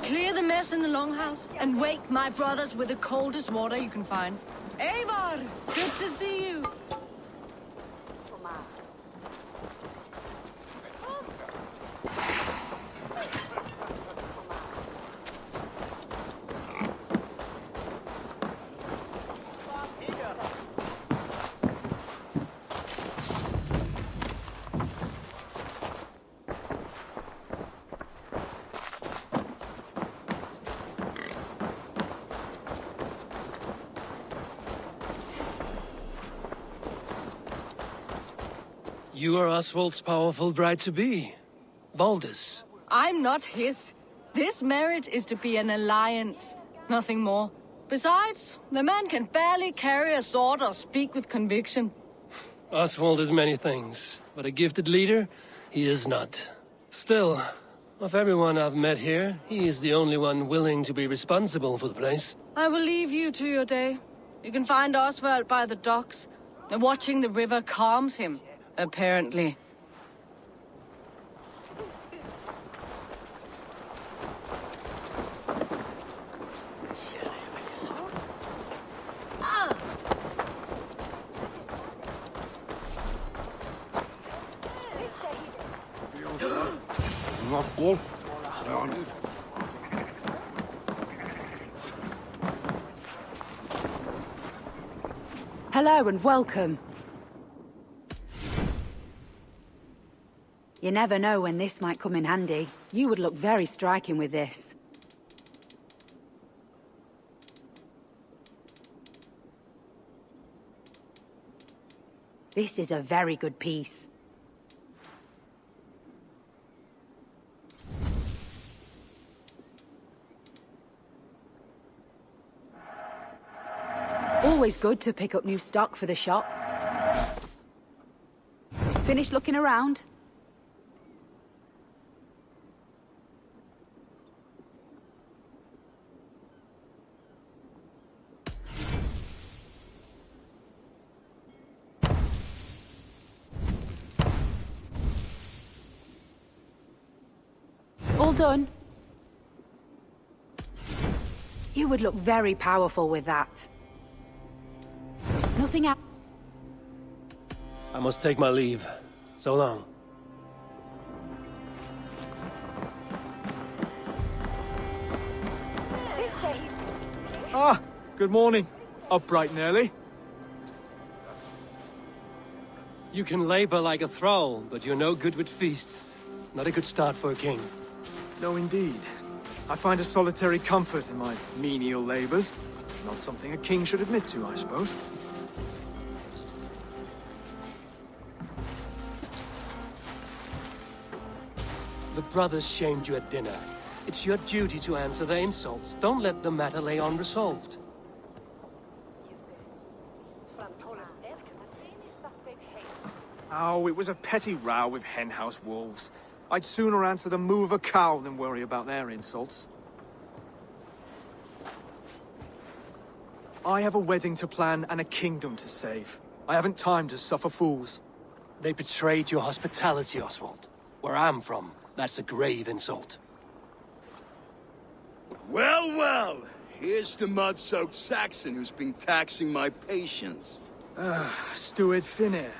Clear the mess in the longhouse and wake my brothers with the coldest water you can find. Eivor, good to see you. You are Oswald's powerful bride-to-be, Baldus. I'm not his. This marriage is to be an alliance, nothing more. Besides, the man can barely carry a sword or speak with conviction. Oswald is many things, but a gifted leader, he is not. Still, of everyone I've met here, he is the only one willing to be responsible for the place. I will leave you to your day. You can find Oswald by the docks. Watching the river calms him. Apparently. Hello and welcome. You never know when this might come in handy. You would look very striking with this. This is a very good piece. Always good to pick up new stock for the shop. Finished looking around? All done. You would look very powerful with that. Nothing else. I must take my leave. So long. Ah, good morning. Up bright and early. You can labor like a thrall, but you're no good with feasts. Not a good start for a king. No, indeed. I find a solitary comfort in my menial labors. Not something a king should admit to, I suppose. The brothers shamed you at dinner. It's your duty to answer their insults. Don't let the matter lay unresolved. Oh, it was a petty row with henhouse wolves. I'd sooner answer the moo of a cow than worry about their insults. I have a wedding to plan and a kingdom to save. I haven't time to suffer fools. They betrayed your hospitality, Oswald. Where I'm from, that's a grave insult. Well, well! Here's the mud-soaked Saxon who's been taxing my patience. Steward Finir.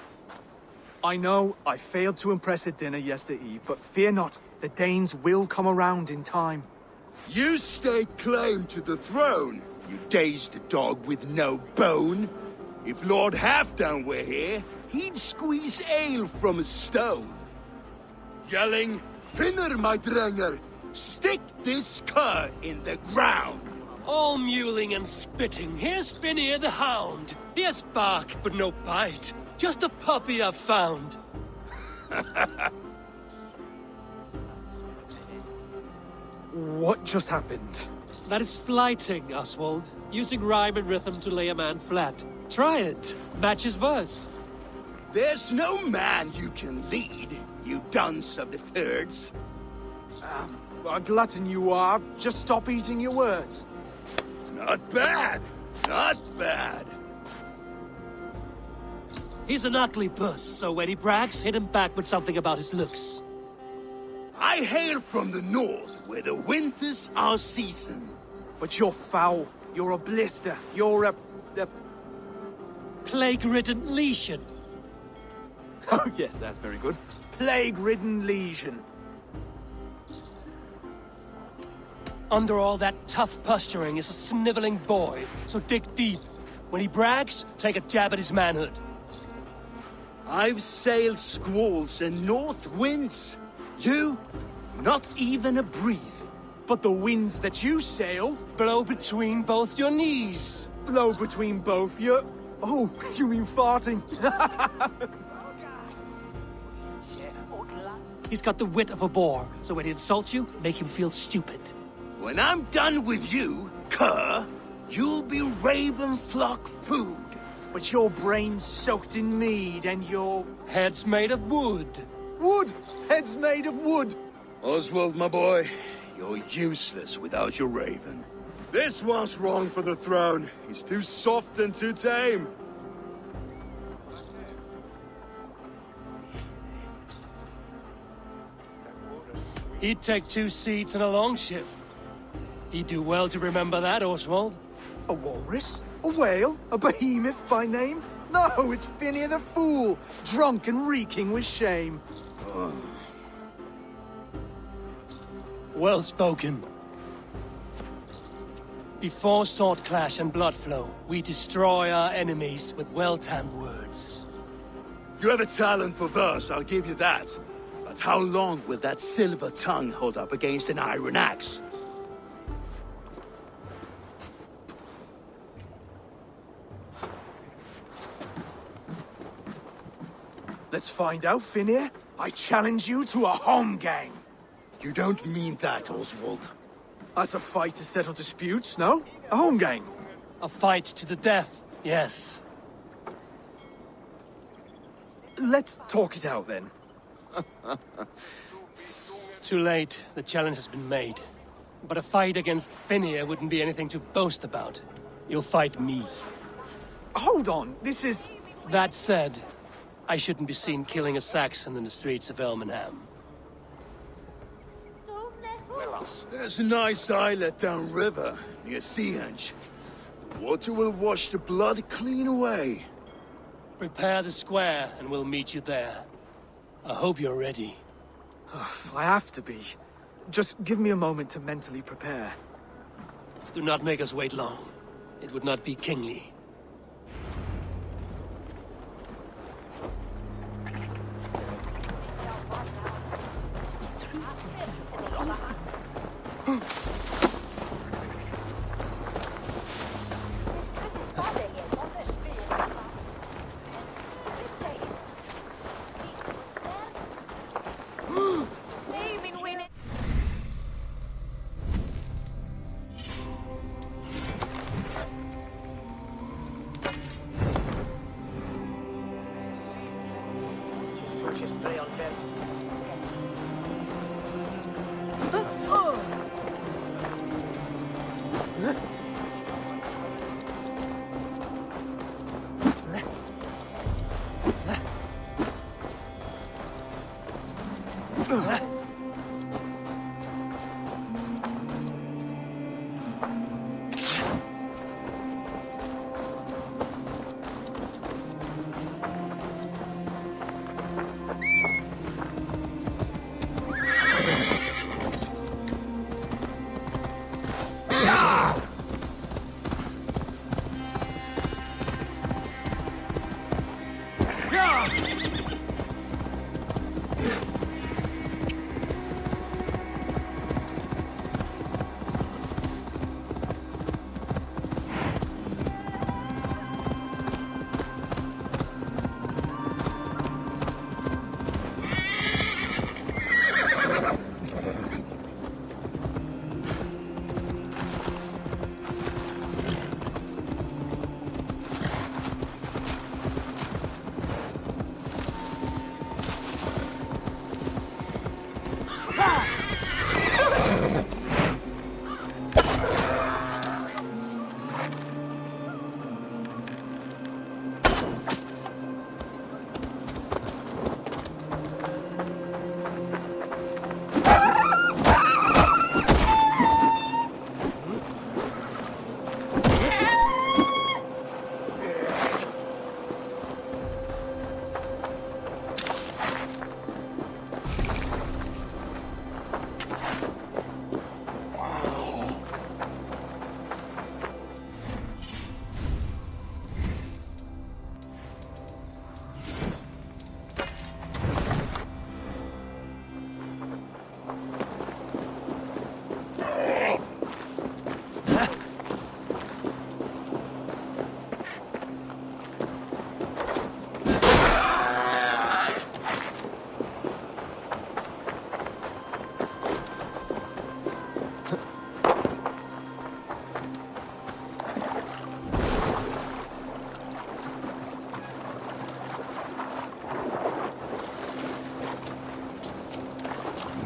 I know I failed to impress at dinner yesterday eve, but fear not, the Danes will come around in time. You stake claim to the throne, you dazed dog with no bone. If Lord Halfdown were here, he'd squeeze ale from a stone. Yelling, Finner, my drenger, stick this cur in the ground! All mewling and spitting. Here's Finnear the Hound. He has bark, but no bite. Just a puppy I've found. What just happened? That is flighting, Oswald. Using rhyme and rhythm to lay a man flat. Try it. Match his verse. There's no man you can lead, you dunce of the thirds. A glutton you are. Just stop eating your words. Not bad. Not bad. He's an ugly puss, so when he brags, hit him back with something about his looks. I hail from the north, where the winters are season. But you're foul. You're a blister. You're a... Plague-ridden lesion. Oh, yes, that's very good. Plague-ridden lesion. Under all that tough posturing is a sniveling boy, so dig deep. When he brags, take a jab at his manhood. I've sailed squalls and north winds. You, not even a breeze. But the winds that you sail Blow between both your knees. blow between both your... Oh, you mean farting? He's got the wit of a boar, so when he insults you, make him feel stupid. When I'm done with you, cur, you'll be raven flock food. But your brain's soaked in mead and your... Head's made of wood. Wood! Head's made of wood! Oswald, my boy, you're useless without your raven. This one's wrong for the throne. He's too soft and too tame. He'd take 2 seats in a longship. He'd do well to remember that, Oswald. A walrus? A whale? A behemoth by name? No, it's Finnear the Fool, drunk and reeking with shame. Well spoken. Before sword clash and blood flow, we destroy our enemies with well-timed words. You have a talent for verse, I'll give you that. But how long will that silver tongue hold up against an iron axe? Let's find out, Finnear. I challenge you to a home gang. You don't mean that, Oswald. That's a fight to settle disputes, no? A home gang. A fight to the death, yes. Let's talk it out, then. Too late. The challenge has been made. But a fight against Finnear wouldn't be anything to boast about. You'll fight me. Hold on, this is... That said, I shouldn't be seen killing a Saxon in the streets of Elmenham. There's a nice islet downriver, near Seahenge. The water will wash the blood clean away. Prepare the square, and we'll meet you there. I hope you're ready. I have to be. Just give me a moment to mentally prepare. Do not make us wait long. It would not be kingly.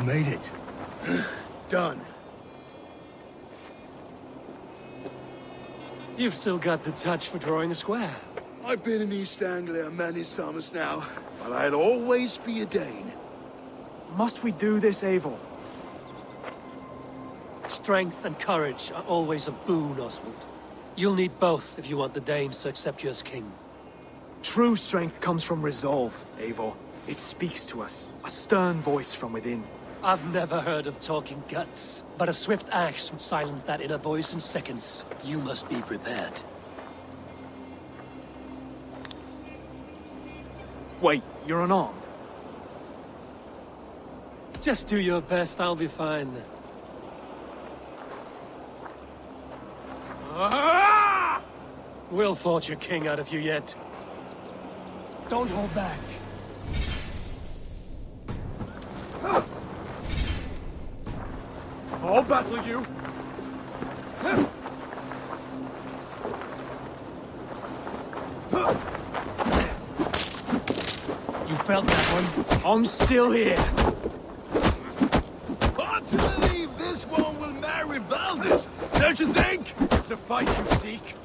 made it. Done. You've still got the touch for drawing a square. I've been in East Anglia many summers now, but I'll always be a Dane. Must we do this, Eivor? Strength and courage are always a boon, Oswald. You'll need both if you want the Danes to accept you as king. True strength comes from resolve, Eivor. It speaks to us, a stern voice from within. I've never heard of talking guts, but a swift axe would silence that inner voice in seconds. You must be prepared. Wait, you're unarmed? Just do your best, I'll be fine. We'll forge your king out of you yet. Don't hold back. I'll battle you! You felt that one? I'm still here! Hard to believe this one will marry Valdis, don't you think? It's a fight you seek.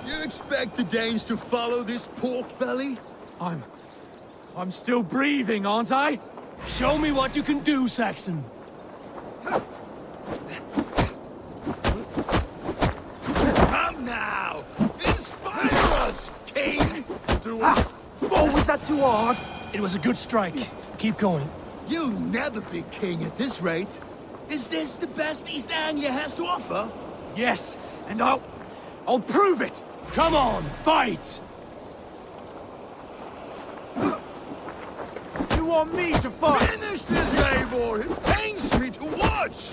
You expect the Danes to follow this pork belly? I'm still breathing, aren't I? Show me what you can do, Saxon. Come now! Inspire us, king! Oh, was that too hard? It was a good strike. Keep going. You'll never be king at this rate. Is this the best East Anglia has to offer? Yes, and I'll prove it! Come on, fight! You want me to fight? Finish this, Eivor! It pains me to watch!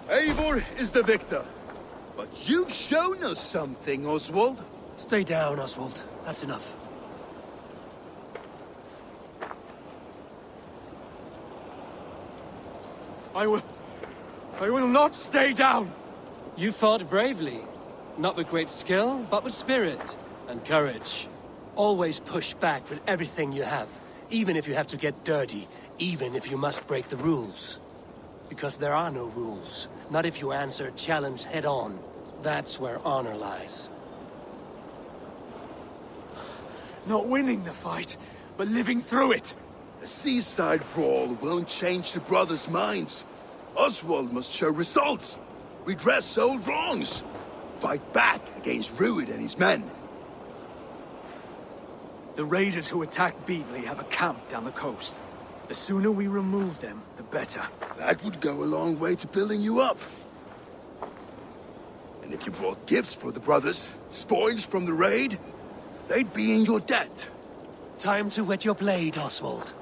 Eivor is the victor. But you've shown us something, Oswald. Stay down, Oswald. That's enough. I will not stay down! You fought bravely. Not with great skill, but with spirit and courage. Always push back with everything you have, even if you have to get dirty, even if you must break the rules. Because there are no rules. Not if you answer a challenge head-on. That's where honor lies. Not winning the fight, but living through it. A seaside brawl won't change the brothers' minds. Oswald must show results. Redress old wrongs. Fight back against Rued and his men. The raiders who attacked Beatley have a camp down the coast. The sooner we remove them, the better. That would go a long way to building you up. And if you brought gifts for the brothers, spoils from the raid, they'd be in your debt. Time to wet your blade, Oswald.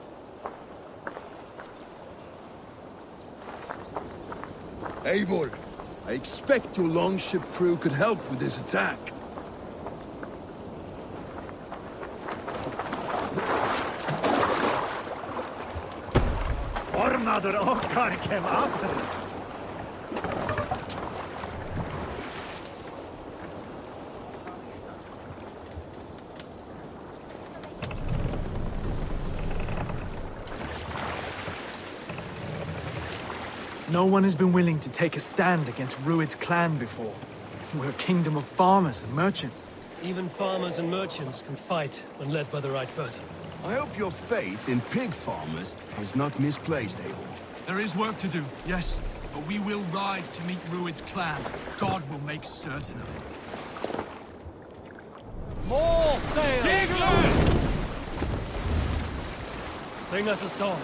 Eivor, I expect your longship crew could help with this attack. Ormaður okkar kem aftur. No one has been willing to take a stand against Rued's clan before. We're a kingdom of farmers and merchants. Even farmers and merchants can fight when led by the right person. I hope your faith in pig farmers is not misplaced, Eivor. There is work to do, yes, but we will rise to meet Rued's clan. God will make certain of it. More sail! Sing us a song.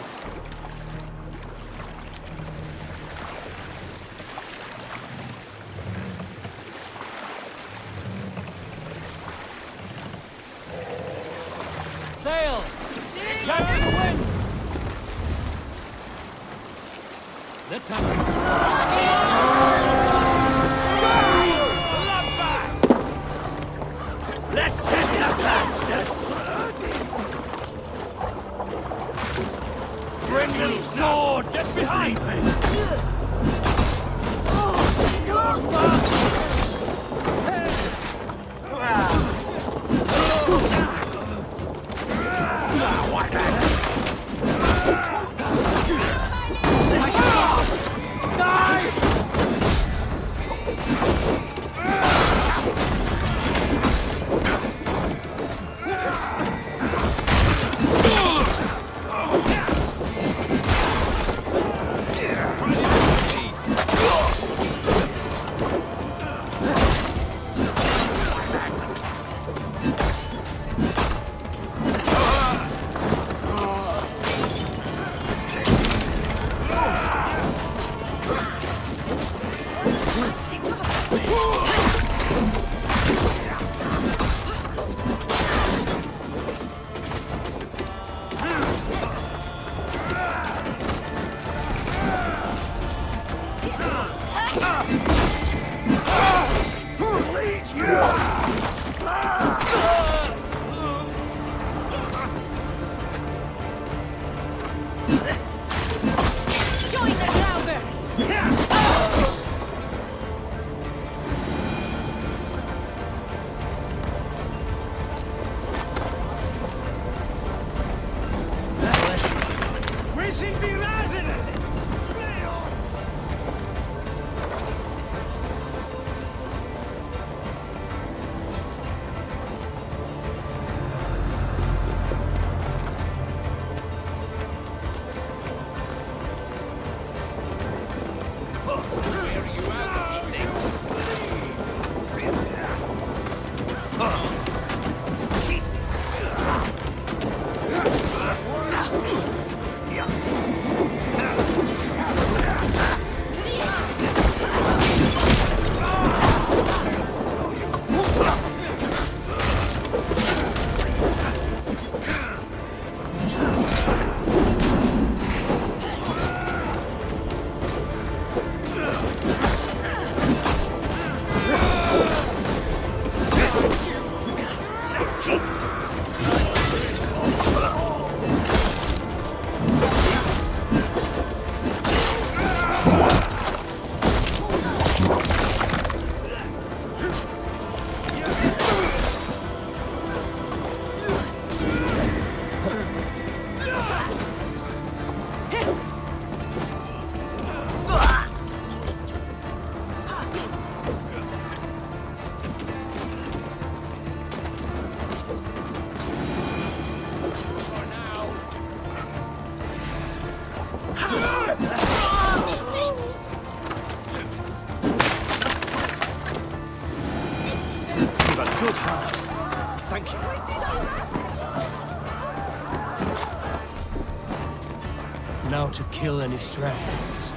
Sail! Catch the wind! Let's have it! Let's hit the bastards! Join the Draugr! We should be rising! You've a good heart. Thank you. Now to kill any strands.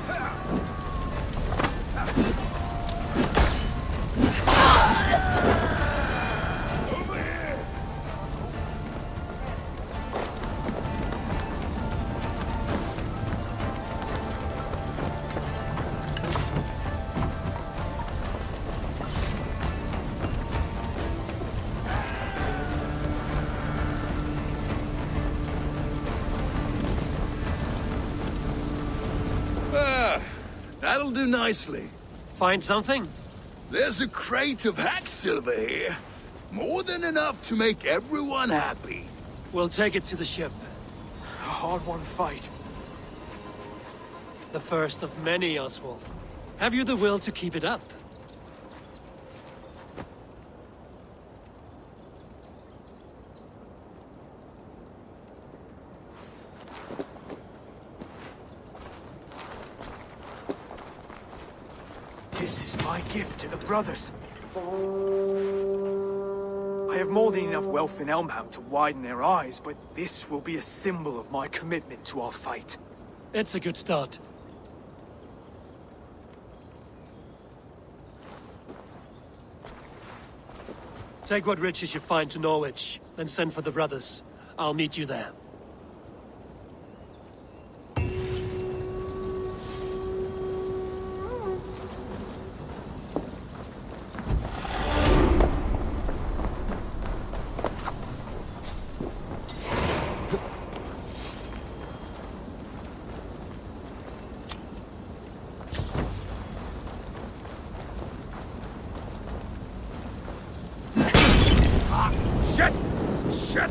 That'll do nicely. Find something? There's a crate of hack silver here. More than enough to make everyone happy. We'll take it to the ship. A hard-won fight. The first of many, Oswald. Have you the will to keep it up? This is my gift to the brothers. I have more than enough wealth in Elmham to widen their eyes, but this will be a symbol of my commitment to our fight. It's a good start. Take what riches you find to Norwich, then send for the brothers. I'll meet you there. Shit! Shit!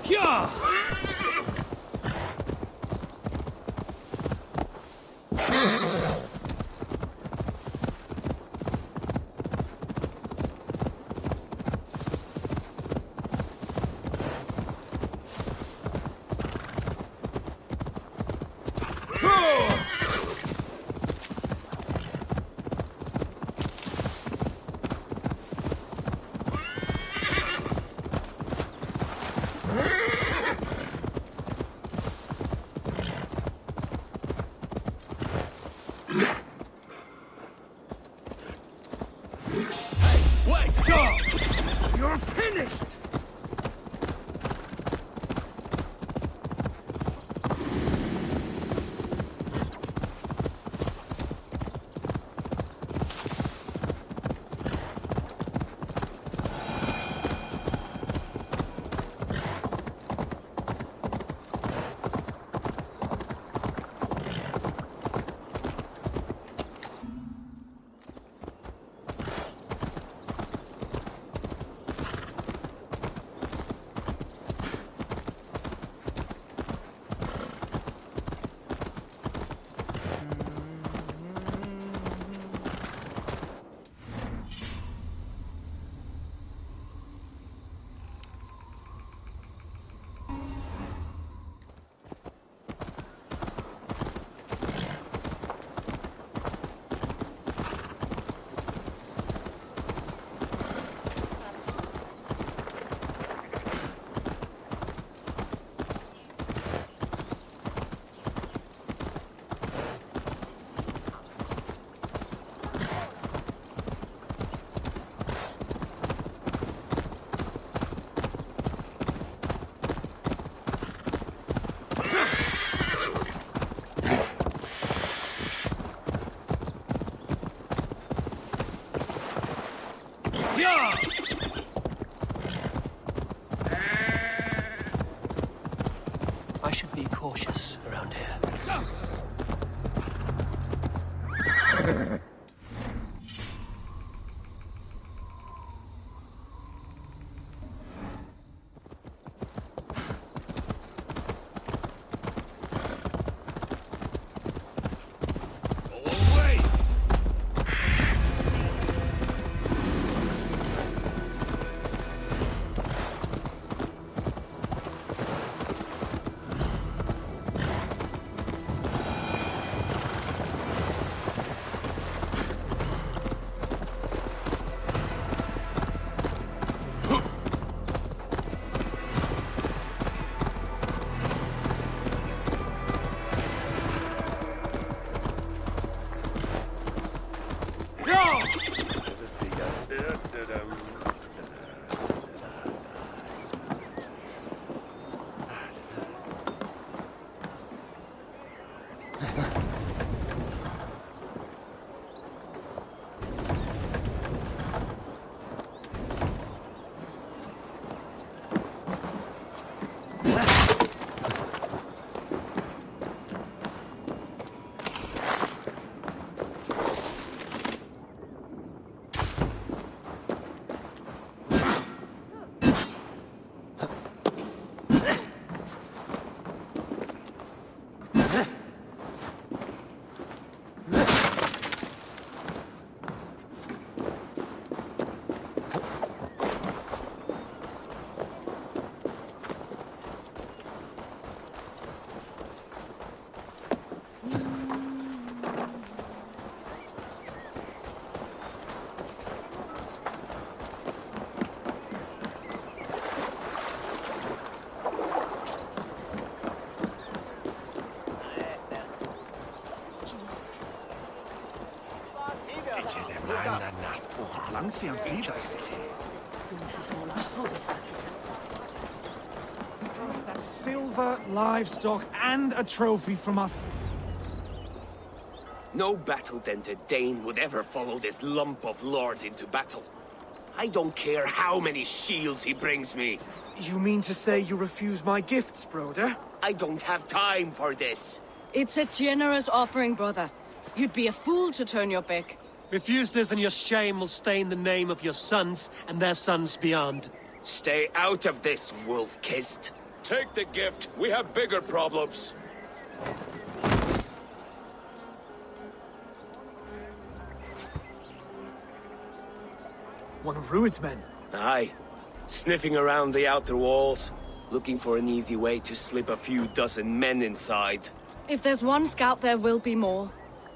Yeah! Wait! You're finished! I should be cautious around here. That's silver, livestock, and a trophy from us. No battle-dented Dane would ever follow this lump of lord into battle. I don't care how many shields he brings me. You mean to say you refuse my gifts, Broder? I don't have time for this. It's a generous offering, brother. You'd be a fool to turn your back. Refuse this and your shame will stain the name of your sons and their sons beyond. Stay out of this, wolf-kissed. Take the gift. We have bigger problems. One of Rued's men. Aye. Sniffing around the outer walls. Looking for an easy way to slip a few dozen men inside. If there's one scout, there will be more.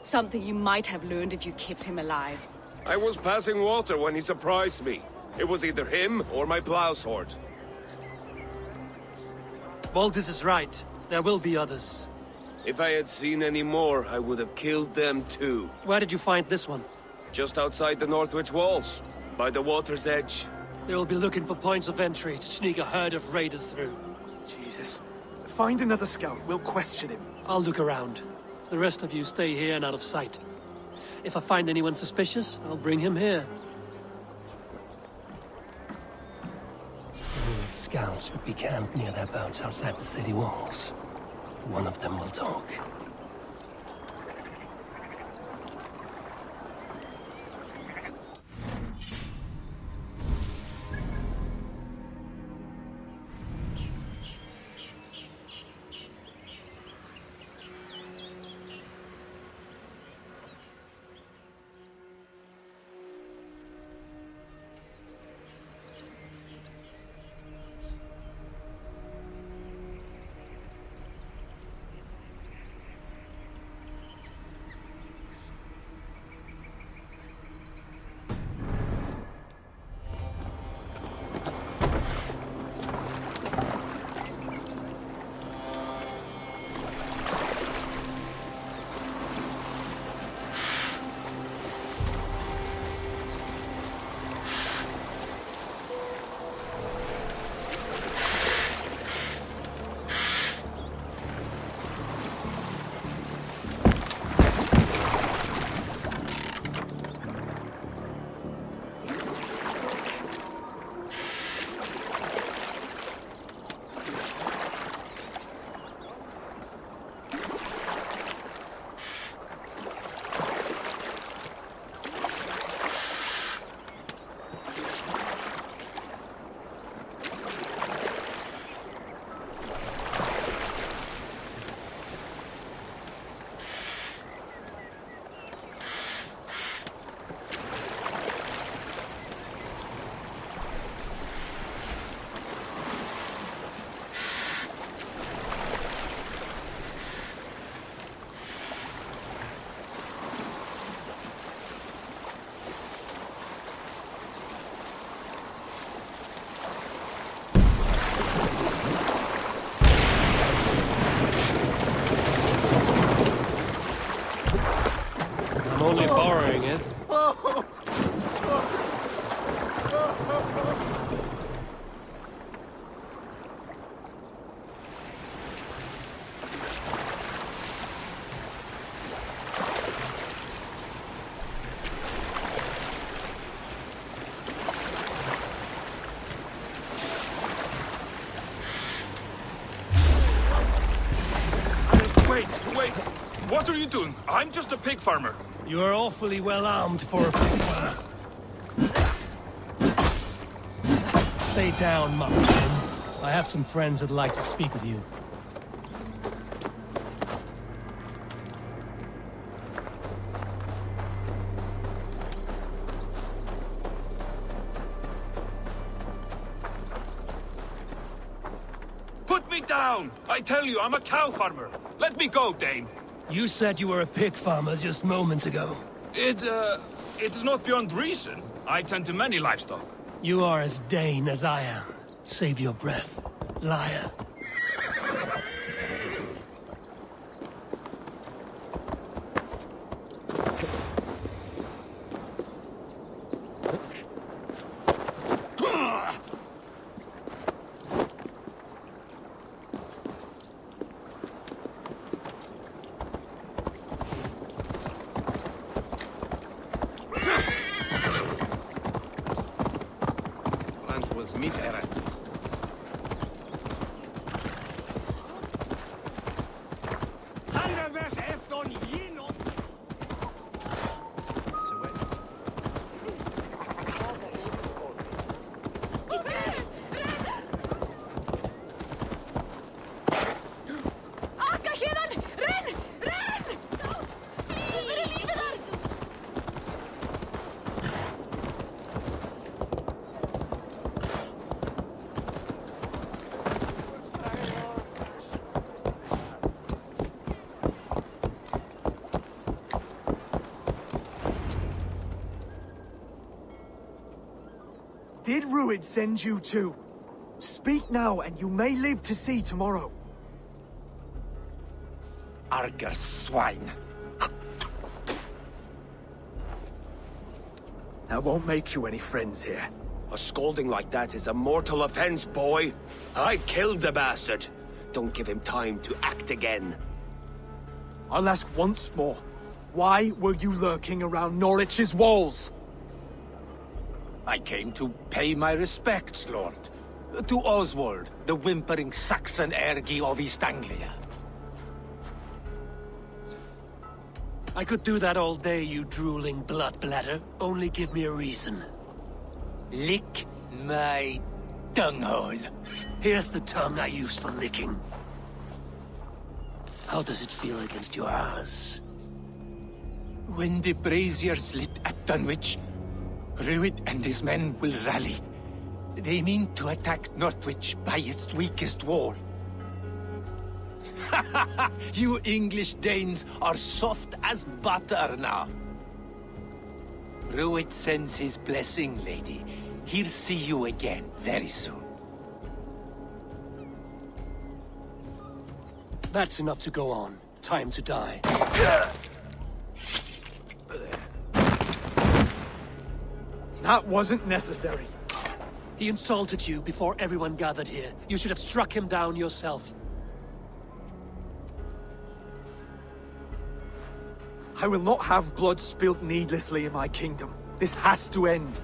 Something you might have learned if you kept him alive. I was passing water when he surprised me. It was either him or my plow sword. Valdis is right. There will be others. If I had seen any more, I would have killed them too. Where did you find this one? Just outside the Northwich walls. By the water's edge. They will be looking for points of entry to sneak a herd of raiders through. Jesus. Find another scout. We'll question him. I'll look around. The rest of you stay here and out of sight. If I find anyone suspicious, I'll bring him here. Rued scouts would be camped near their boats outside the city walls. One of them will talk. I'm only borrowing it. Wait! What are you doing? I'm just a pig farmer. You are awfully well armed for a pig farmer. Stay down, Martin. I have some friends who'd like to speak with you. Put me down! I tell you, I'm a cow farmer. Let me go, Dane. You said you were a pig farmer just moments ago. It's not beyond reason. I tend to many livestock. You are as Dane as I am. Save your breath, liar. Ruid send you to? Speak now, and you may live to see tomorrow. Arger swine. That won't make you any friends here. A scolding like that is a mortal offense, boy. I killed the bastard. Don't give him time to act again. I'll ask once more. Why were you lurking around Norwich's walls? I came to pay my respects, Lord. To Oswald, the whimpering Saxon ergi of East Anglia. I could do that all day, you drooling blood bladder. Only give me a reason. Lick my dunghole. Here's the tongue I use for licking. How does it feel against yours? When the braziers lit at Dunwich, Ruid and his men will rally. They mean to attack Northwich by its weakest wall. You English Danes are soft as butter now. Ruid sends his blessing, lady. He'll see you again very soon. That's enough to go on. Time to die. That wasn't necessary. He insulted you before everyone gathered here. You should have struck him down yourself. I will not have blood spilt needlessly in my kingdom. This has to end.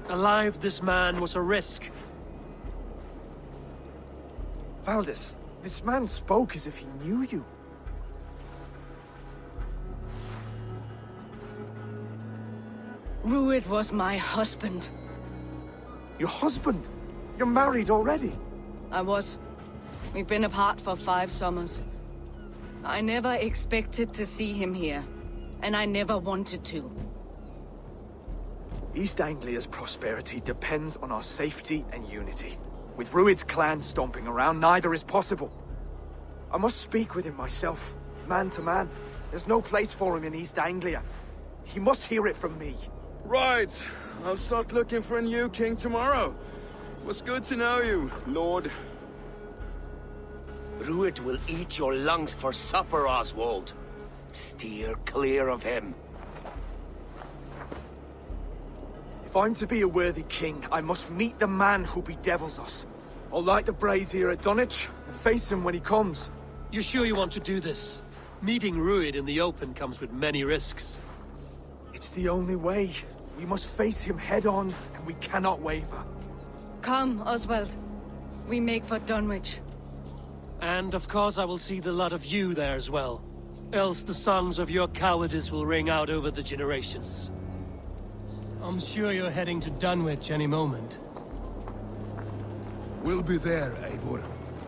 Alive, this man was a risk. Valdis, this man spoke as if he knew you. Ruid was my husband. Your husband? You're married already? I was. We've been apart for 5 summers. I never expected to see him here, and I never wanted to. East Anglia's prosperity depends on our safety and unity. With Ruid's clan stomping around, neither is possible. I must speak with him myself, man to man. There's no place for him in East Anglia. He must hear it from me. Right. I'll start looking for a new king tomorrow. It was good to know you, Lord. Ruid will eat your lungs for supper, Oswald. Steer clear of him. If I'm to be a worthy king, I must meet the man who bedevils us. I'll light the brazier at Dunwich and face him when he comes. You sure you want to do this? Meeting Ruid in the open comes with many risks. It's the only way. We must face him head-on, and we cannot waver. Come, Oswald. We make for Dunwich. And of course I will see the lot of you there as well. Else the songs of your cowardice will ring out over the generations. I'm sure you're heading to Dunwich any moment. We'll be there, Eivor.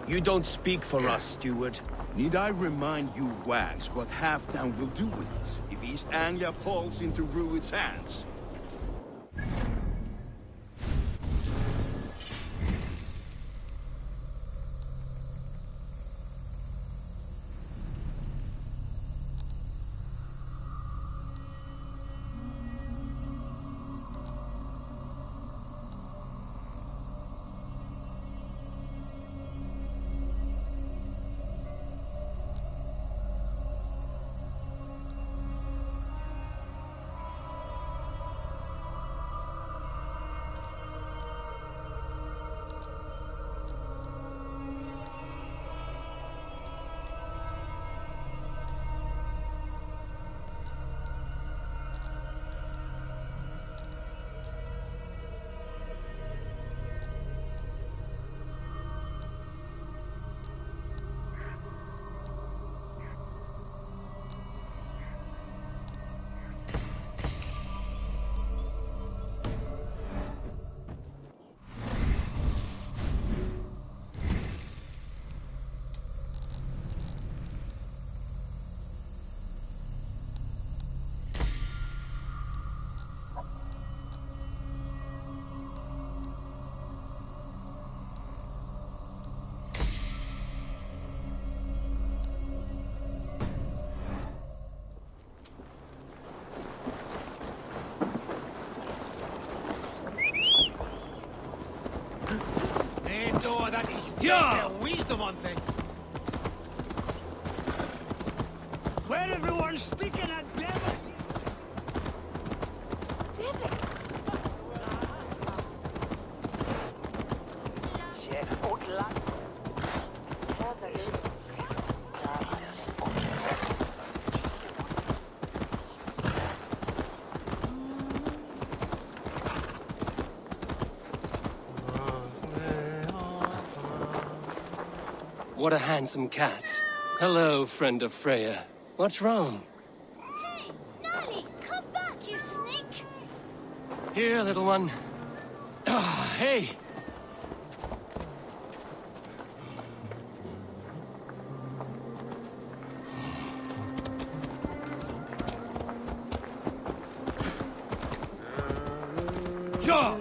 You don't speak for us, steward. Need I remind you, wags, what Halftown will do with us if East Anglia falls into Ruid's hands? Yeah! wisdom on things. Where everyone's sticking at devil? What a handsome cat. Hello, friend of Freya. What's wrong? Hey, Nally, come back, you sneak! Here, little one. Ah, hey! Yeah!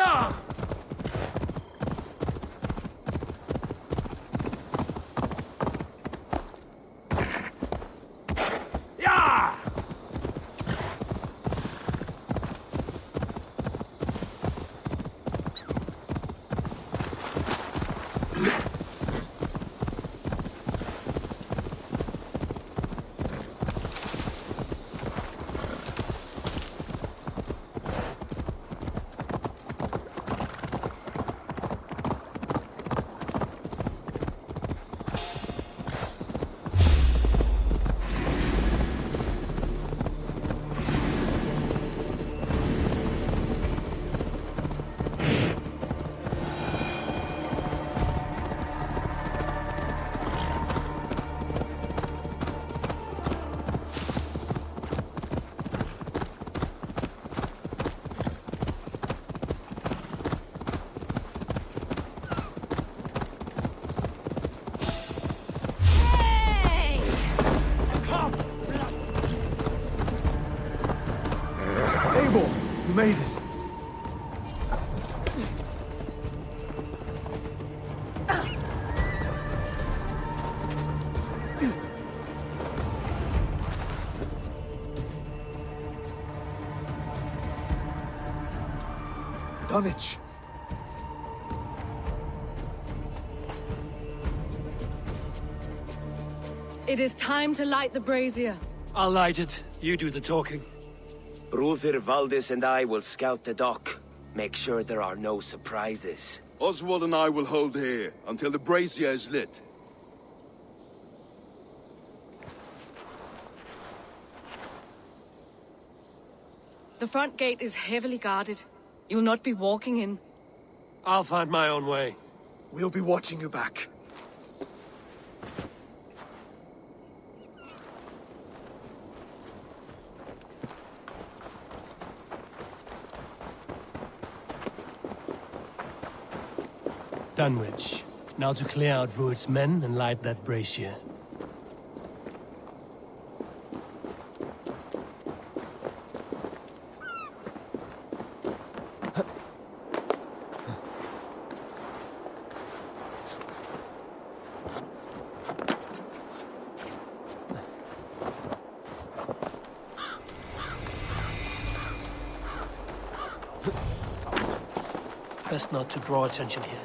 Yeah! Yeah! Eivor, you made it. Dunwich. It is time to light the brazier. I'll light it. You do the talking. Brother Valdis and I will scout the dock. Make sure there are no surprises. Oswald and I will hold here until the brazier is lit. The front gate is heavily guarded. You'll not be walking in. I'll find my own way. We'll be watching you back. Dunwich. Now to clear out Rued's men and light that brazier. Best not to draw attention here.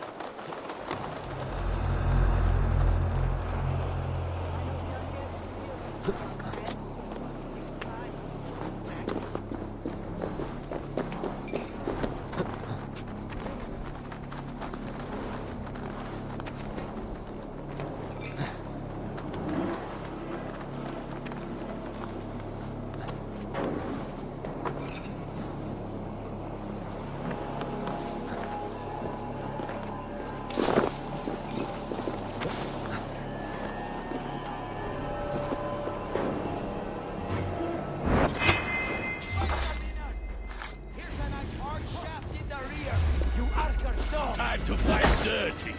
Time to fight dirty.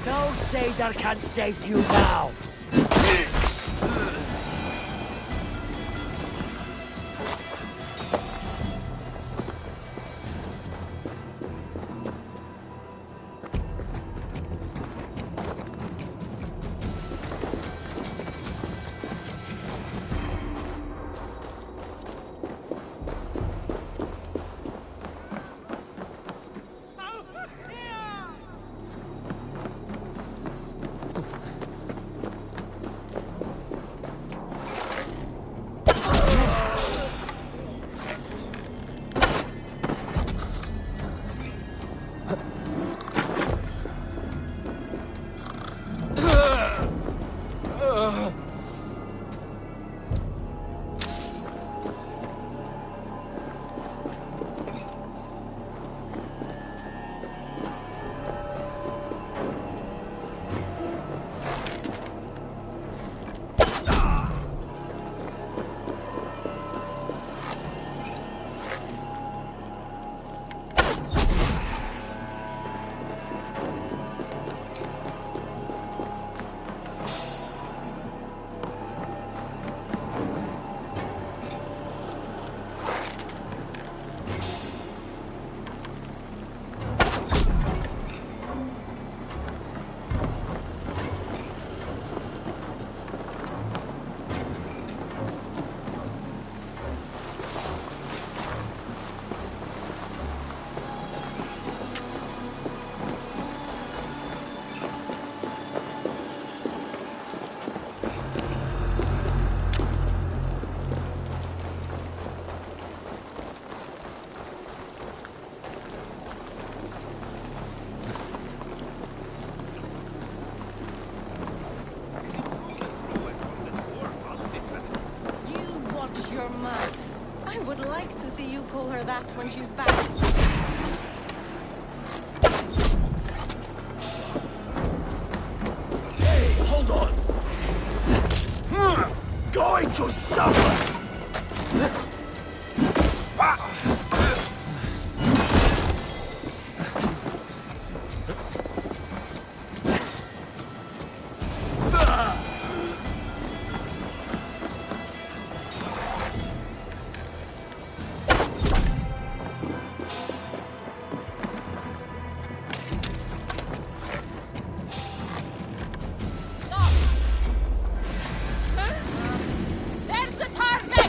No satyr can save you now. pull her that when she's back. Hey, hold on! Going to suffer! There's the target!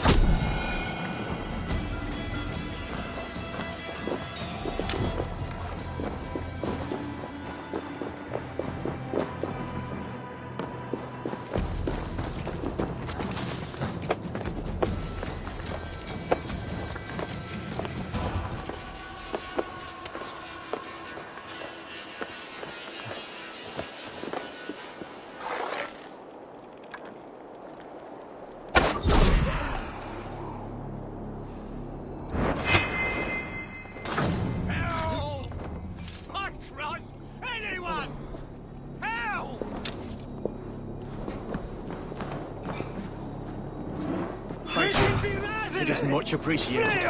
It is much appreciated.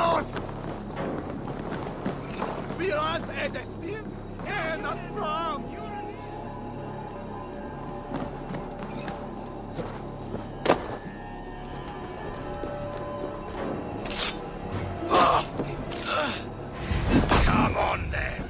Come on then!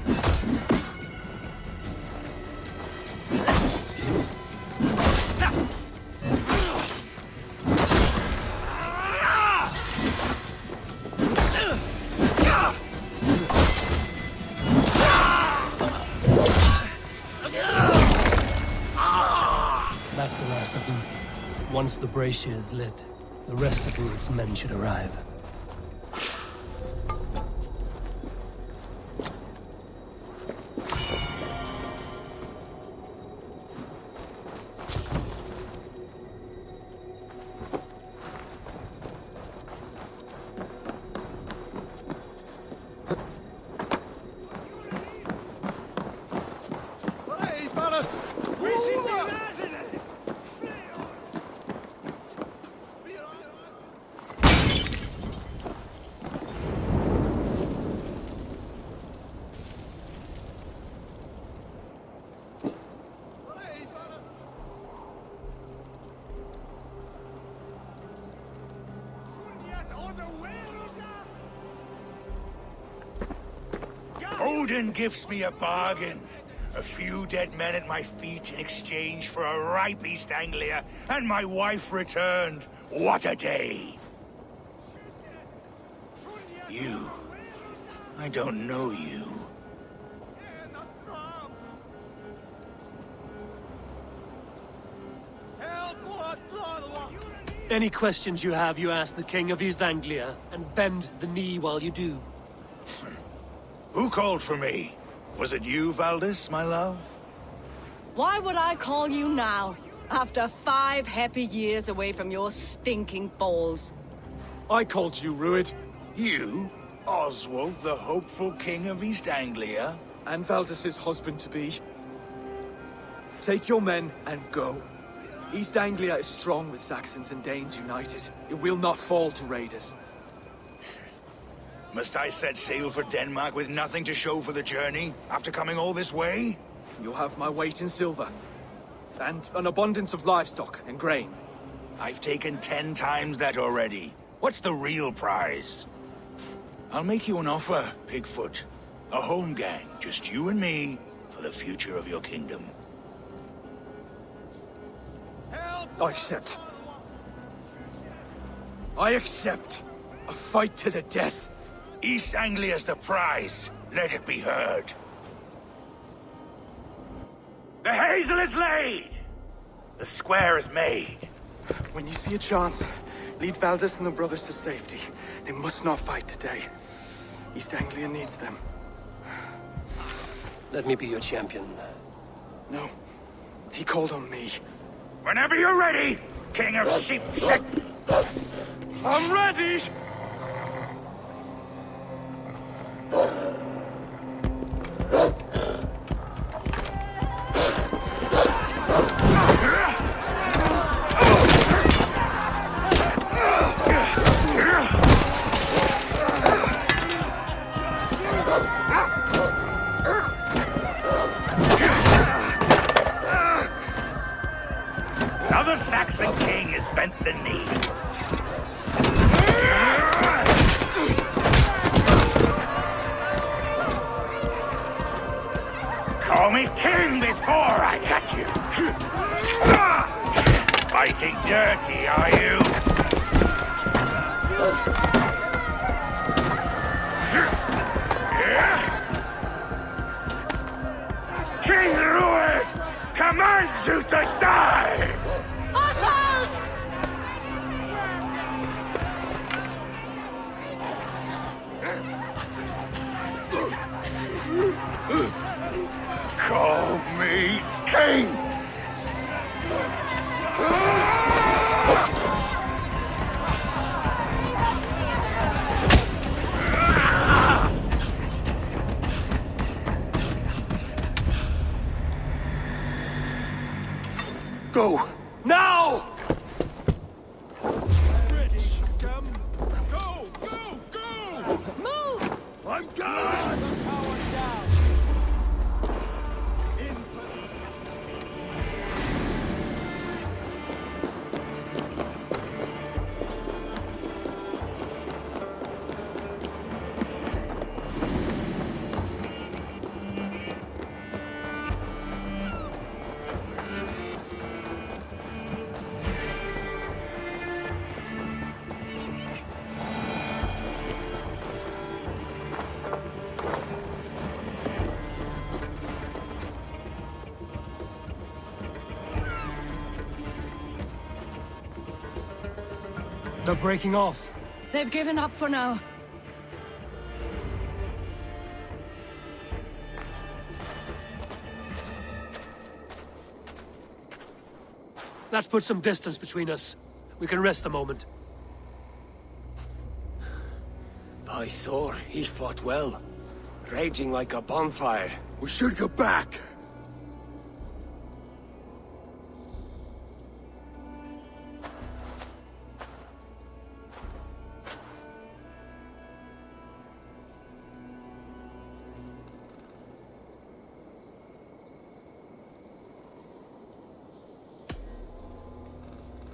That's the last of them. Once the brazier is lit, the rest of Rued's men should arrive. Odin gives me a bargain. A few dead men at my feet in exchange for a ripe East Anglia, and my wife returned. What a day! You. I don't know you. Any questions you have, you ask the King of East Anglia, and bend the knee while you do. Who called for me? Was it you, Valdis, my love? Why would I call you now, after 5 happy years away from your stinking balls? I called you, Rued. You? Oswald, the hopeful king of East Anglia? And Valdis's husband-to-be. Take your men and go. East Anglia is strong with Saxons and Danes united. It will not fall to raiders. Must I set sail for Denmark with nothing to show for the journey, after coming all this way? You'll have my weight in silver. And an abundance of livestock and grain. I've taken 10 times that already. What's the real prize? I'll make you an offer, Pigfoot. A home gang, just you and me, for the future of your kingdom. I accept. I accept. A fight to the death. East Anglia's the prize. Let it be heard. The hazel is laid! The square is made. When you see a chance, lead Valdis and the brothers to safety. They must not fight today. East Anglia needs them. Let me be your champion. No. He called on me. Whenever you're ready, King of Sheep. I'm ready! the Saxon king has bent the knee. Call me king before I got you. Fighting dirty, are you? King Rued commands you to die! Oswald! Call me king! Go! Now! British scum! Go! Go! Go! Move! I'm gone! They're breaking off. They've given up for now. That puts some distance between us. We can rest a moment. By Thor, he fought well. Raging like a bonfire. We should go back!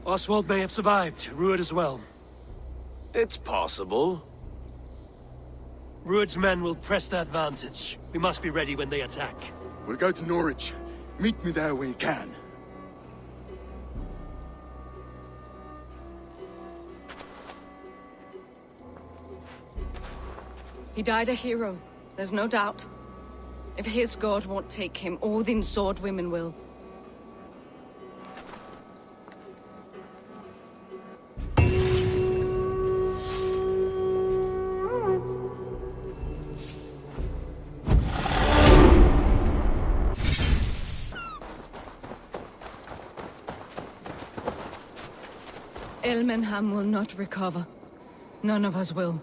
Oswald may have survived, Rued as well. It's possible. Rued's men will press the advantage. We must be ready when they attack. We'll go to Norwich. Meet me there when you can. He died a hero, there's no doubt. If his god won't take him, Odin's sword women will. Elmenham will not recover. None of us will.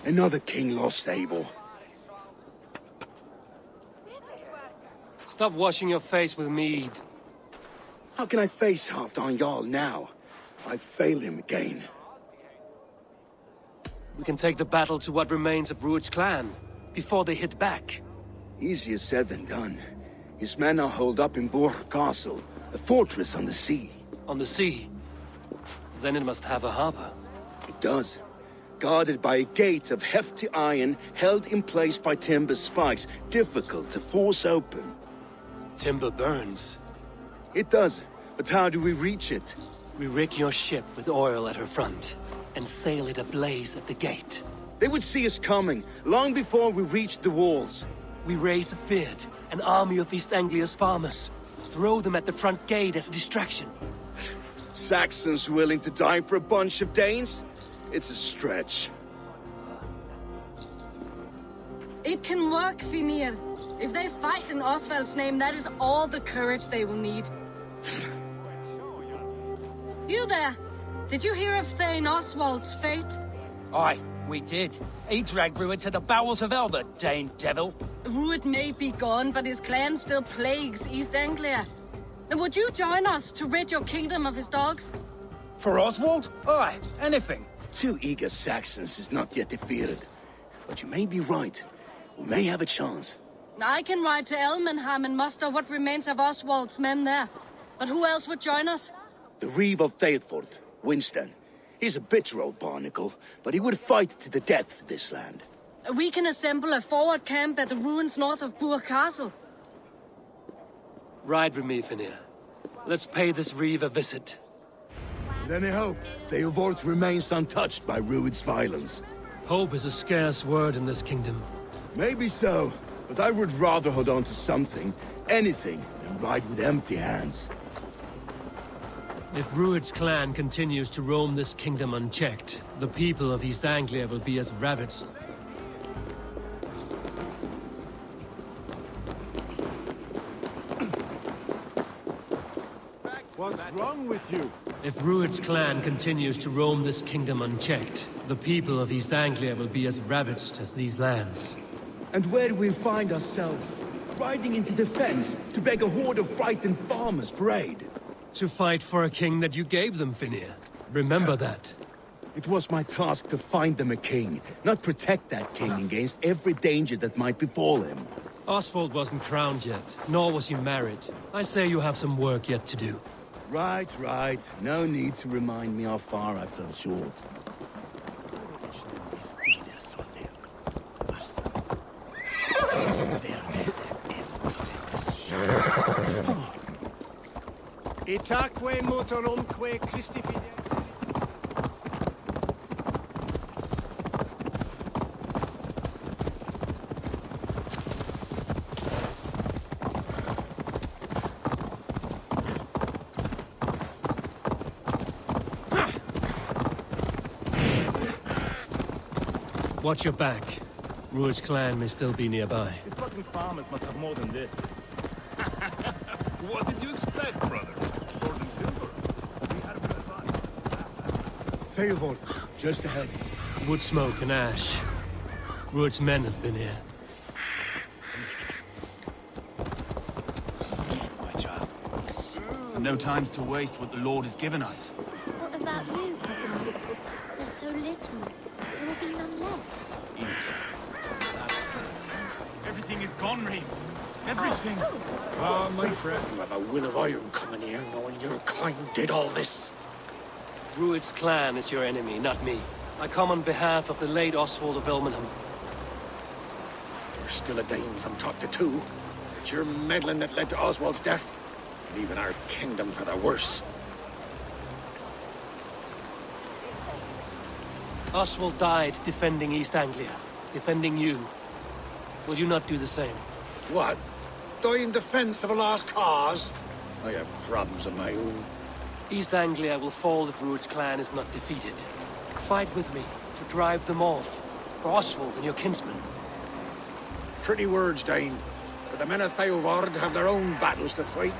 Another king lost, Eivor. Stop washing your face with mead. How can I face Halfdan Jarl now? I failed him again. We can take the battle to what remains of Rued's clan, before they hit back. Easier said than done. His men are holed up in Borg Castle, a fortress on the sea. On the sea? Then it must have a harbor. It does. Guarded by a gate of hefty iron, held in place by timber spikes, difficult to force open. Timber burns. It does, but how do we reach it? We rig your ship with oil at her front, and sail it ablaze at the gate. They would see us coming, long before we reached the walls. We raise a beard, an army of East Anglia's farmers. Throw them at the front gate as a distraction. Saxons willing to die for a bunch of Danes? It's a stretch. It can work, Finir. If they fight in Oswald's name, that is all the courage they will need. You there! Did you hear of Thane Oswald's fate? Aye, we did. He dragged Rued to the bowels of hell, the Dane devil. Rued may be gone, but his clan still plagues East Anglia. And would you join us to rid your kingdom of his dogs? For Oswald? Aye, anything. 2 eager Saxons is not yet defeated. But you may be right. We may have a chance. I can ride to Elmenham and muster what remains of Oswald's men there. But who else would join us? The Reeve of Faithful, Winston. He's a bitter old barnacle, but he would fight to the death for this land. We can assemble a forward camp at the ruins north of Burg Castle. Ride with me, Finir. Let's pay this Reeve a visit. With any hope, Eivor remains untouched by Rued's violence. Hope is a scarce word in this kingdom. Maybe so, but I would rather hold on to something, anything, than ride with empty hands. If Rued's clan continues to roam this kingdom unchecked, the people of East Anglia will be as ravaged. What's wrong with you? If Rued's clan continues to roam this kingdom unchecked, the people of East Anglia will be as ravaged as these lands. And where do we find ourselves? Riding into defense to beg a horde of frightened farmers for aid. To fight for a king that you gave them, Finir. Remember that. It was my task to find them a king, not protect that king against every danger that might befall him. Oswald wasn't crowned yet, nor was he married. I say you have some work yet to do. Right, right. No need to remind me how far I fell short. Itaque motorumque Christi fide. Watch your back. Rued's clan may still be nearby. These fucking farmers must have more than this. What did you expect, brother? Sword and timber. We had a bit of fun. Eivor, just ahead. Wood smoke and ash. Rued's men have been here. My child. So no time's to waste what the Lord has given us. What about you? There's so little. There will be none left. Everything is gone, Reeve. Everything. Ah, my friend, you have a will of iron coming here, knowing your kind did all this. Rued's clan is your enemy, not me. I come on behalf of the late Oswald of Elmenham. You're still a Dane from top to two. It's your meddling that led to Oswald's death, leaving our kingdom for the worse. Oswald died defending East Anglia, defending you. Will you not do the same? What? Die in defense of a lost cause? I have problems of my own. East Anglia will fall if Rued's clan is not defeated. Fight with me to drive them off, for Oswald and your kinsmen. Pretty words, Dane. But the men of Eivor have their own battles to fight.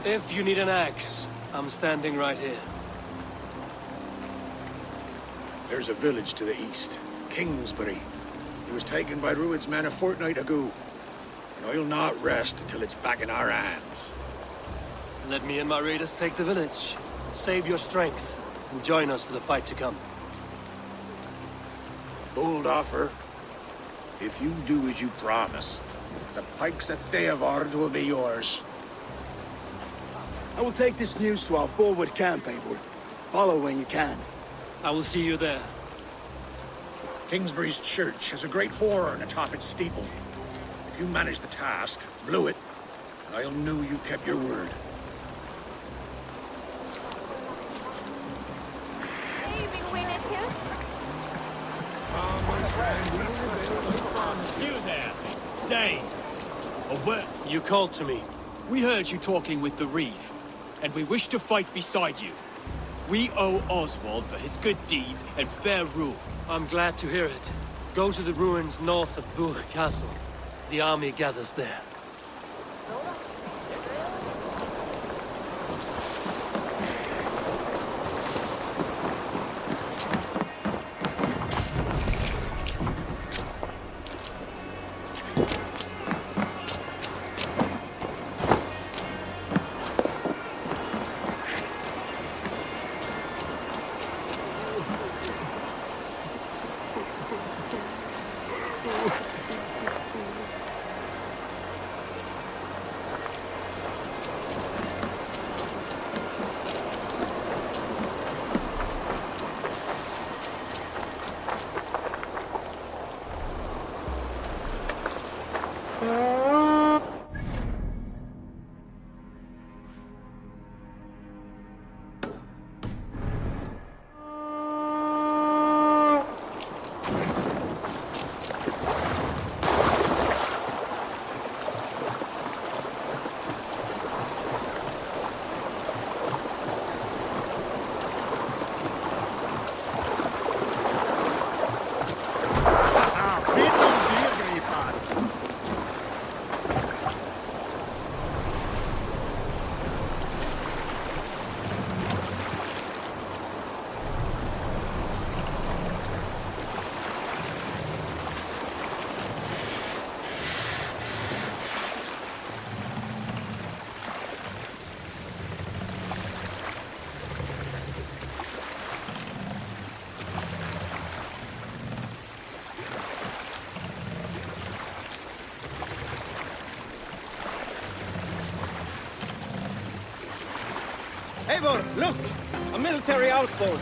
If you need an axe, I'm standing right here. There's a village to the east, Kingsbury. It was taken by Rued's men a fortnight ago. And I'll not rest until it's back in our hands. Let me and my raiders take the village. Save your strength, and join us for the fight to come. Bold offer. If you do as you promise, the pikes at Eivor will be yours. I will take this news to our forward camp, Eivor. Follow when you can. I will see you there. Kingsbury's church has a great horn atop its steeple. If you manage the task, blow it, and I'll know you kept your word. You there, Dane. You called to me. We heard you talking with the Reeve, and we wish to fight beside you. We owe Oswald for his good deeds and fair rule. I'm glad to hear it. Go to the ruins north of Buch Castle. The army gathers there. Eivor, look! A military outpost!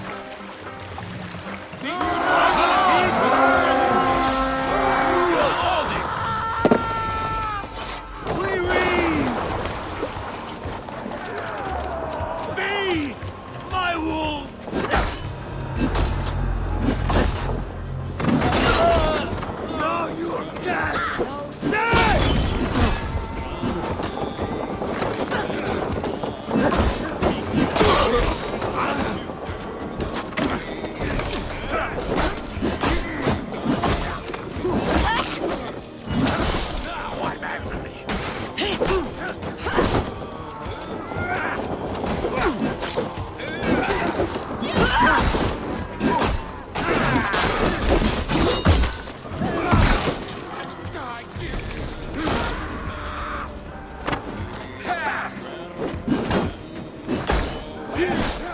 Beast! My wolf! No, you're dead! Yeah!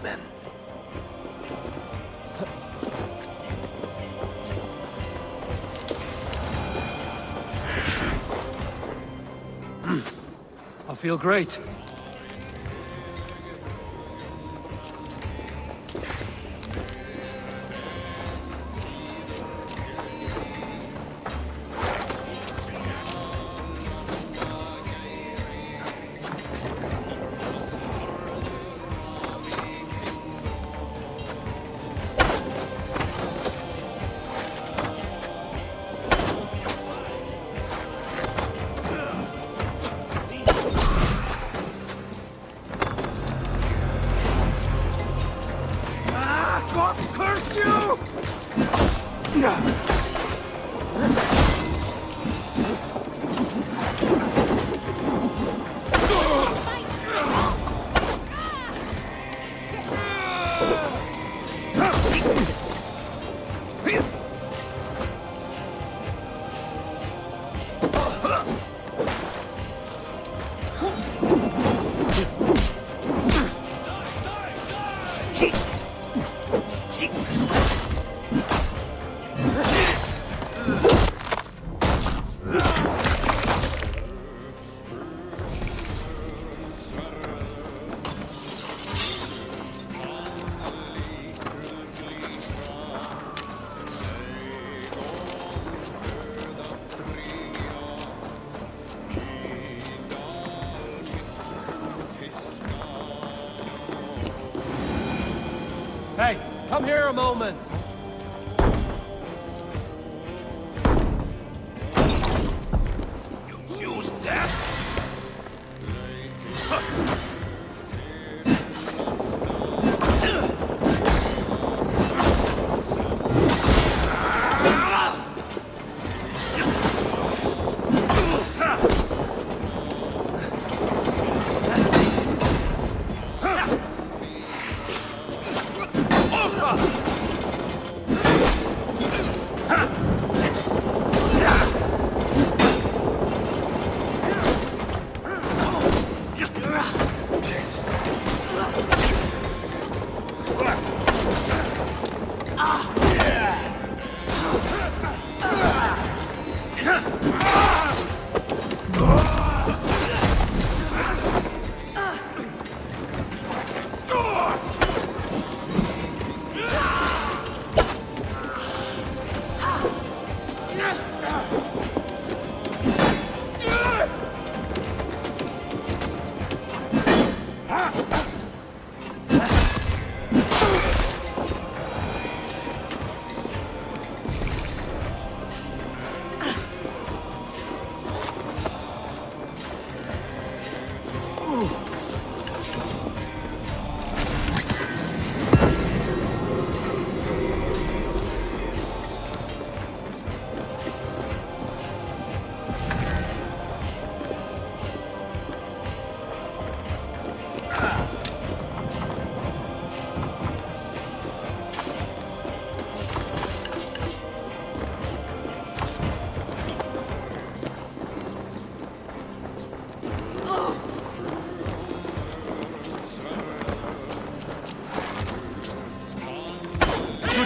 men. I feel great. God curse you! Hey, come here a moment. You use that?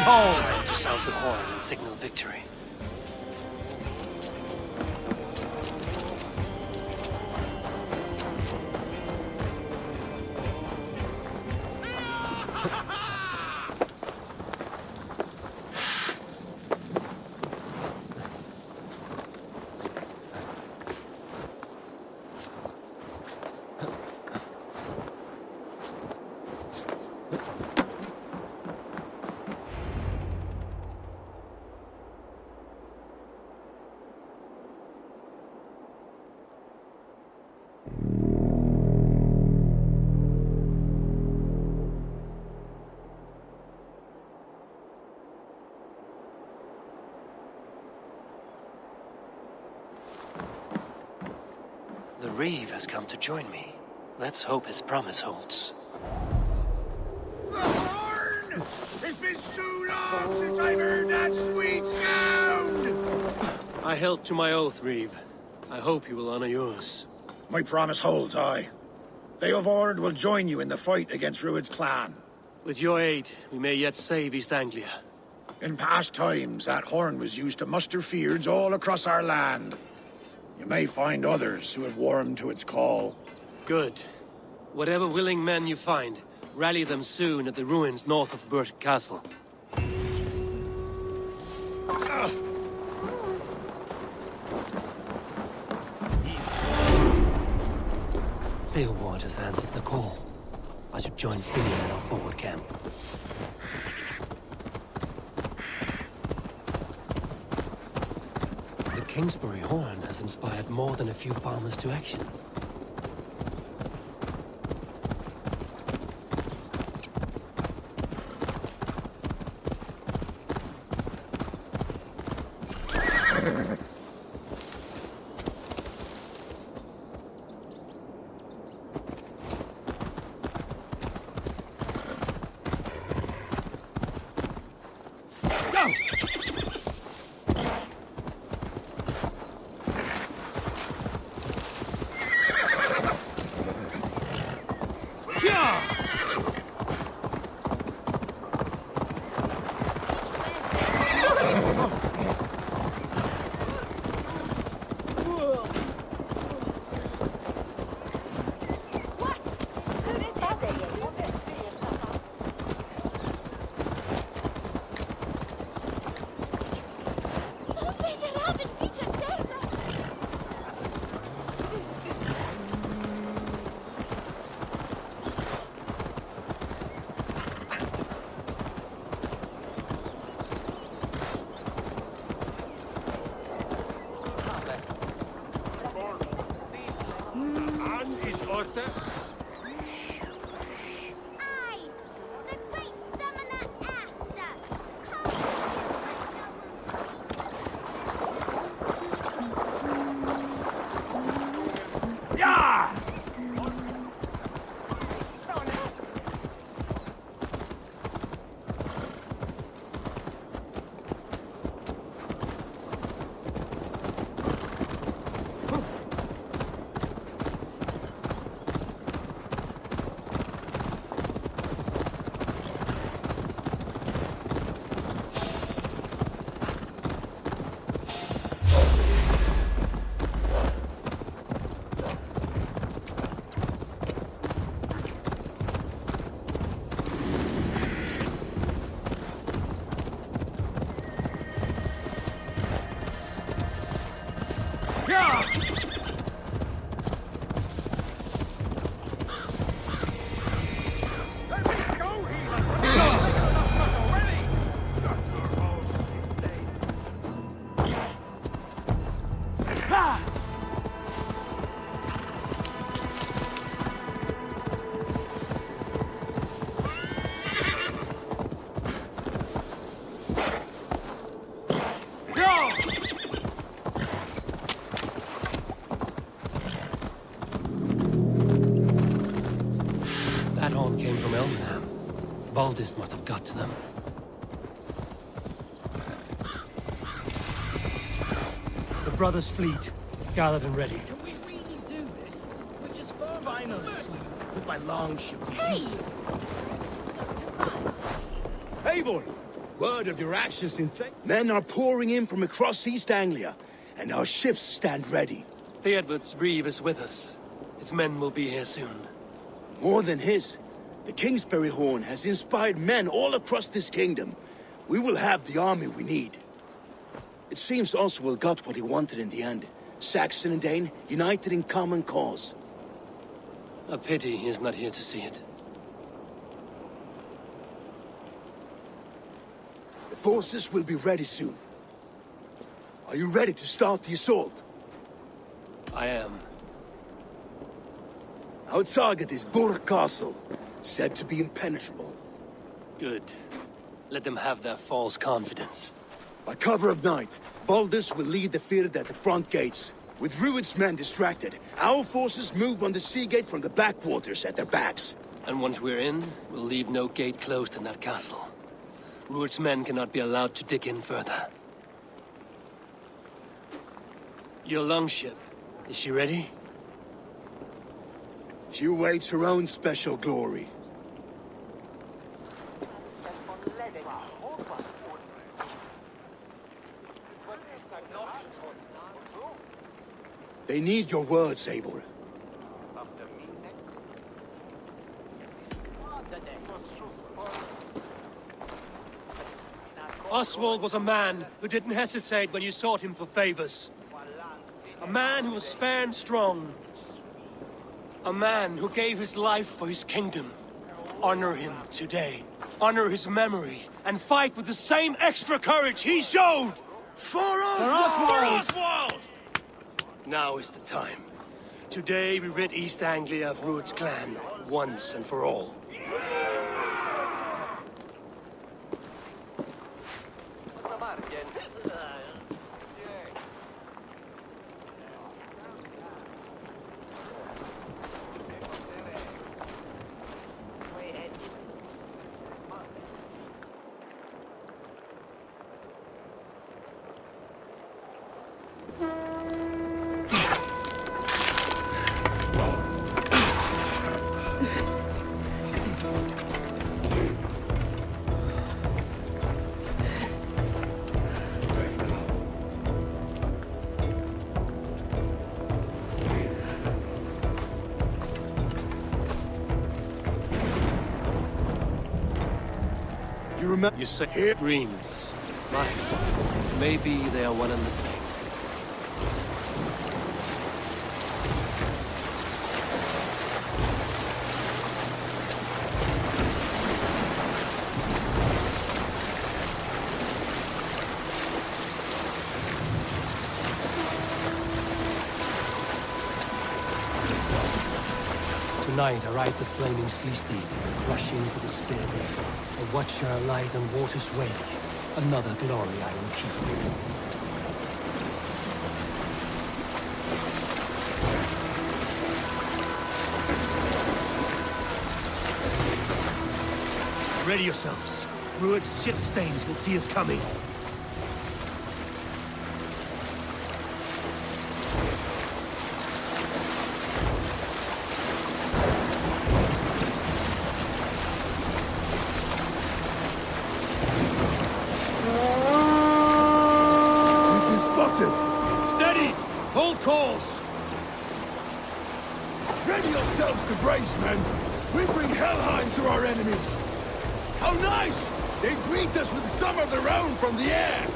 Time to sound the horn and signal victory. The Reeve has come to join me. Let's hope his promise holds. It's been so long since I've heard that sweet sound! I held to my oath, Reeve. I hope you will honor yours. My promise holds, aye. Eivor will join you in the fight against Rued's clan. With your aid, we may yet save East Anglia. In past times, that horn was used to muster fyrds all across our land. You may find others who have warmed to its call. Good. Whatever willing men you find, rally them soon at the ruins north of Burt Castle. Eivor has answered the call. I should join Finian in our forward camp. The Kingsbury horn has inspired more than a few farmers to action. Baldist must have got to them. The brothers' fleet, gathered and ready. Can we really do this? We're just finals with my longship. Hey! Eivor! Word of your actions in Men are pouring in from across East Anglia, and our ships stand ready. Theodward's reeve is with us. His men will be here soon. More than his. The Kingsbury horn has inspired men all across this kingdom. We will have the army we need. It seems Oswald got what he wanted in the end. Saxon and Dane united in common cause. A pity he is not here to see it. The forces will be ready soon. Are you ready to start the assault? I am. Our target is Burt Castle, said to be impenetrable. Good. Let them have their false confidence. By cover of night, Valdis will lead the field at the front gates. With Rued's men distracted, our forces move on the sea gate from the backwaters at their backs. And once we're in, we'll leave no gate closed in that castle. Rued's men cannot be allowed to dig in further. Your longship, is she ready? She awaits her own special glory. They need your words, Eivor. Oswald was a man who didn't hesitate when you sought him for favors. A man who was fair and strong. A man who gave his life for his kingdom. Honor him today. Honor his memory. And fight with the same extra courage he showed! For Oswald! For Oswald! Now is the time. Today we rid East Anglia of Rued's clan, once and for all. You say dreams, life. Maybe they are one and the same. Tonight I ride the flaming sea steed, rushing for the spear deck. A watcher light on water's wake. Another glory I will keep. Ready yourselves. Rued's shit stains will see us coming. Steady! Hold course! Ready yourselves to brace, men! We bring Helheim to our enemies! How nice! They greet us with some of their own from the air!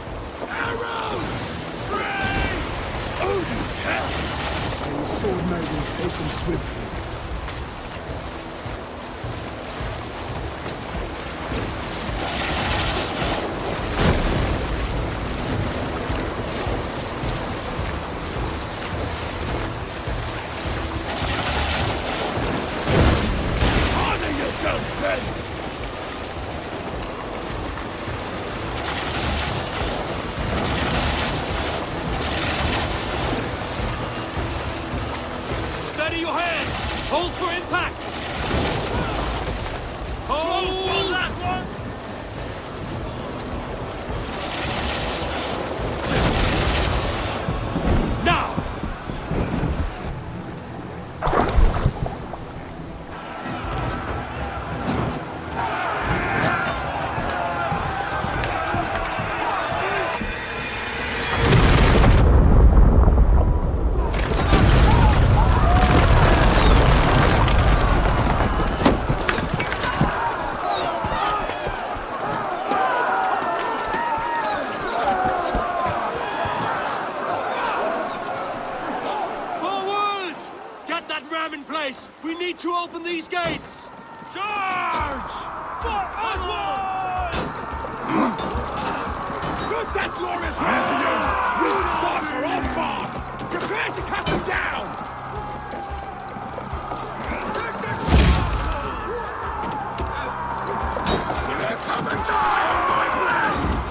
Arrows! Brave! Odin's hell! May the sword maidens take them swiftly. Steady your hands! Hold for impact! Hold that one! Now! We need to open these gates! Charge! For Oswald! Good that glorious warriors! Rude's dogs are off guard! Prepare to cut them down! Come and die on my blades!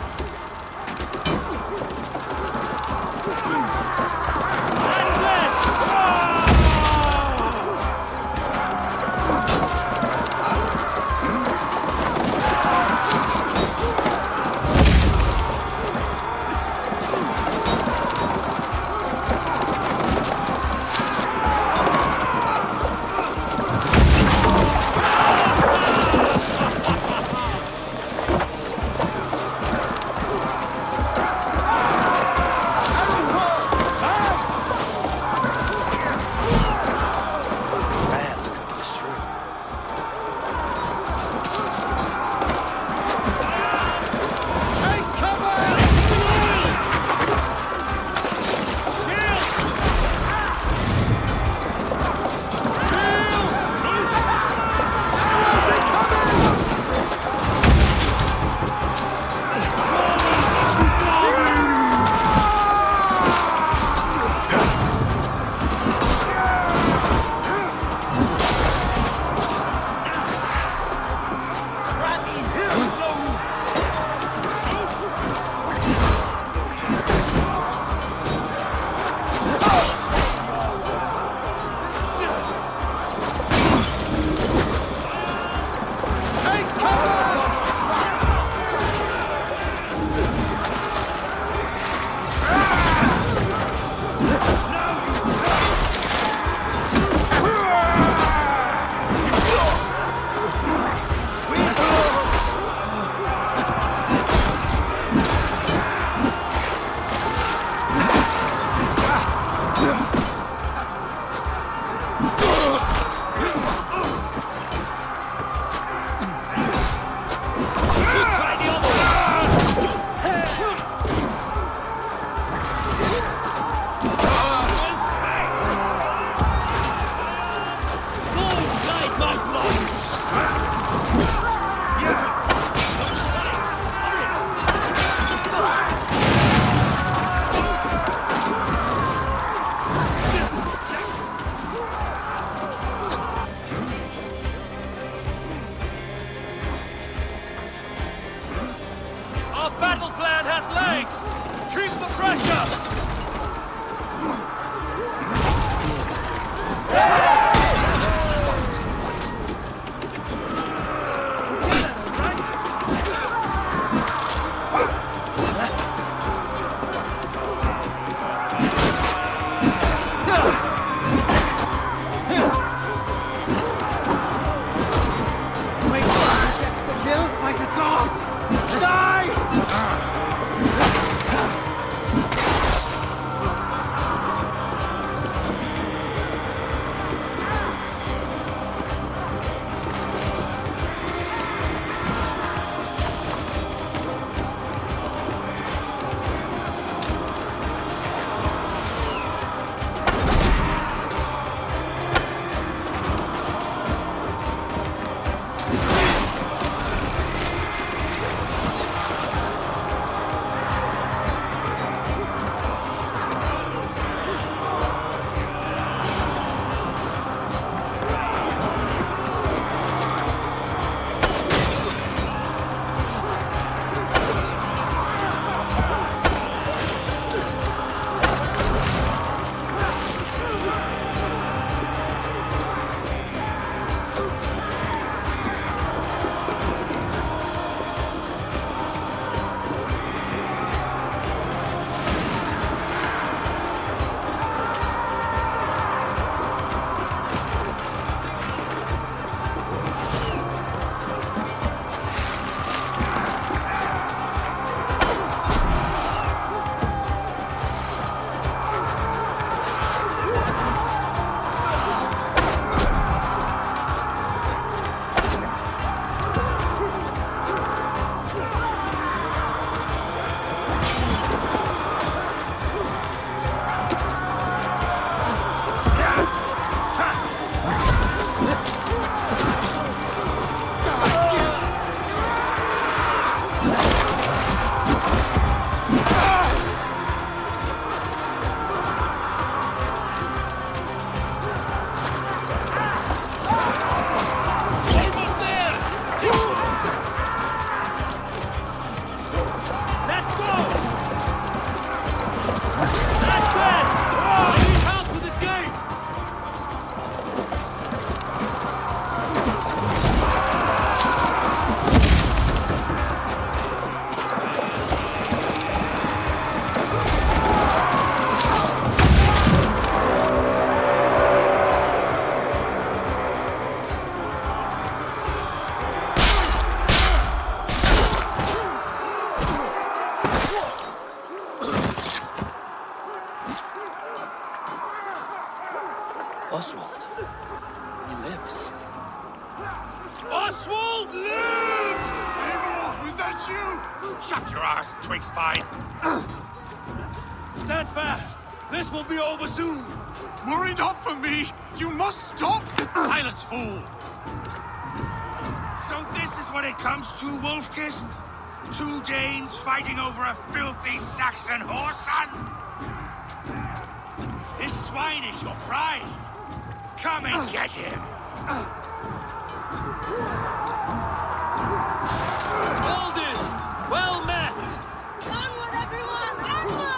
Pressure! Oswald. He lives. Oswald lives! Eivor, was that you? Shut your ass, twig spine. Stand fast. This will be over soon. Worry not for me. You must stop. Silence, fool. So this is what it comes to, Wolf-Kissed? 2 Danes fighting over a filthy Saxon whoreson? This swine is your prize. Come and get him. Aldous! Well met! Onward, everyone! Onward!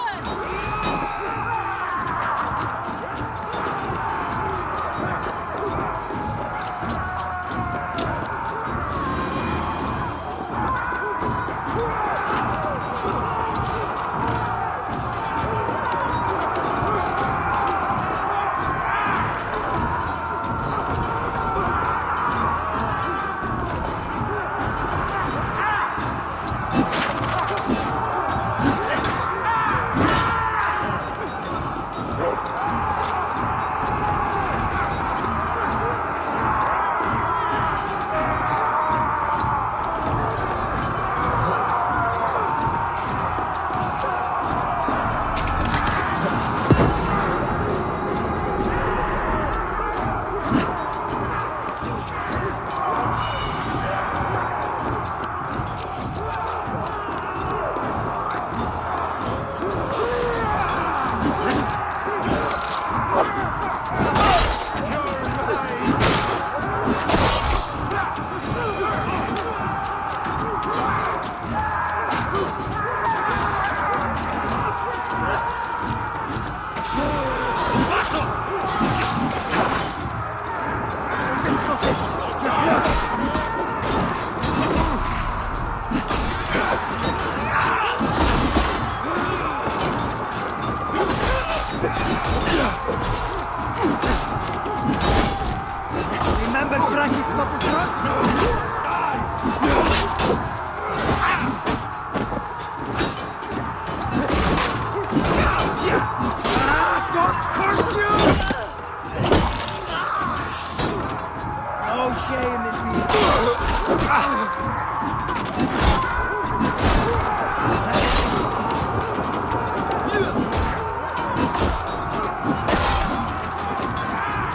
Remember Frankie's stop across? God curse you! No shame in me.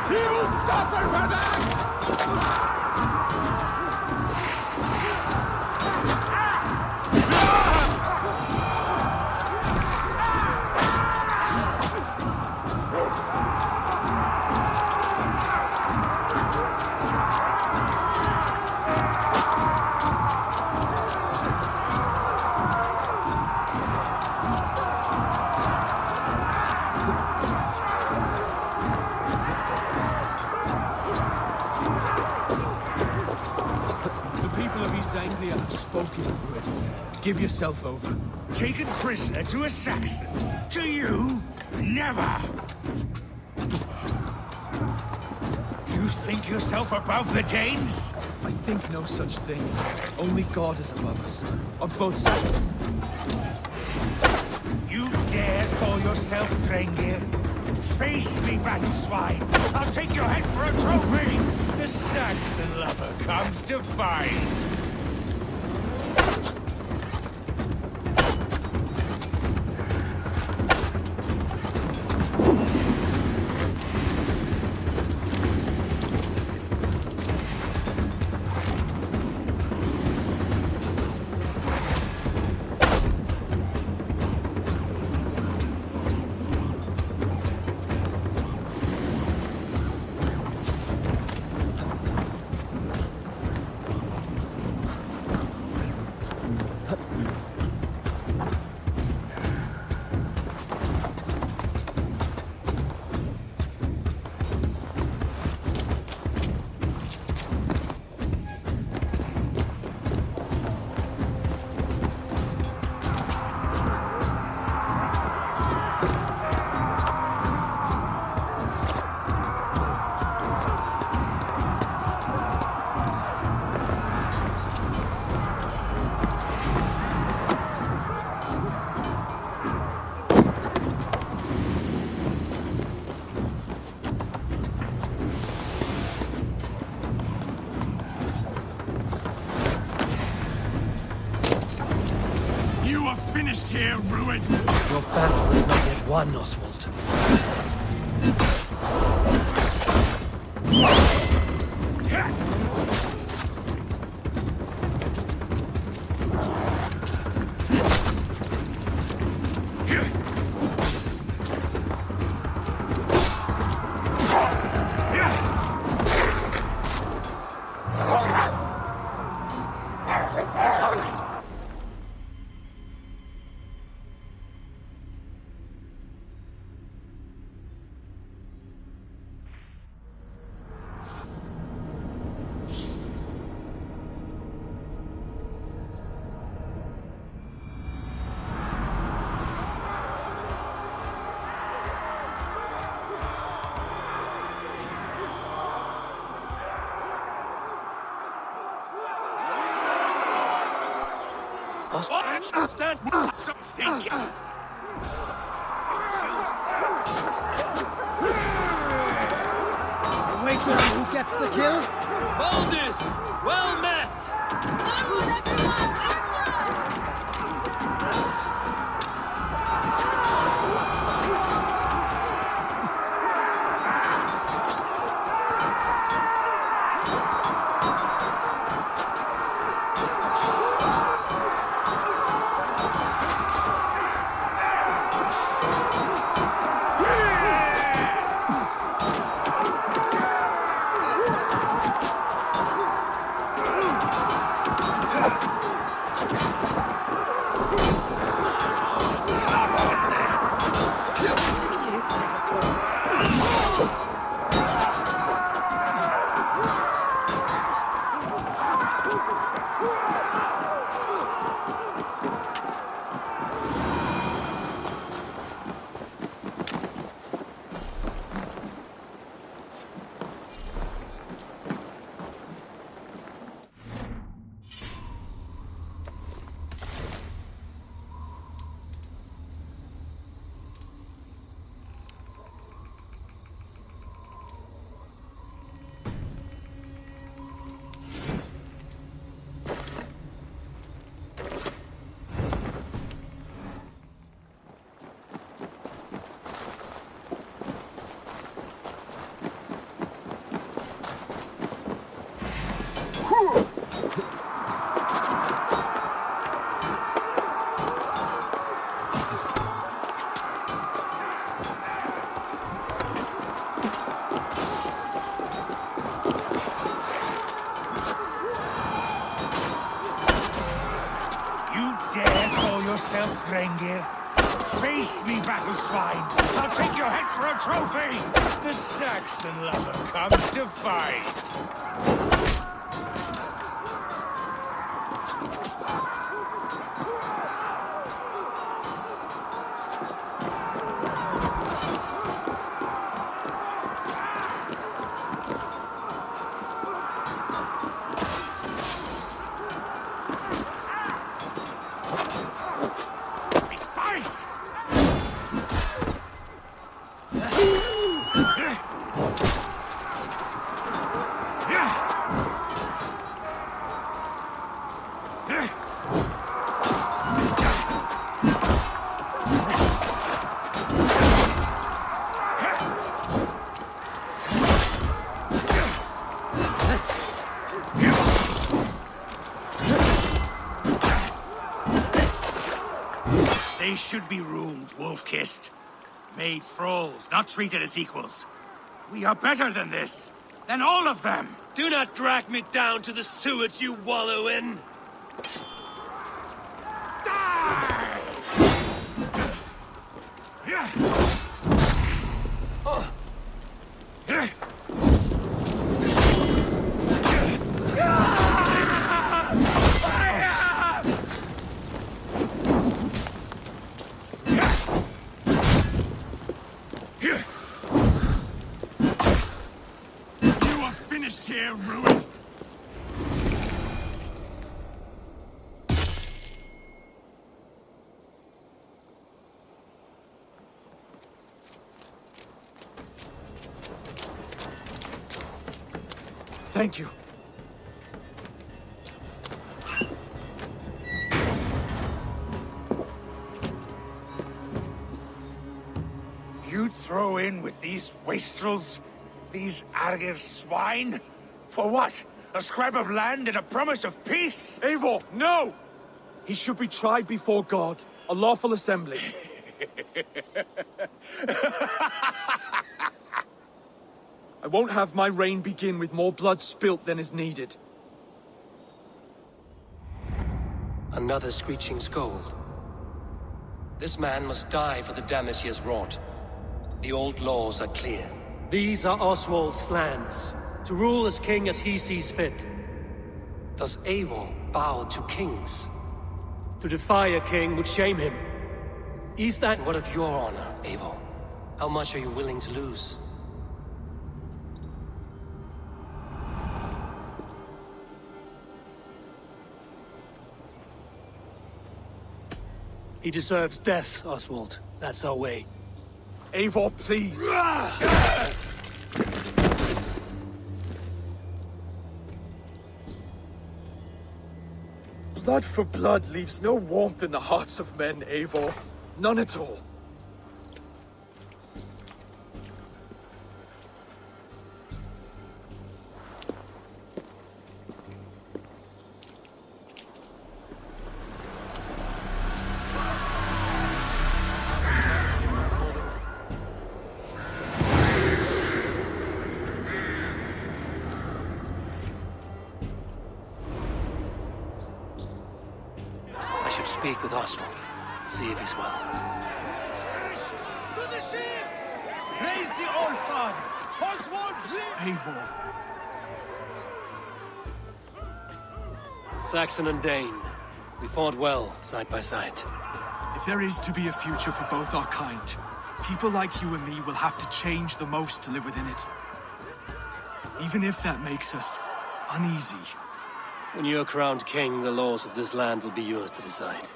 He will suffer for that! Have spoken, Ruud. Give yourself over. Taken prisoner to a Saxon? To you? Never! You think yourself above the Danes? I think no such thing. Only God is above us. On both sides. You dare call yourself Drengir? Face me, battle swine! I'll take your head for a trophy! The Saxon lover comes to find. Finished here, Ruud! Your battle is not yet won, Oswald. Stand something! Wait till who gets the kill? Baldus! Well met! Ha! Drengir. Face me, battle swine! I'll take your head for a trophy! The Saxon lover comes to fight! They should be roomed, wolf-kissed. Made thralls, not treated as equals. We are better than this. Than all of them. Do not drag me down to the sewage you wallow in. Die! Here, ruined. Thank you. You'd throw in with these wastrels? These Argir swine? For what? A scrap of land and a promise of peace? Eivor, no! He should be tried before God, a lawful assembly. I won't have my reign begin with more blood spilt than is needed. Another screeching scold. This man must die for the damage he has wrought. The old laws are clear. These are Oswald's lands, to rule as king as he sees fit. Does Eivor bow to kings? To defy a king would shame him. Is that... What of your honor, Eivor? How much are you willing to lose? He deserves death, Oswald. That's our way. Eivor, please! Blood for blood leaves no warmth in the hearts of men, Eivor. None at all. Speak with Oswald. See if he's well. To the ships! Praise the Old Father! Oswald lives! Eivor. Saxon and Dane. We fought well, side by side. If there is to be a future for both our kind, people like you and me will have to change the most to live within it. Even if that makes us uneasy. When you're crowned king, the laws of this land will be yours to decide.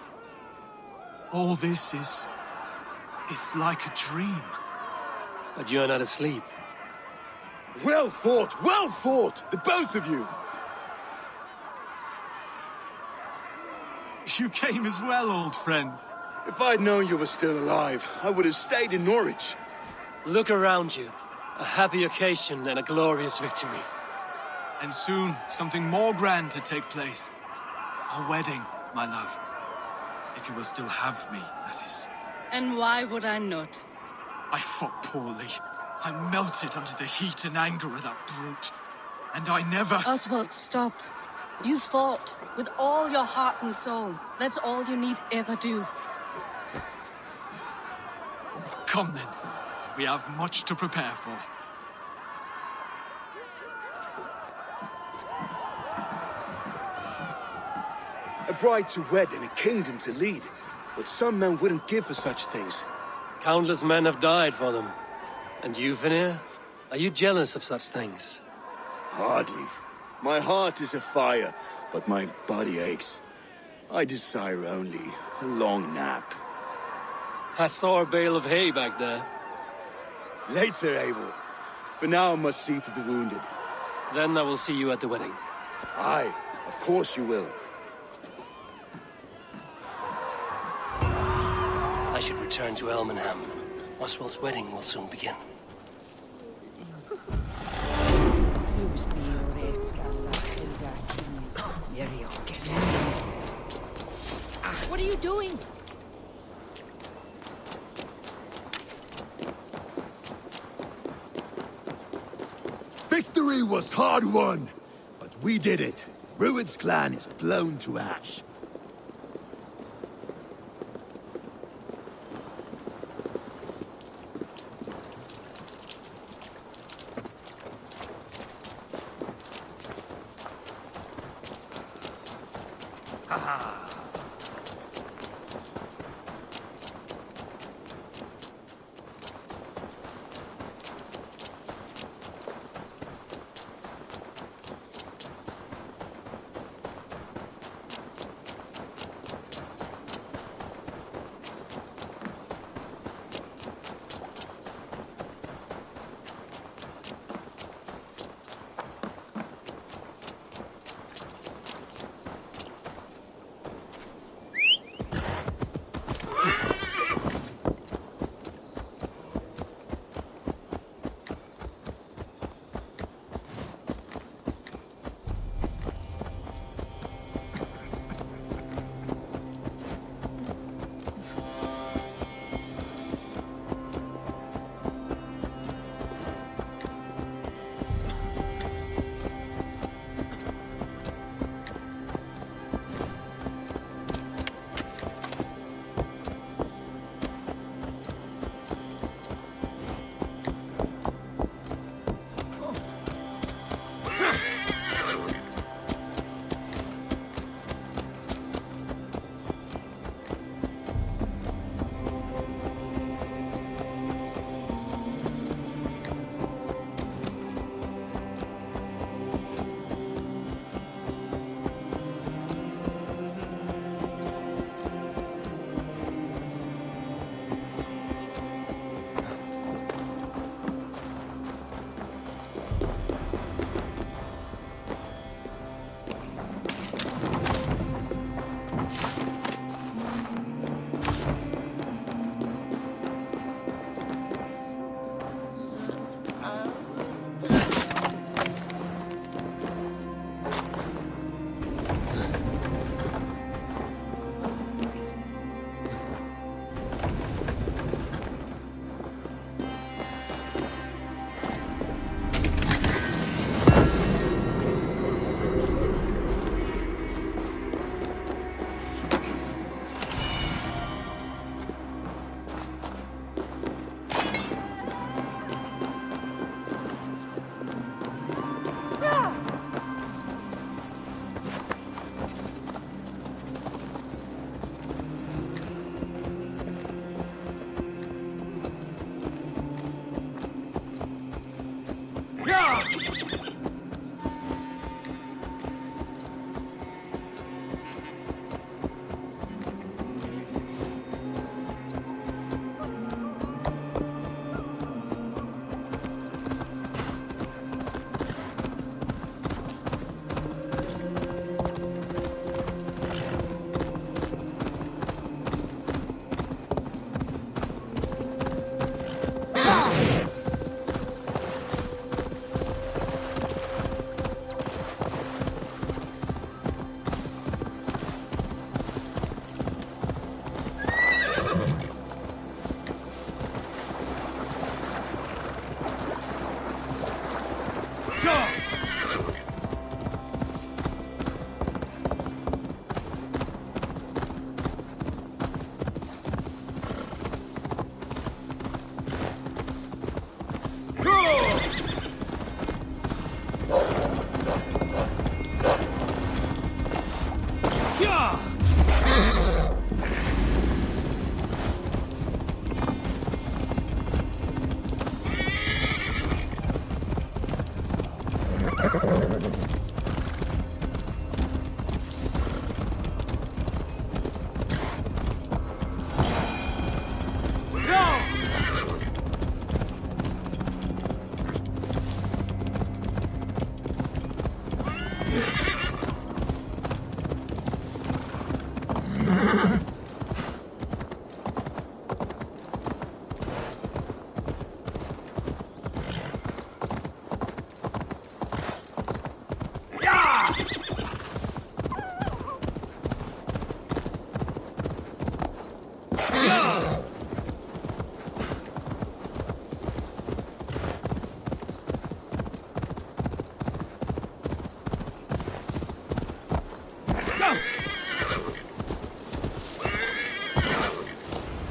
All this is like a dream. But you're not asleep. Well fought, the both of you! You came as well, old friend. If I'd known you were still alive, I would have stayed in Norwich. Look around you. A happy occasion and a glorious victory. And soon, something more grand to take place. Our wedding, my love. If you will still have me, that is. And why would I not? I fought poorly. I melted under the heat and anger of that brute. And I never... Oswald, stop. You fought with all your heart and soul. That's all you need ever do. Come then. We have much to prepare for. A bride to wed and a kingdom to lead. But some men wouldn't give for such things. Countless men have died for them. And you, Vanir? Are you jealous of such things? Hardly. My heart is afire, but my body aches. I desire only a long nap. I saw a bale of hay back there. Later, Eivor. For now, I must see to the wounded. Then I will see you at the wedding. Aye, of course you will. I should return to Elmenham. Oswald's wedding will soon begin. What are you doing? Victory was hard won, but we did it. Rued's clan is blown to ash.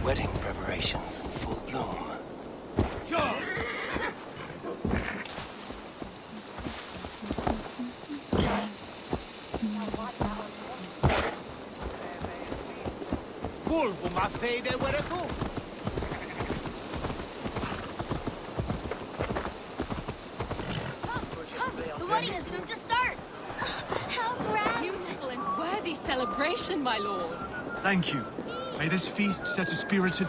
Wedding preparations in full bloom. Bulbo ma fede where tu? The wedding is soon to start. How grand! Beautiful and worthy celebration, my lord. Thank you. May this feast set a spirited...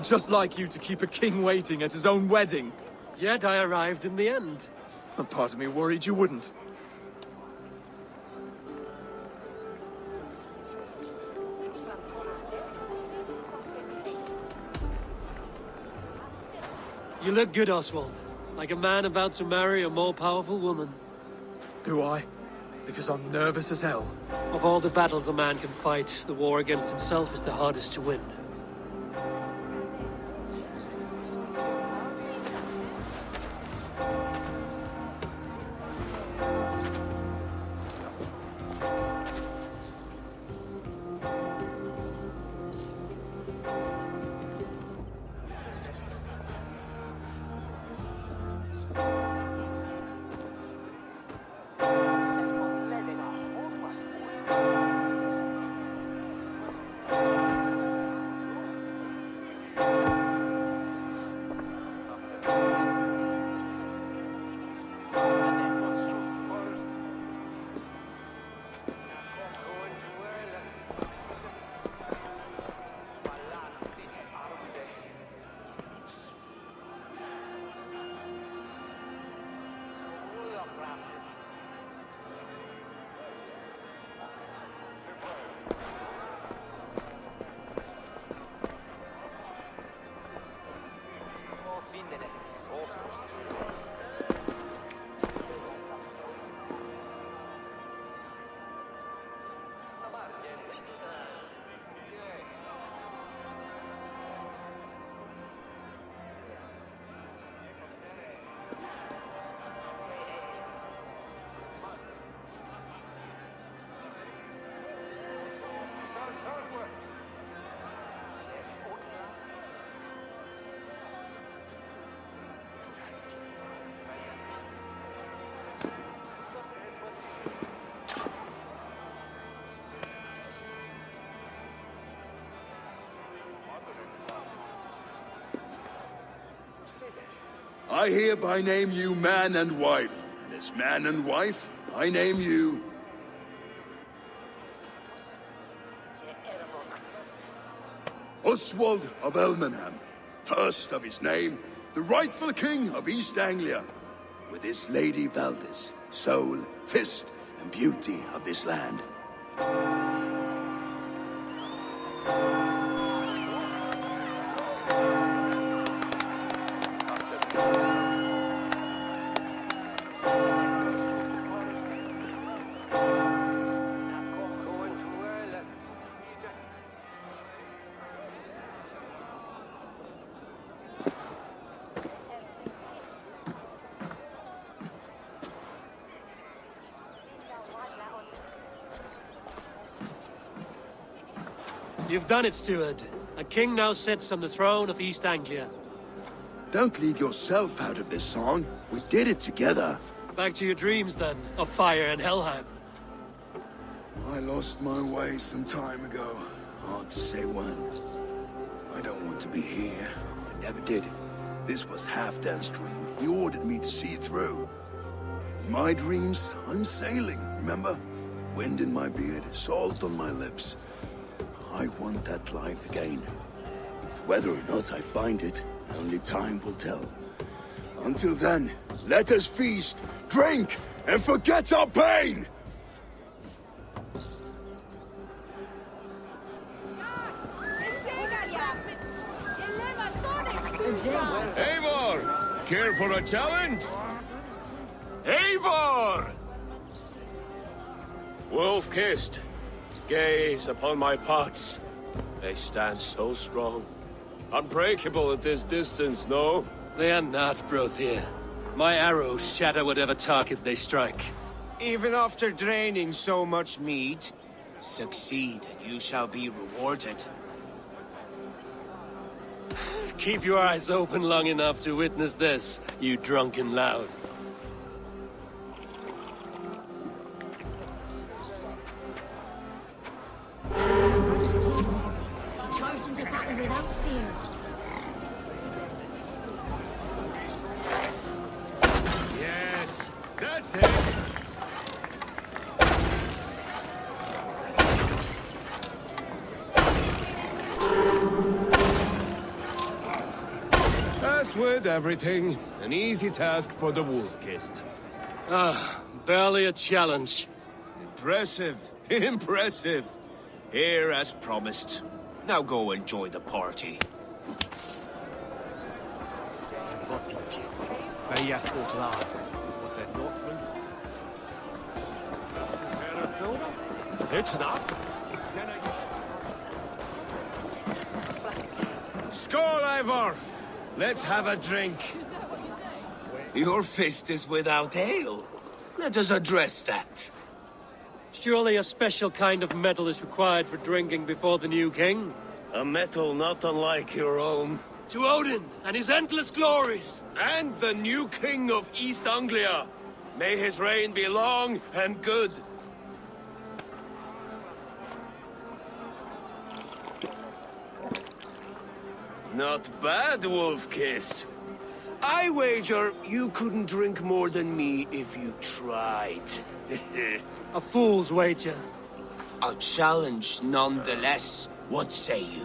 Just like you to keep a king waiting at his own wedding. Yet I arrived in the end. A part of me worried you wouldn't. You look good, Oswald. Like a man about to marry a more powerful woman. Do I? Because I'm nervous as hell. Of all the battles a man can fight, the war against himself is the hardest to win. I hereby name you man and wife, and as man and wife, I name you... Oswald of Elmenham, first of his name, the rightful king of East Anglia, with this Lady Valdis, soul, fist, and beauty of this land. You've done it, steward. A king now sits on the throne of East Anglia. Don't leave yourself out of this song. We did it together. Back to your dreams, then, of fire and Helheim. I lost my way some time ago. Hard to say when. I don't want to be here. I never did. This was Halfdan's dream. He ordered me to see it through. my dreams, I'm sailing, remember? Wind in my beard, salt on my lips. I want that life again. Whether or not I find it, only time will tell. Until then, let us feast, drink, and forget our pain! Eivor! Care for a challenge? Eivor! Wolf-kissed, gaze upon my pots. They stand so strong. Unbreakable at this distance, no? They are not, Brothir. My arrows shatter whatever target they strike. Even after draining so much meat, succeed and you shall be rewarded. Keep your eyes open long enough to witness this, you drunken lout. She charged into battle without fear. Yes, that's it! As with everything, an easy task for the wolf-kissed. Ah, barely a challenge. Impressive, impressive. Here as promised. Now go enjoy the party. It's not. Skål, Eivor! Let's have a drink. Your fist is without ale. Let us address that. Surely a special kind of metal is required for drinking before the new king? A metal not unlike your own. To Odin and his endless glories! And the new king of East Anglia. May his reign be long and good. Not bad, Wolf-kissed. I wager you couldn't drink more than me if you tried. A fool's wager. A challenge nonetheless. What say you?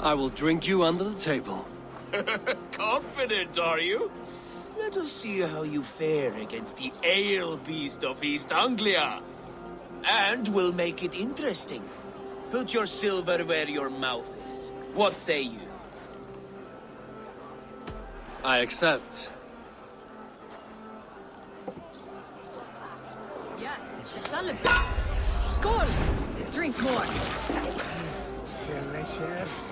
I will drink you under the table. Confident, are you? Let us see how you fare against the ale beast of East Anglia. And we'll make it interesting. Put your silver where your mouth is. What say you? I accept. Yes, celebrate. Skål! Drink more. Delicious.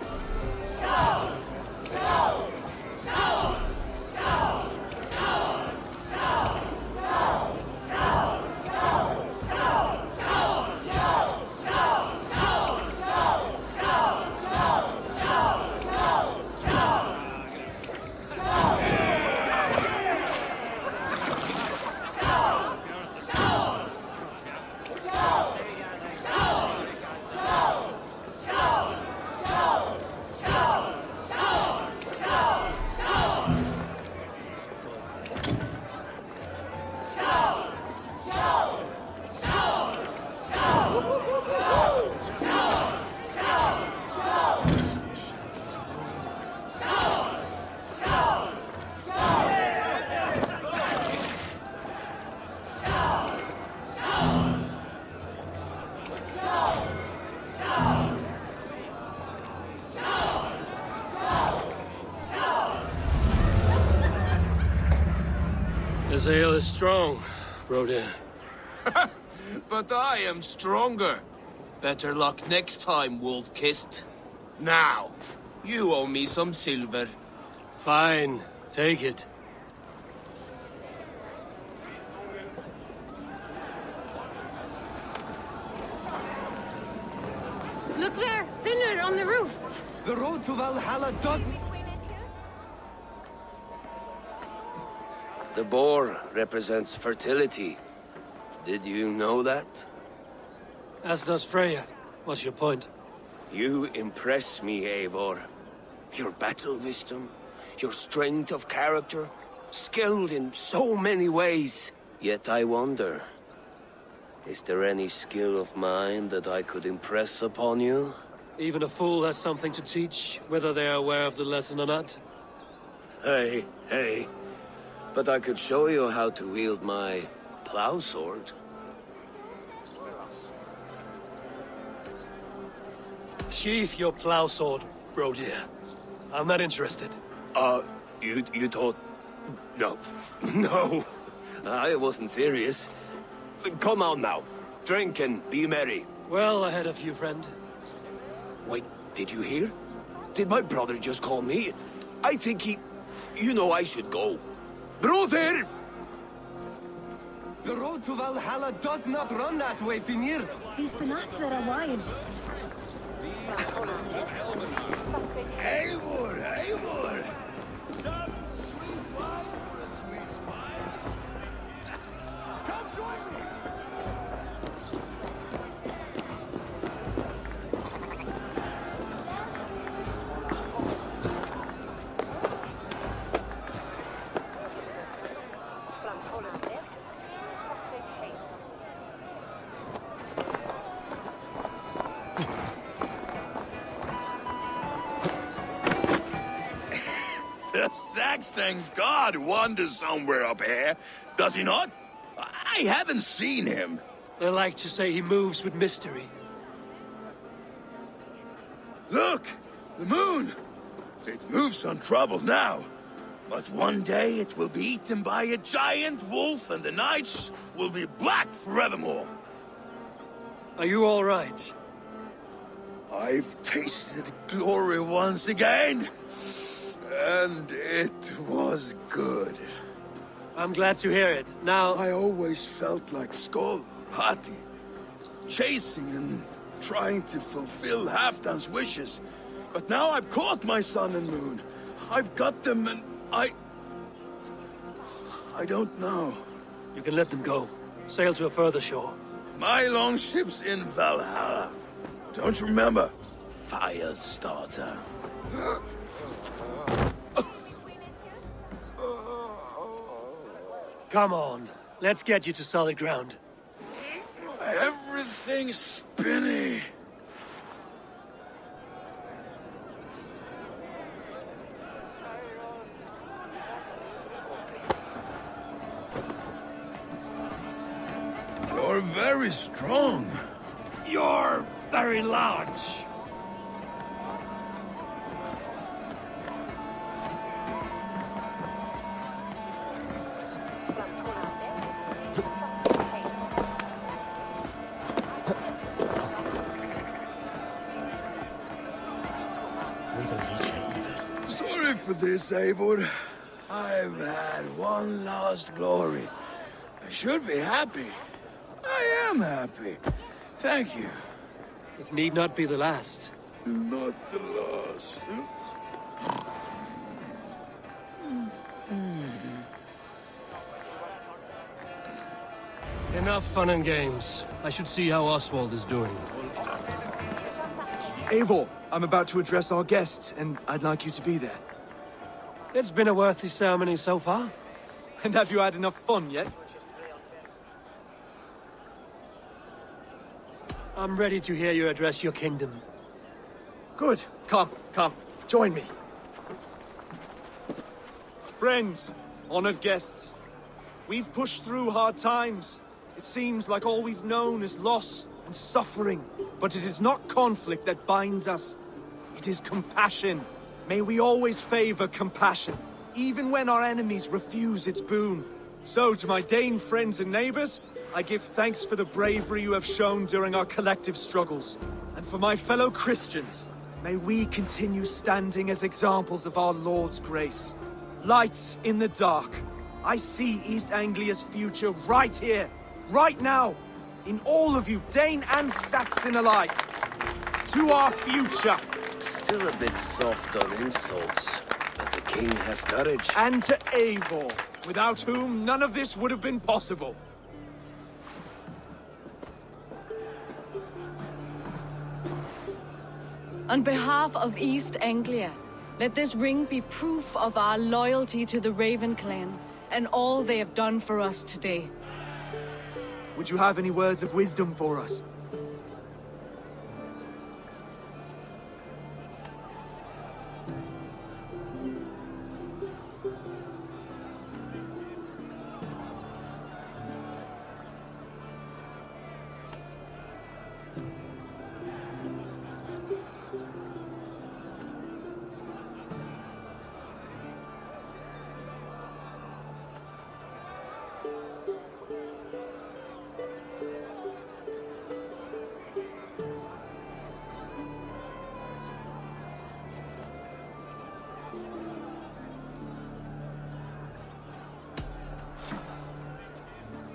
This ale is strong, Brodir. But I am stronger. Better luck next time, Wolf-kissed. Now, you owe me some silver. Fine, take it. Look there, Finland on the roof. The road to Valhalla doesn't... The boar represents fertility. Did you know that? As does Freya. What's your point? You impress me, Eivor. Your battle wisdom, your strength of character, skilled in so many ways. Yet I wonder, is there any skill of mine that I could impress upon you? Even a fool has something to teach, whether they are aware of the lesson or not. Hey. But I could show you how to wield my plow sword. Sheath your plow sword, bro dear. I'm not interested. You thought... No. No. I wasn't serious. Come on now. Drink and be merry. Well ahead of you, friend. Wait, did you hear? Did my brother just call me? I think he... You know I should go. Brother! The road to Valhalla does not run that way, Finir. He's been out there a while. Eivor! Some sweet wine for a sweet smile. Come join me! The Saxon god wanders somewhere up here, does he not? I haven't seen him. They like to say he moves with mystery. Look! The moon! It moves untroubled now. But one day it will be eaten by a giant wolf and the nights will be black forevermore. Are you all right? I've tasted glory once again. And it was good. I'm glad to hear it. Now... I always felt like Skoll, Hati, chasing and trying to fulfill Halfdan's wishes. But now I've caught my sun and moon. I've got them and I don't know. You can let them go. Sail to a further shore. My longship's in Valhalla. Don't you remember? Firestarter. Come on. Let's get you to solid ground. Everything's spinny. You're very strong. You're very large. Sorry for this, Eivor. I've had one last glory. I should be happy. I am happy. Thank you. It need not be the last. Not the last. Enough fun and games. I should see how Oswald is doing. Eivor, I'm about to address our guests, and I'd like you to be there. It's been a worthy ceremony so far. And have you had enough fun yet? I'm ready to hear you address your kingdom. Good. Come. Join me. Friends, honored guests, we've pushed through hard times. It seems like all we've known is loss and suffering. But it is not conflict that binds us. It is compassion. May we always favor compassion, even when our enemies refuse its boon. So, to my Dane friends and neighbors, I give thanks for the bravery you have shown during our collective struggles. And for my fellow Christians, may we continue standing as examples of our Lord's grace. Lights in the dark. I see East Anglia's future right here, right now, in all of you, Dane and Saxon alike. To our future. Still a bit soft on insults, but the king has courage. And to Eivor, without whom none of this would have been possible. On behalf of East Anglia, Let this ring be proof of our loyalty to the Raven clan, and all they have done for us today. Would you have any words of wisdom for us?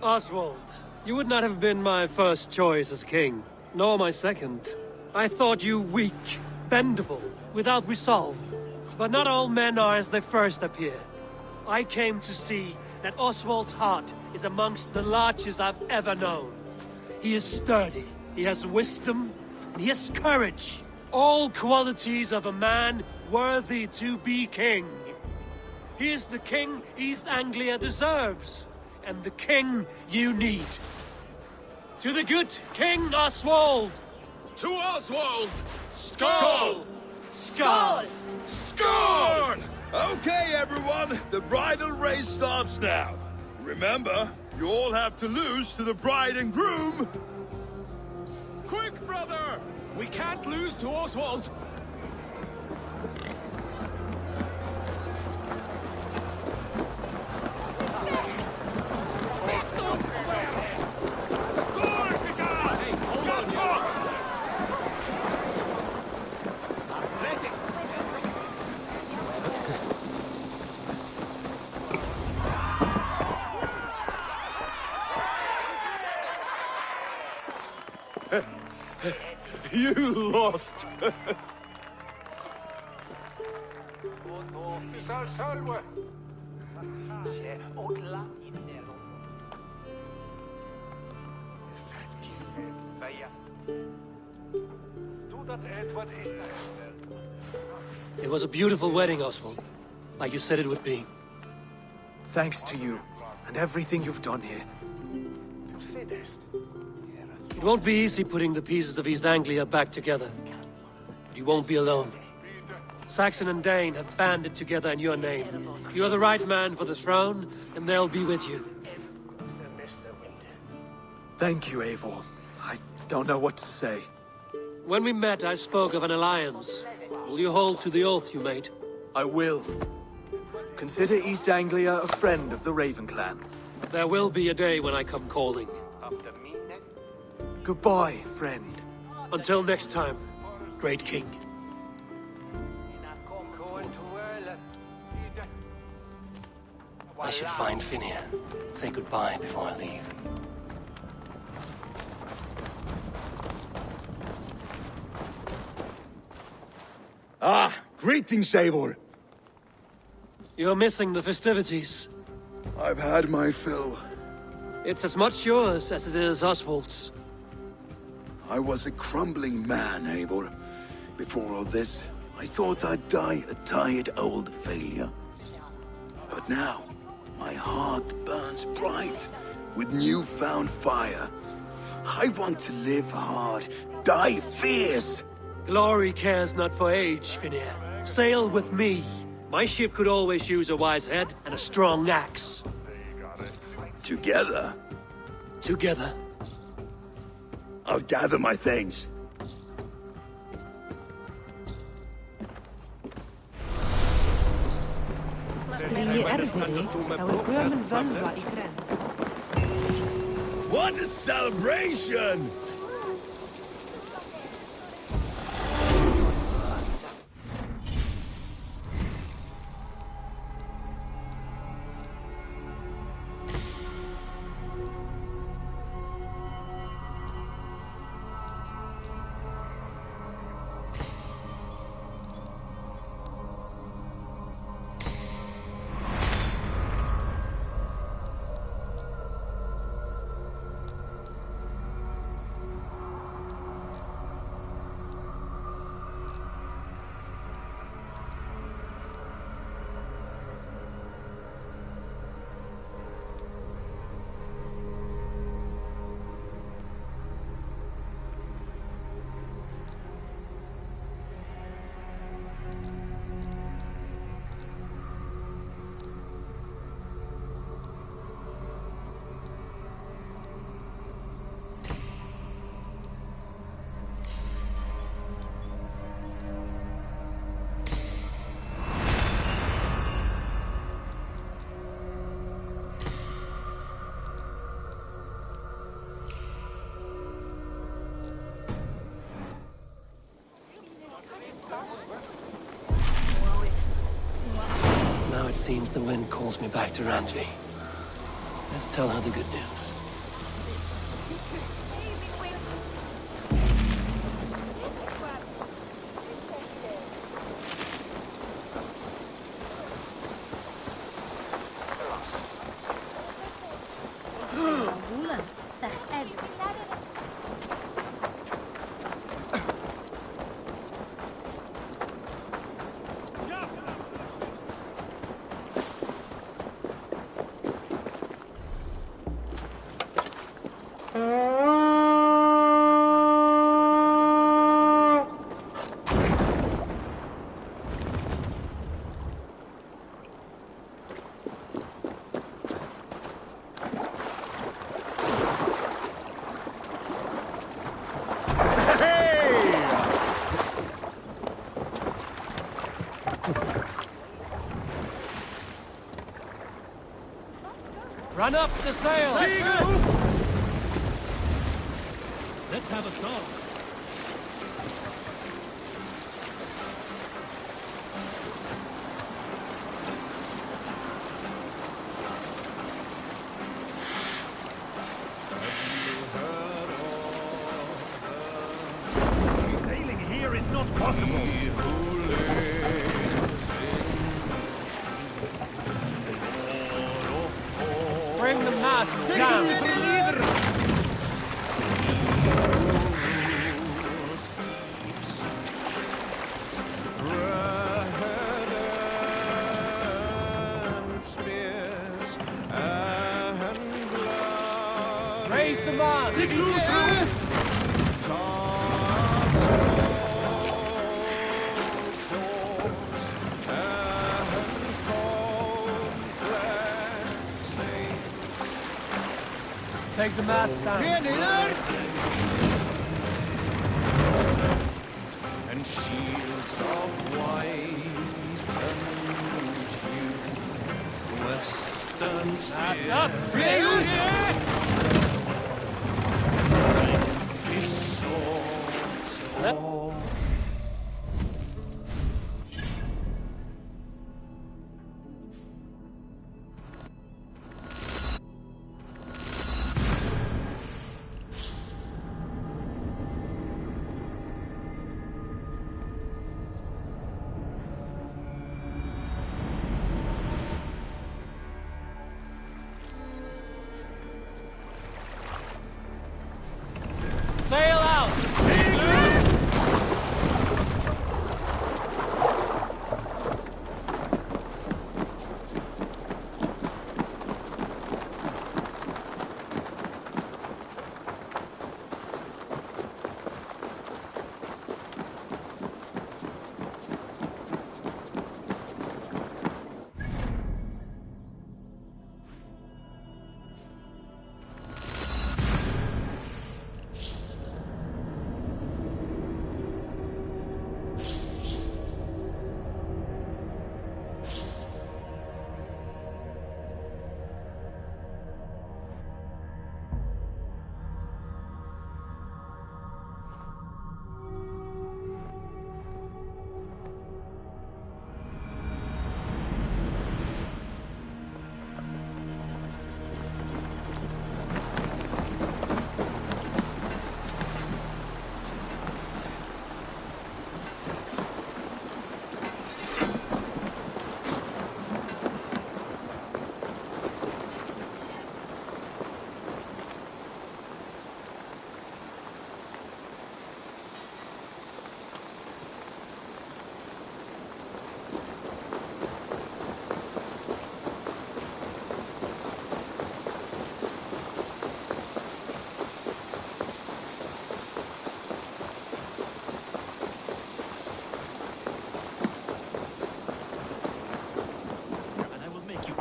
Oswald, you would not have been my first choice as king, nor my second. I thought you weak, bendable, without resolve. But not all men are as they first appear. I came to see that Oswald's heart is amongst the largest I've ever known. He is sturdy, he has wisdom, and he has courage. All qualities of a man worthy to be king. He is the king East Anglia deserves, and the king you need. To the good King Oswald! To Oswald! Skull! Skull! Skull! Okay, everyone, the bridal race starts now. Remember, you all have to lose to the bride and groom. Quick, brother! We can't lose to Oswald! You lost! It was a beautiful wedding, Oswald. Like you said it would be. Thanks to you, and everything you've done here. It won't be easy putting the pieces of East Anglia back together. But you won't be alone. Saxon and Dane have banded together in your name. You're the right man for the throne, and they'll be with you. Thank you, Eivor. I don't know what to say. When we met, I spoke of an alliance. Will you hold to the oath you made? I will. Consider East Anglia a friend of the Raven clan. There will be a day when I come calling. Goodbye, friend. Until next time, great king. I should find Finir. Say goodbye before I leave. Ah, greetings, Eivor. You're missing the festivities. I've had my fill. It's as much yours as it is Oswald's. I was a crumbling man, Eivor. Before all this, I thought I'd die a tired old failure. But now, my heart burns bright with newfound fire. I want to live hard, die fierce. Glory cares not for age, Finir. Sail with me. My ship could always use a wise head and a strong axe. Together? Together. I'll gather my things. What a celebration! it seems the wind calls me back to Randvi. Let's tell her the good news. Run up the sail! Let's have a song. Sailing here is not possible. Bring the masts down! Raise the mast! Take the mast down. And shields of white and hue, western Mast up! Sail out!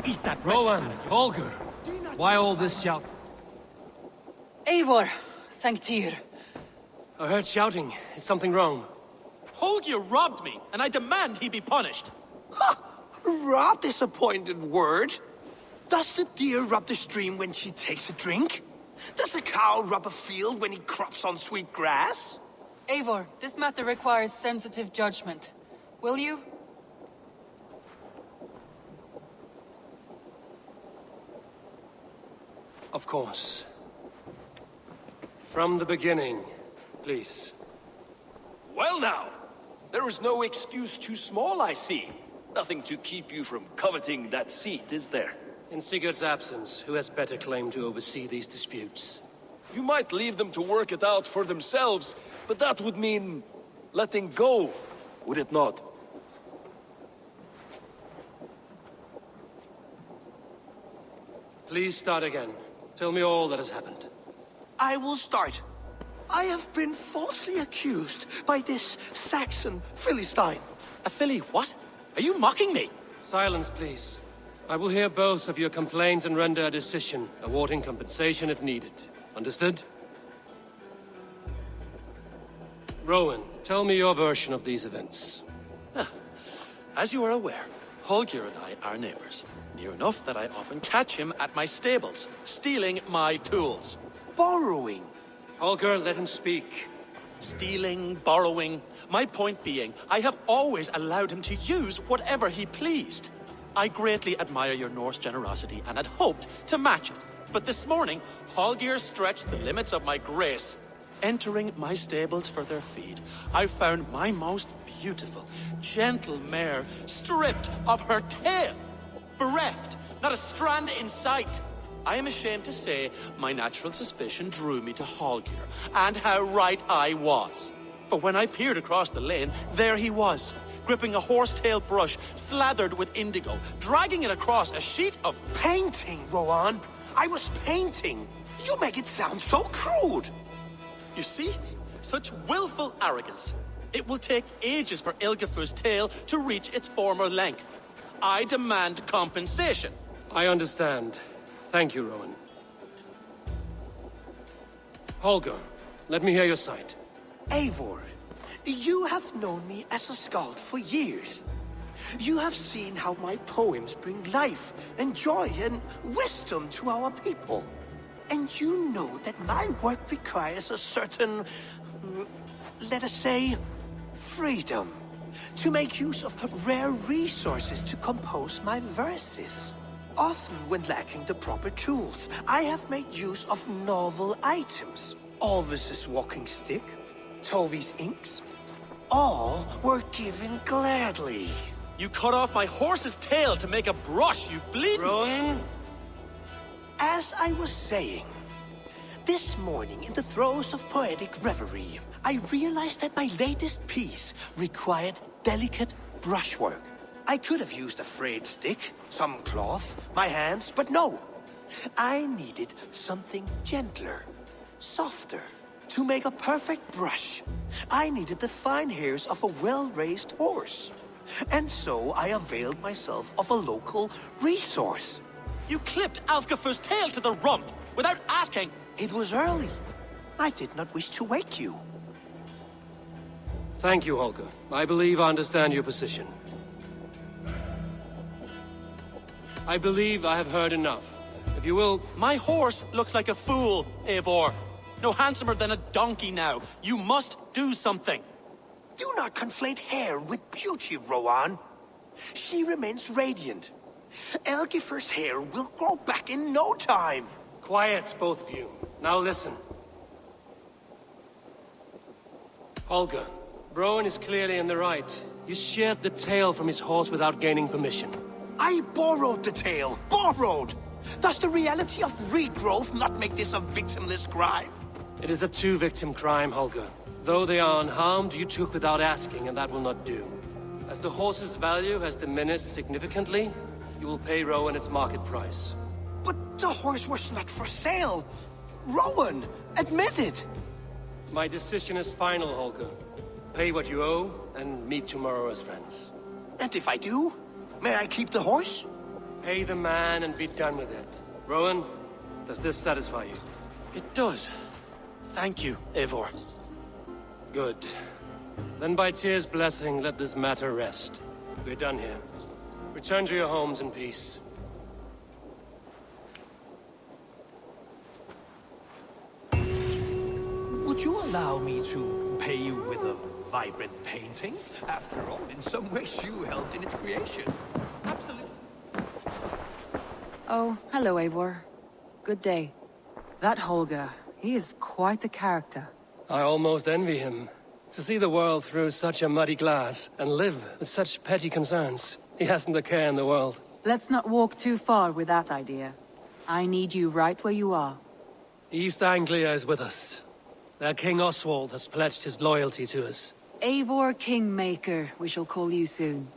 Eat that Rowan, Volker, why all this shout? Eivor, thank Tyr. I heard shouting. Is something wrong? Holger robbed me, and I demand he be punished. Rot disappointed word. Does the deer rub the stream when she takes a drink? Does a cow rub a field when he crops on sweet grass? Eivor, this matter requires sensitive judgment. Will you? Of course. From the beginning, please. Well now, there is no excuse too small, I see. Nothing to keep you from coveting that seat, is there? In Sigurd's absence, who has better claim to oversee these disputes? You might leave them to work it out for themselves, but that would mean letting go, would it not? Please start again. Tell me all that has happened. I will start. I have been falsely accused by this Saxon Philistine. A Philly what? Are you mocking me? Silence, please. I will hear both of your complaints and render a decision, awarding compensation if needed. Understood? Rowan, tell me your version of these events. As you are aware, Holger and I are neighbors. Near enough that I often catch him at my stables, stealing my tools. Borrowing. Holger, let him speak. Stealing, borrowing. My point being, I have always allowed him to use whatever he pleased. I greatly admire your Norse generosity and had hoped to match it. But this morning, Holger stretched the limits of my grace. Entering my stables for their feed, I found my most beautiful, gentle mare stripped of her tail. Bereft, not a strand in sight. I am ashamed to say my natural suspicion drew me to Holger, and how right I was. For when I peered across the lane, there he was, gripping a horsetail brush slathered with indigo, dragging it across a sheet of painting, Rowan. I was painting. You make it sound so crude. You see? Such willful arrogance. It will take ages for Ilgafur's tail to reach its former length. I demand compensation. I understand. Thank you, Rowan. Holger, let me hear your side. Eivor, you have known me as a skald for years. You have seen how my poems bring life and joy and wisdom to our people. And you know that my work requires a certain, let us say, freedom. To make use of rare resources to compose my verses. Often when lacking the proper tools, I have made use of novel items. Alvis's walking stick, Tovi's inks. All were given gladly. You cut off my horse's tail to make a brush, you bleed. Rowan? As I was saying, this morning in the throes of poetic reverie, I realized that my latest piece required delicate brushwork. I could have used a frayed stick, some cloth, my hands, but no. I needed something gentler, softer. To make a perfect brush, I needed the fine hairs of a well-raised horse. And so I availed myself of a local resource. You clipped Alfgafur's tail to the rump, without asking. It was early. I did not wish to wake you. Thank you, Holger. I believe I understand your position. I believe I have heard enough. If you will... My horse looks like a fool, Eivor. No handsomer than a donkey now. You must do something. Do not conflate hair with beauty, Rowan. She remains radiant. Elgifur's hair will grow back in no time. Quiet, both of you. Now listen. Holger, Rowan is clearly in the right. You sheared the tail from his horse without gaining permission. I borrowed the tail. Borrowed! Does the reality of regrowth not make this a victimless crime? It is a two-victim crime, Holger. Though they are unharmed, you took without asking, and that will not do. As the horse's value has diminished significantly, you will pay Rowan its market price. But the horse was not for sale. Rowan, admit it. My decision is final, Holger. Pay what you owe, and meet tomorrow as friends. And if I do, may I keep the horse? Pay the man and be done with it. Rowan, does this satisfy you? It does. Thank you, Eivor. Good. Then by Tyr's blessing, let this matter rest. We're done here. Return to your homes in peace. Would you allow me to pay you with a vibrant painting? After all, in some ways you helped in its creation. Absolutely. Oh, hello, Eivor. Good day. That Holger, he is quite a character. I almost envy him. To see the world through such a muddy glass, and live with such petty concerns. He hasn't a care in the world. Let's not walk too far with that idea. I need you right where you are. East Anglia is with us. Their King Oswald has pledged his loyalty to us. Eivor Kingmaker, we shall call you soon.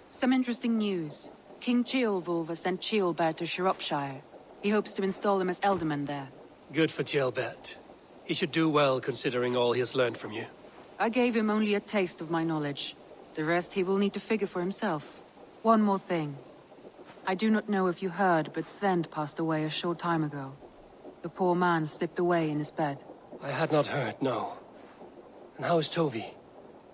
Some interesting news. King Ceolwulf has sent Ceolbert to Shropshire. He hopes to install him as Elderman there. Good for Ceolbert. He should do well considering all he has learned from you. I gave him only a taste of my knowledge. The rest he will need to figure for himself. One more thing. I do not know if you heard, but Sven passed away a short time ago. The poor man slipped away in his bed. I had not heard, no. And how is Tovi?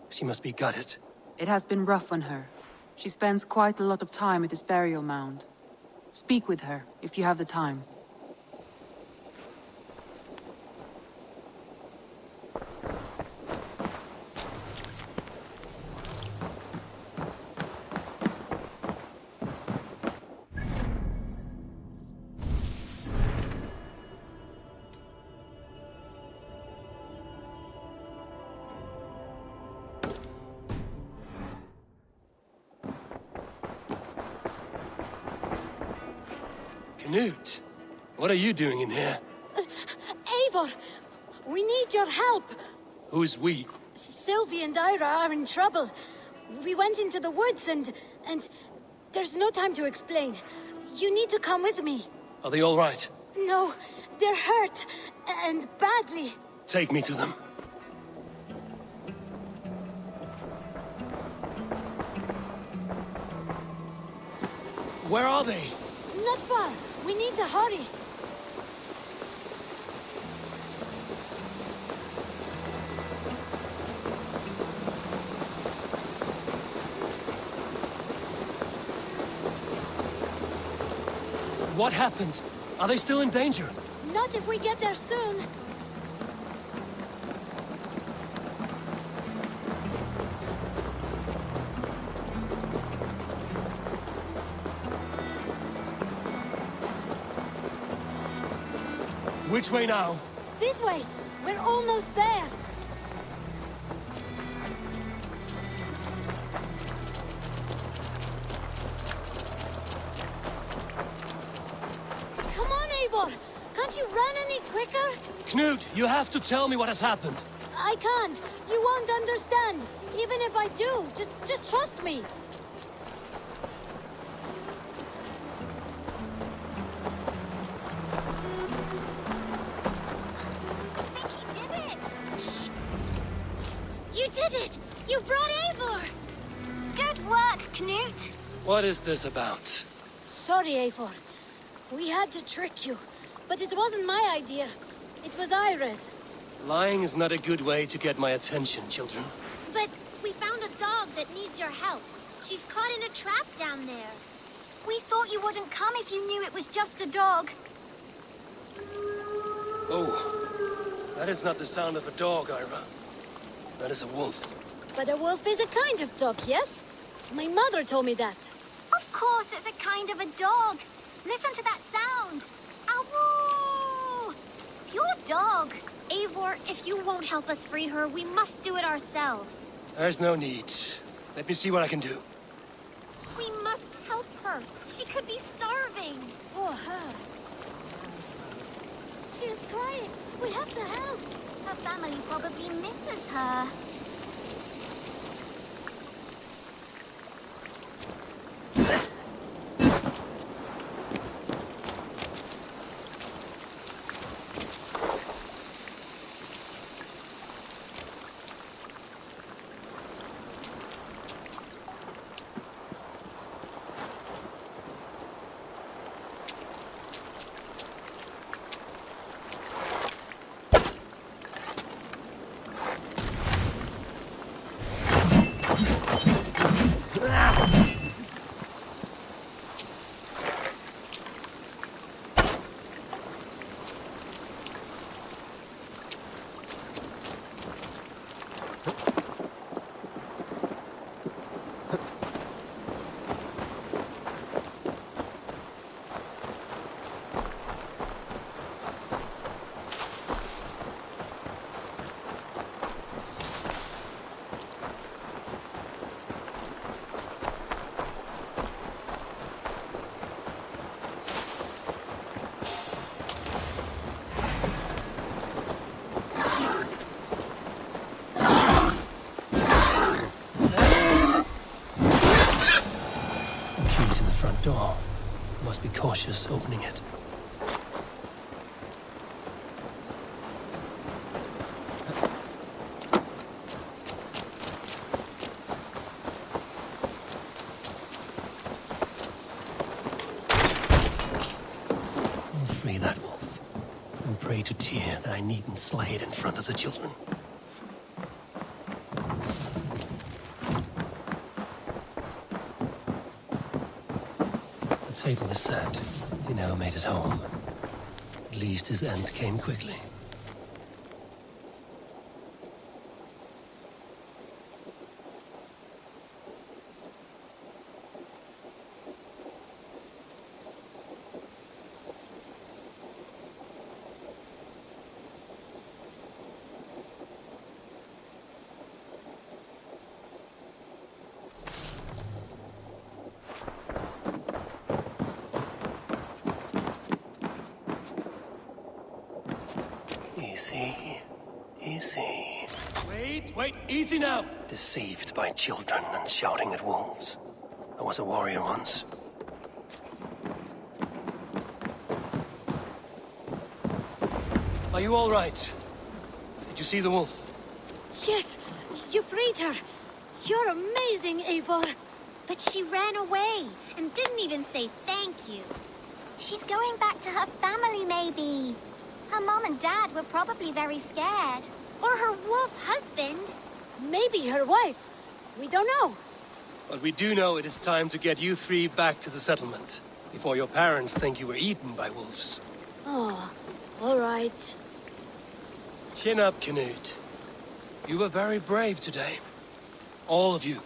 She must be gutted. It has been rough on her. She spends quite a lot of time at his burial mound. Speak with her, if you have the time. Knut, what are you doing in here? Eivor, we need your help. Who's we? Sylvie and Ira are in trouble. We went into the woods and there's no time to explain. You need to come with me. Are they all right? No, they're hurt, and badly. Take me to them. Where are they? Not far. We need to hurry. What happened? Are they still in danger? Not if we get there soon. Which way now? This way. We're almost there. Come on, Eivor. Can't you run any quicker? Knut, you have to tell me what has happened. I can't. You won't understand. Even if I do, just trust me. You did it! You brought Eivor! Good work, Knut! What is this about? Sorry, Eivor. We had to trick you. But it wasn't my idea. It was Ira's. Lying is not a good way to get my attention, children. But we found a dog that needs your help. She's caught in a trap down there. We thought you wouldn't come if you knew it was just a dog. Oh, that is not the sound of a dog, Ira. That is a wolf. But a wolf is a kind of dog, yes? My mother told me that. Of course it's a kind of a dog. Listen to that sound. Awoo! Pure dog. Eivor, if you won't help us free her, we must do it ourselves. There's no need. Let me see what I can do. We must help her. She could be starving. Poor her. She's crying. We have to help. Her family probably misses her. cautious opening it. Free that wolf, and pray to Tyr that I needn't slay it in front of the children. The table is set. He now made it home. At least his end came quickly. Easy. Easy. Wait, easy now! Deceived by children and shouting at wolves. I was a warrior once. Are you all right? Did you see the wolf? Yes, you freed her. You're amazing, Eivor. But she ran away and didn't even say thank you. She's going back to her family, maybe. Her mom and dad were probably very scared. Or her wolf husband. Maybe her wife. We don't know. But we do know it is time to get you three back to the settlement, before your parents think you were eaten by wolves. Oh, all right. Chin up, Canute. You were very brave today. All of you.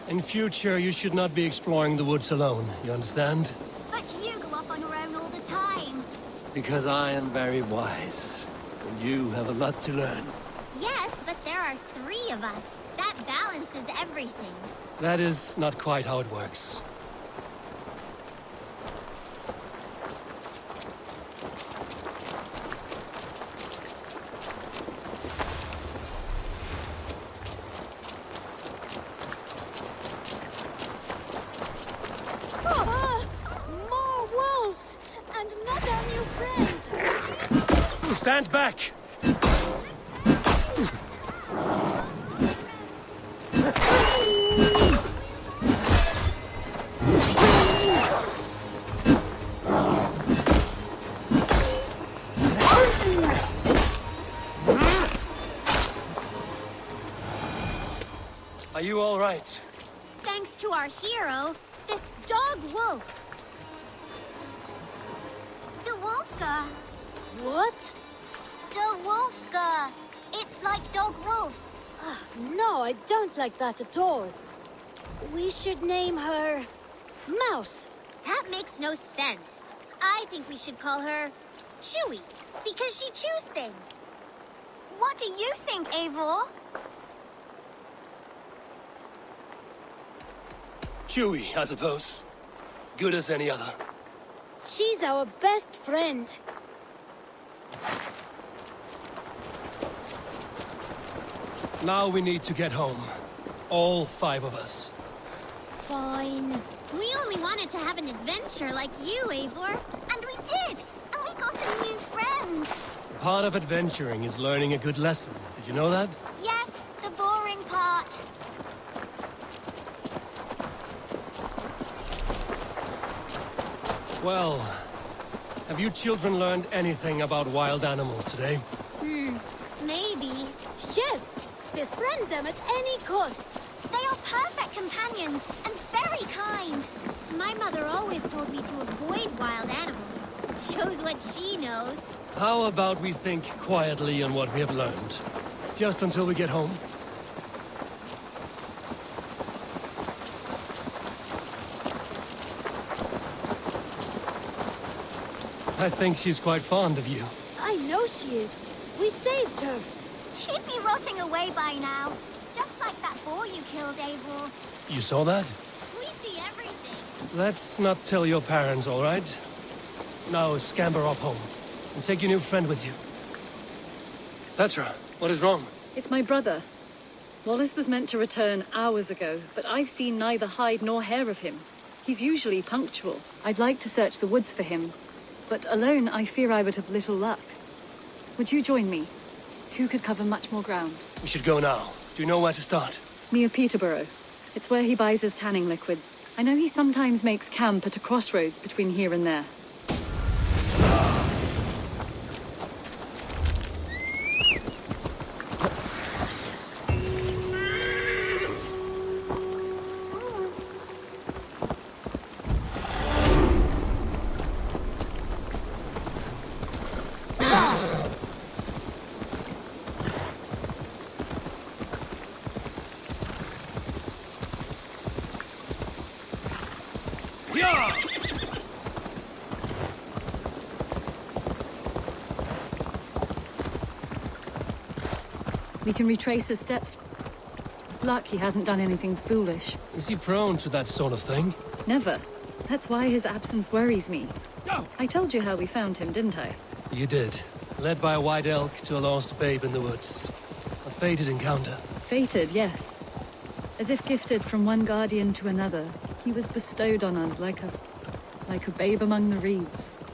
In future, you should not be exploring the woods alone, you understand? But you go off on your own all the time. Because I am very wise, and you have a lot to learn. Yes, but there are 3 of us. That balances everything. That is not quite how it works. More wolves! And not our new friend! Stand back! Are you all right? Thanks to our hero, this dog wolf. De Wolfka. What? De Wolfka. It's like dog wolf. No, I don't like that at all. We should name her... Mouse. That makes no sense. I think we should call her Chewy, because she chews things. What do you think, Eivor? Chewy, I suppose. Good as any other. She's our best friend. Now we need to get home. All 5 of us. Fine. We only wanted to have an adventure like you, Eivor. And we did! And we got a new friend! Part of adventuring is learning a good lesson. Did you know that? Yes, the boring part. Well, have you children learned anything about wild animals today? Maybe. Yes! Befriend them at any cost! They are perfect companions and very kind. My mother always told me to avoid wild animals. Shows what she knows. How about we think quietly on what we have learned? Just until we get home? I think she's quite fond of you. I know she is. We saved her. She'd be rotting away by now. Just like that boar you killed, Eivor. You saw that? We see everything. Let's not tell your parents, all right? Now scamper off home. And take your new friend with you. Petra, what is wrong? It's my brother. Wallace was meant to return hours ago, but I've seen neither hide nor hair of him. He's usually punctual. I'd like to search the woods for him, but alone I fear I would have little luck. Would you join me? Two could cover much more ground. We should go now. Do you know where to start? Near Peterborough. It's where he buys his tanning liquids. I know he sometimes makes camp at a crossroads between here and there. We can retrace his steps. With luck, he hasn't done anything foolish. Is he prone to that sort of thing? Never. That's why his absence worries me. I told you how we found him, didn't I? You did. Led by a white elk to a lost babe in the woods. A fated encounter. Fated, yes. As if gifted from one guardian to another, he was bestowed on us like a babe among the reeds.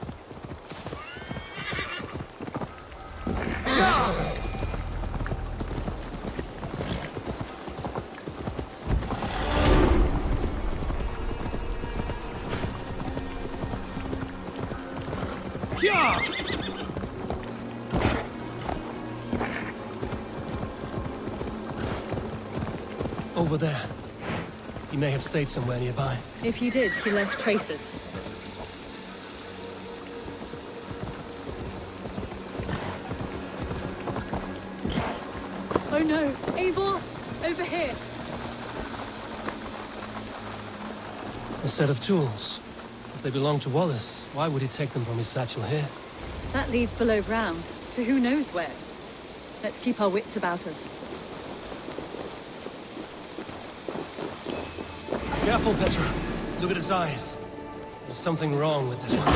Over there. He may have stayed somewhere nearby. If he did, he left traces. Oh no! Eivor! Over here! A set of tools. If they belong to Wallace, why would he take them from his satchel here? That leads below ground, to who knows where. Let's keep our wits about us. Careful, Petra. Look at his eyes. There's something wrong with this one.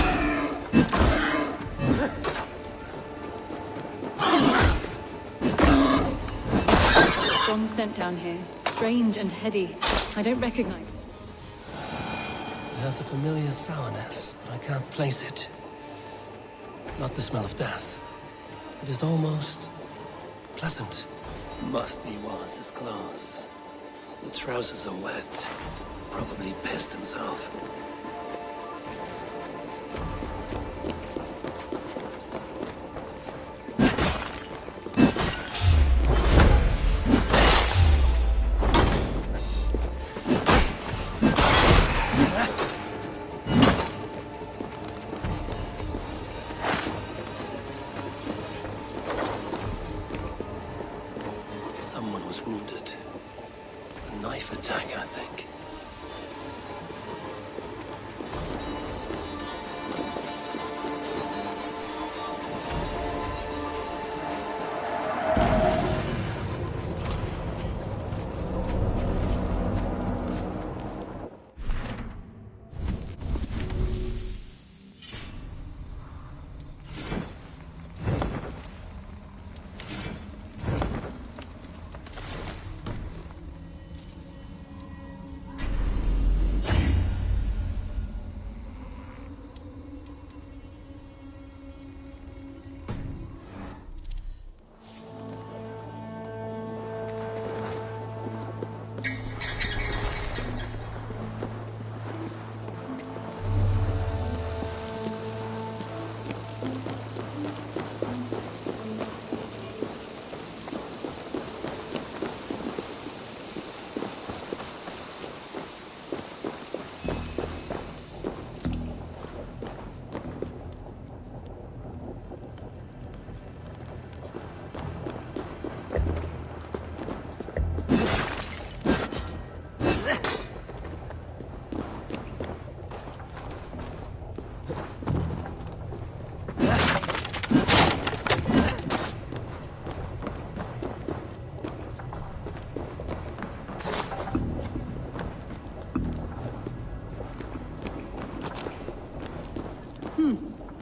John's scent down here. Strange and heady. I don't recognize it. It has a familiar sourness, but I can't place it. Not the smell of death. It is almost pleasant. Must be Wallace's clothes. The trousers are wet. Probably pissed himself. Someone was wounded. A knife attack, I think.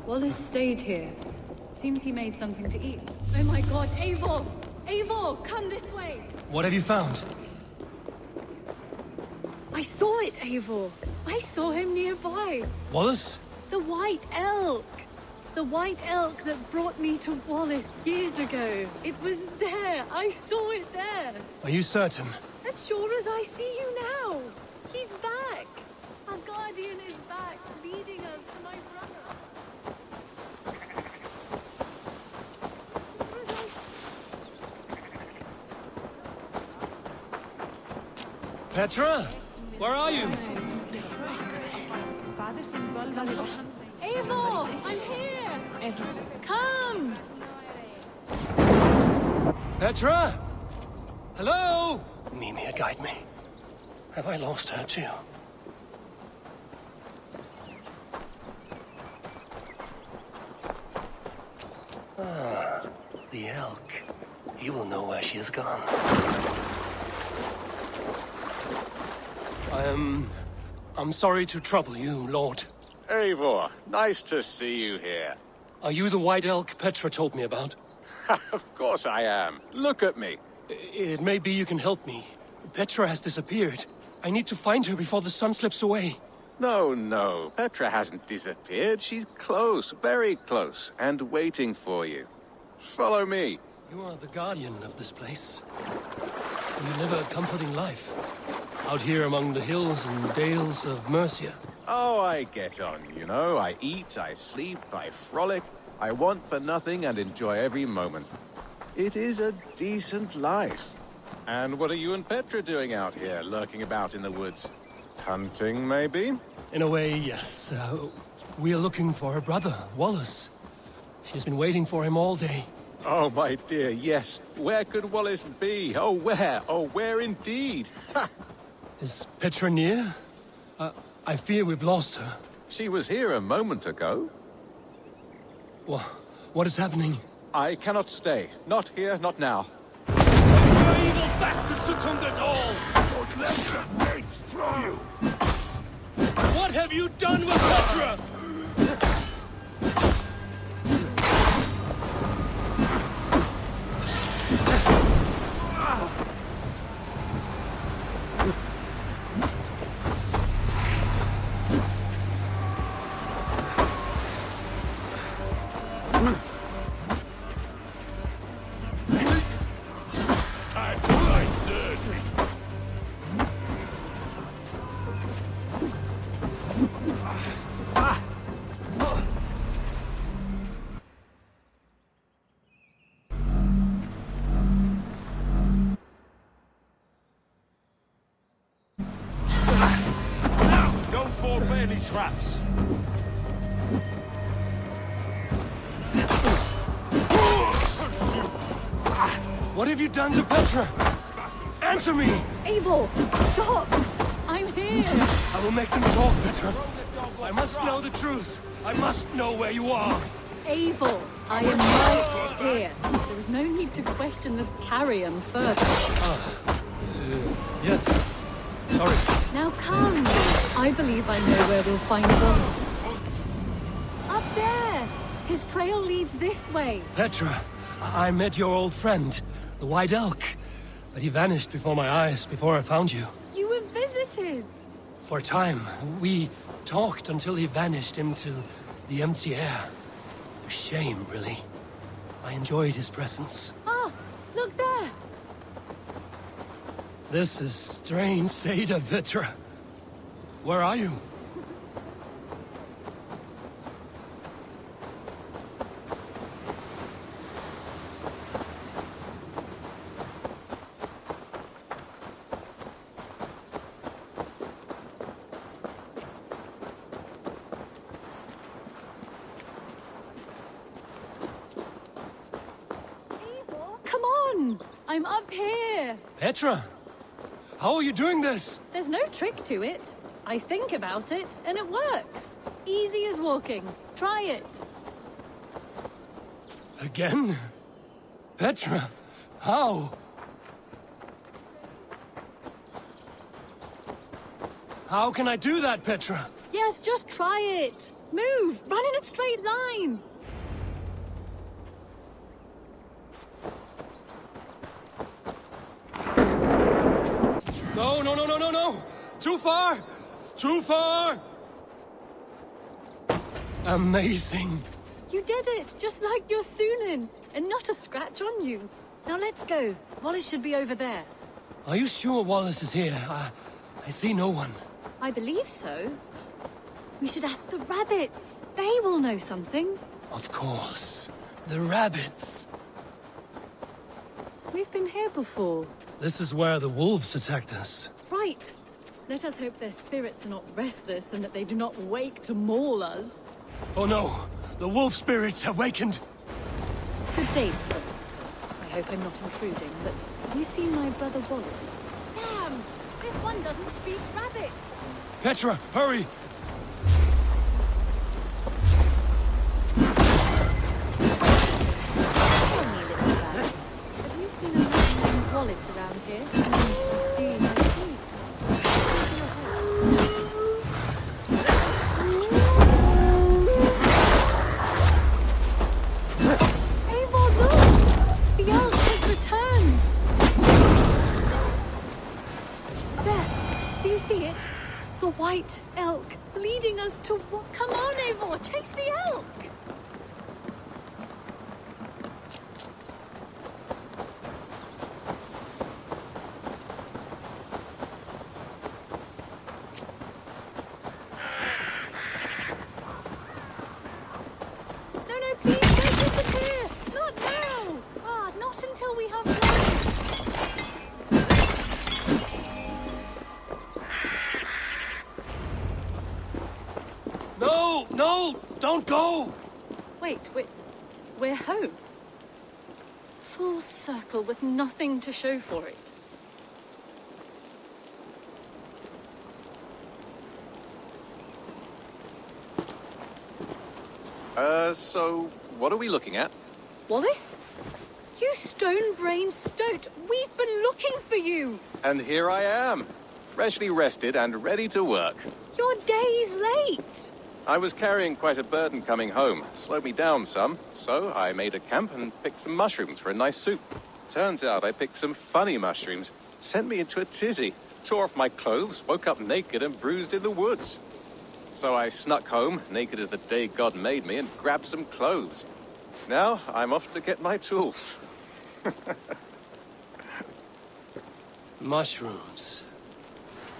Wallace stayed here. Seems he made something to eat. Oh my god, Eivor! Eivor, come this way! What have you found? I saw it, Eivor. I saw him nearby. Wallace? The White Elk. The White Elk that brought me to Wallace years ago. It was there. I saw it there. Are you certain? As sure as I see you now. He's back. Our guardian is back, leading us to my brother. Petra? Where are you? Eivor, I'm here. Come. Petra? Hello? Mimir, guide me. Have I lost her too? Ah, the elk. He will know where she has gone. I'm sorry to trouble you, Lord. Eivor, nice to see you here. Are you the White Elk Petra told me about? Of course I am. Look at me. It may be you can help me. Petra has disappeared. I need to find her before the sun slips away. No. Petra hasn't disappeared. She's close, very close, and waiting for you. Follow me. You are the guardian of this place. You live a comforting life. Out here among the hills and dales of Mercia. Oh, I get on, you know. I eat, I sleep, I frolic. I want for nothing and enjoy every moment. It is a decent life. And what are you and Petra doing out here, lurking about in the woods? Hunting, maybe? In a way, yes. We are looking for her brother, Wallace. She's been waiting for him all day. Oh, my dear, yes. Where could Wallace be? Oh, where? Oh, where indeed? Ha! Is Petra near? I fear we've lost her. She was here a moment ago. What is happening? I cannot stay. Not here, not now. Your evil back to Sutunga's hall! Don't let your fates throw you! What have you done with Petra? Any traps? What have you done to Petra? Answer me! Eivor, stop! I'm here! I will make them talk, Petra. I must know the truth. I must know where you are. Eivor, I am right here. There is no need to question this carrion further. Yes. Sorry. Now come. I believe I know where we'll find Wallace. Up there! His trail leads this way. Petra, I met your old friend, the White Elk. But he vanished before my eyes, before I found you. You were visited. For a time, we talked until he vanished into the empty air. A shame, really. I enjoyed his presence. Ah, look there! This is strange, Seda, Petra. Where are you? Come on! I'm up here! Petra! How are you doing this? There's no trick to it. I think about it, and it works. Easy as walking. Try it. Again? Petra, how? How can I do that, Petra? Yes, just try it. Move! Run in a straight line! No! Too far! Too far! Amazing. You did it, just like your Sunan, and not a scratch on you. Now let's go. Wallace should be over there. Are you sure Wallace is here? I see no one. I believe so. We should ask the rabbits. They will know something. Of course. The rabbits. We've been here before. This is where the wolves attacked us. Right. Let us hope their spirits are not restless and that they do not wake to maul us. Oh no! The wolf spirits have wakened! Good day, Sir. I hope I'm not intruding, but have you seen my brother Wallace? Damn! This one doesn't speak rabbit! Petra, hurry! Tell me, little rabbit. Have you seen a man named Wallace around here? I see, I see. Eivor, look! The elk has returned! There! Do you see it? The white elk leading us to what? Come on, Eivor! Chase the elk! No, please don't disappear! Not now! Not until we have light. No! Don't go! Wait, we're home. Full circle with nothing to show for it. So what are we looking at? Wallace? You stone-brained stoat! We've been looking for you! And here I am, freshly rested and ready to work. You're days late! I was carrying quite a burden coming home. Slowed me down some, so I made a camp and picked some mushrooms for a nice soup. Turns out I picked some funny mushrooms. Sent me into a tizzy. Tore off my clothes, woke up naked and bruised in the woods. So I snuck home, naked as the day God made me, and grabbed some clothes. Now I'm off to get my tools. Mushrooms.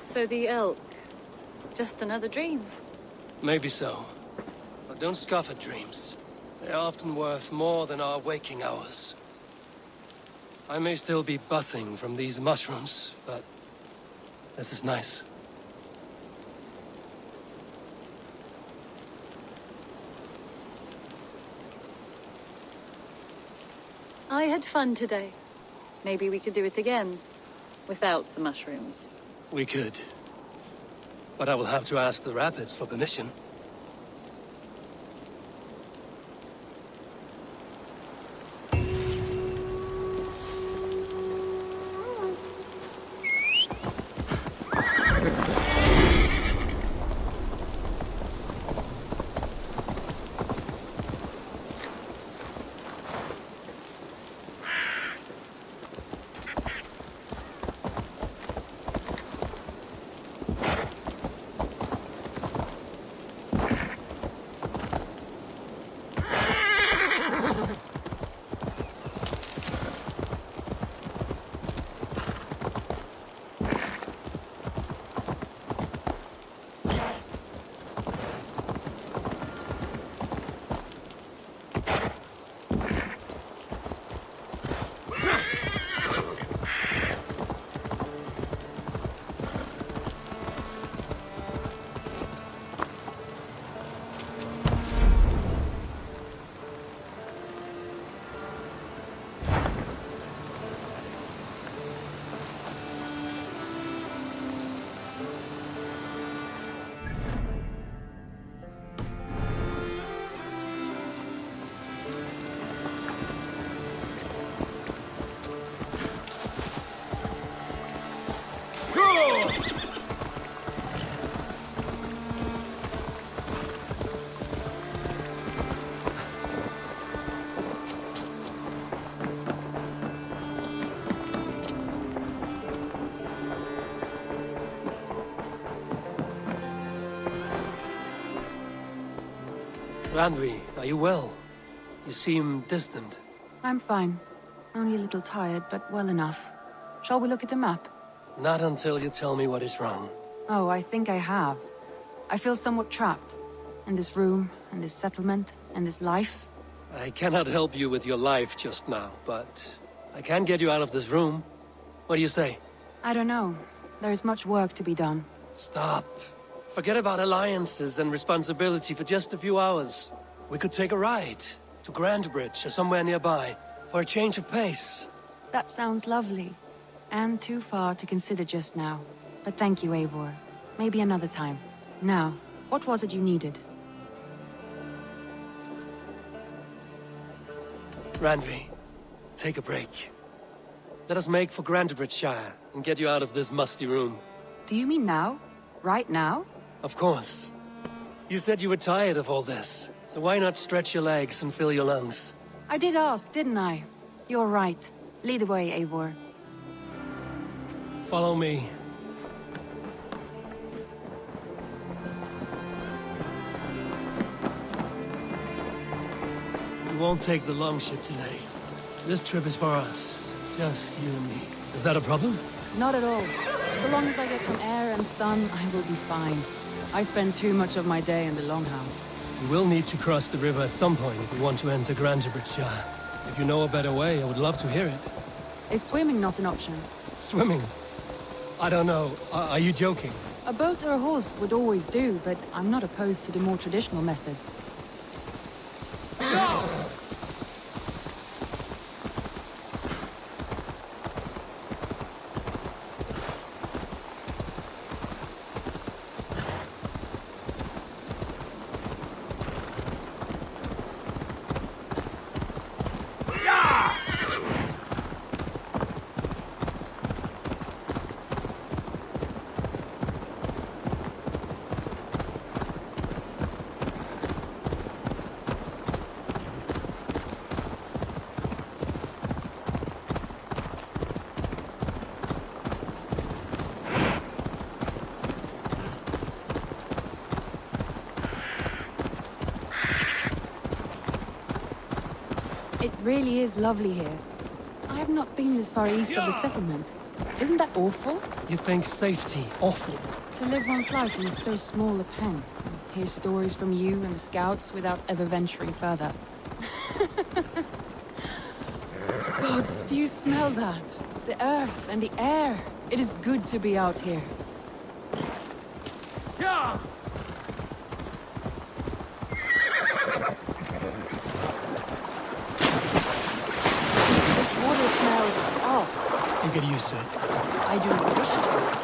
So the elk, just another dream. Maybe so. But don't scoff at dreams. They're often worth more than our waking hours. I may still be buzzing from these mushrooms, but this is nice. I had fun today. Maybe we could do it again, without the mushrooms. We could. But I will have to ask the rabbits for permission. Randvi, are you well? You seem distant. I'm fine. Only a little tired, but well enough. Shall we look at the map? Not until you tell me what is wrong. Oh, I think I have. I feel somewhat trapped. In this room, in this settlement, in this life. I cannot help you with your life just now, but I can get you out of this room. What do you say? I don't know. There is much work to be done. Stop. Forget about alliances and responsibility for just a few hours. We could take a ride to Grandbridge or somewhere nearby for a change of pace. That sounds lovely. And too far to consider just now. But thank you, Eivor. Maybe another time. Now, what was it you needed? Randvi, take a break. Let us make for Grandbridgeshire and get you out of this musty room. Do you mean now? Right now? Of course. You said you were tired of all this, so why not stretch your legs and fill your lungs? I did ask, didn't I? You're right. Lead the way, Eivor. Follow me. We won't take the longship today. This trip is for us. Just you and me. Is that a problem? Not at all. So long as I get some air and sun, I will be fine. I spend too much of my day in the longhouse. We will need to cross the river at some point if we want to enter Grandbridgeshire. If you know a better way, I would love to hear it. Is swimming not an option? Swimming? I don't know. Are you joking? A boat or a horse would always do, but I'm not opposed to the more traditional methods. It really is lovely here. I have not been this far east of the settlement. Isn't that awful? You think safety awful? To live one's life in so small a pen. Hear stories from you and the scouts without ever venturing further. Gods, do you smell that? The earth and the air. It is good to be out here. Yeah! Water smells off. You get used to it. I do not wish to.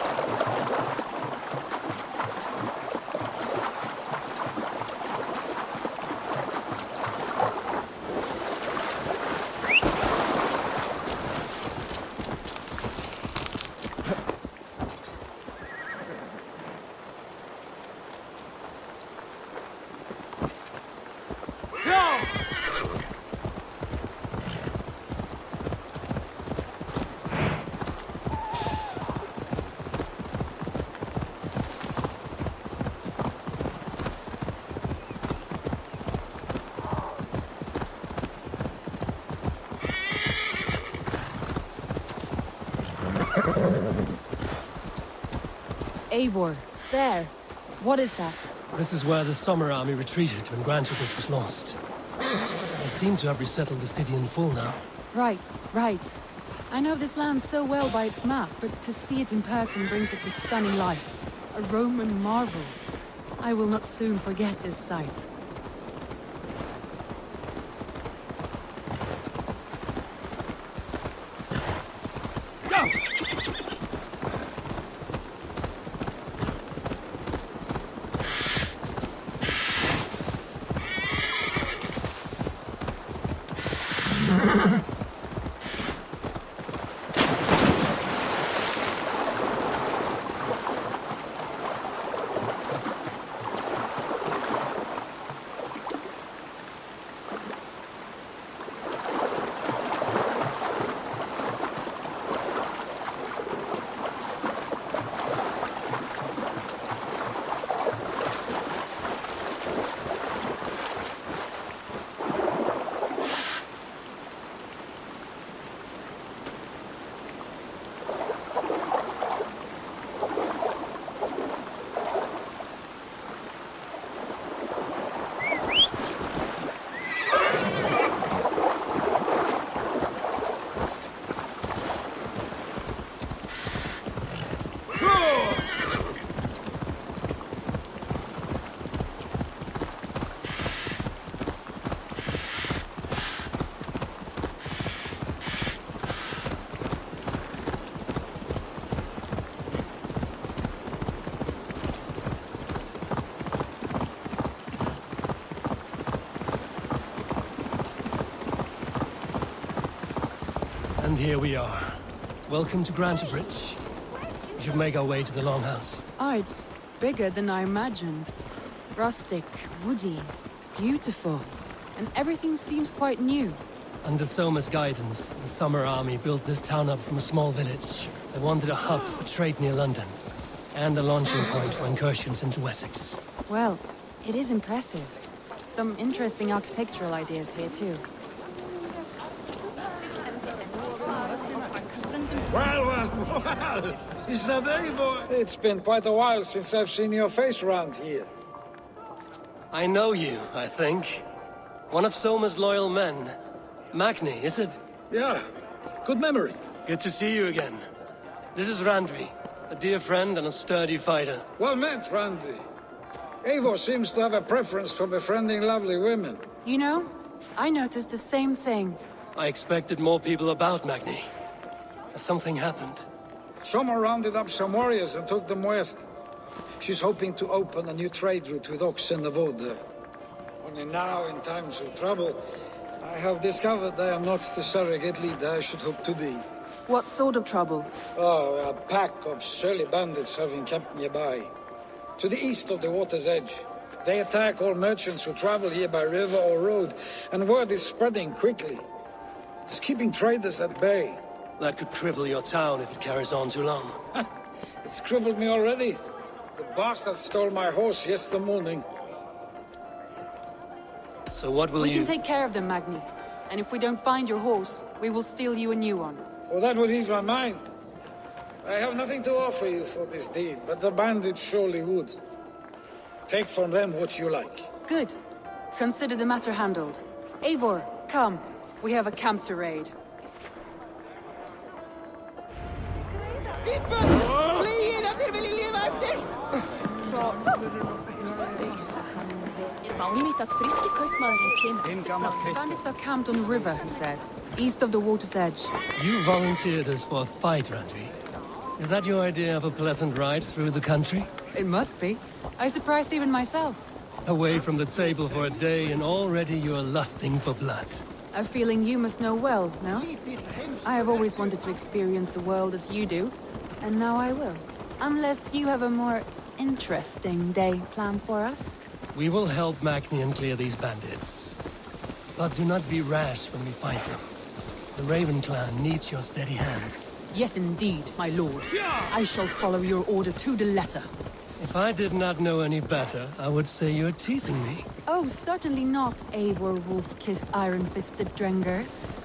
Eivor, there. What is that? This is where the Summer Army retreated when Grandbridge was lost. They seem to have resettled the city in full now. Right, right. I know this land so well by its map, but to see it in person brings it to stunning life. A Roman marvel. I will not soon forget this sight. And here we are. Welcome to Grantebridge. We should make our way to the Longhouse. Oh, it's bigger than I imagined. Rustic, woody, beautiful. And everything seems quite new. Under Soma's guidance, the Summer Army built this town up from a small village. They wanted a hub for trade near London, and a launching point for incursions into Wessex. Well, it is impressive. Some interesting architectural ideas here, too. Well, is that Eivor? It's been quite a while since I've seen your face around here. I know you, I think. One of Soma's loyal men. Magni, is it? Yeah, good memory. Good to see you again. This is Randvi, a dear friend and a sturdy fighter. Well met, Randvi. Eivor seems to have a preference for befriending lovely women. You know, I noticed the same thing. I expected more people about Magni. Has something happened? Soma rounded up some warriors and took them west. She's hoping to open a new trade route with oxen and wood. Only now, in times of trouble, I have discovered I am not the surrogate leader I should hope to be. What sort of trouble? Oh, a pack of surly bandits have encamped nearby. To the east of the water's edge. They attack all merchants who travel here by river or road, and word is spreading quickly. It's keeping traders at bay. That could cripple your town if it carries on too long. It's crippled me already. The bastard stole my horse yesterday morning. So what will We you... can take care of them, Magni. And if we don't find your horse, we will steal you a new one. Well, that would ease my mind. I have nothing to offer you for this deed, but the bandits surely would. Take from them what you like. Good. Consider the matter handled. Eivor, come. We have a camp to raid. Bandits are camped on the river, he said. East of the water's edge. You volunteered us for a fight, Randvi. Is that your idea of a pleasant ride through the country? It must be. I surprised even myself. Away from the table for a day and already you are lusting for blood. A feeling you must know well, no? I have always wanted to experience the world as you do, and now I will. Unless you have a more interesting day planned for us. We will help Magnian clear these bandits. But do not be rash when we fight them. The Raven clan needs your steady hand. Yes, indeed, my lord. I shall follow your order to the letter. If I did not know any better, I would say you're teasing me. Oh, certainly not, Eivor wolf-kissed iron-fisted Drenger.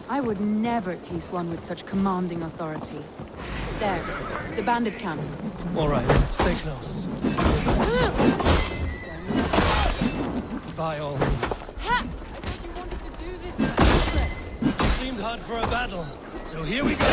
I would never tease one with such commanding authority. There, the bandit camp. All right, stay close. By all means. Ha! I thought you wanted to do this in secret. It seemed hard for a battle, so here we go.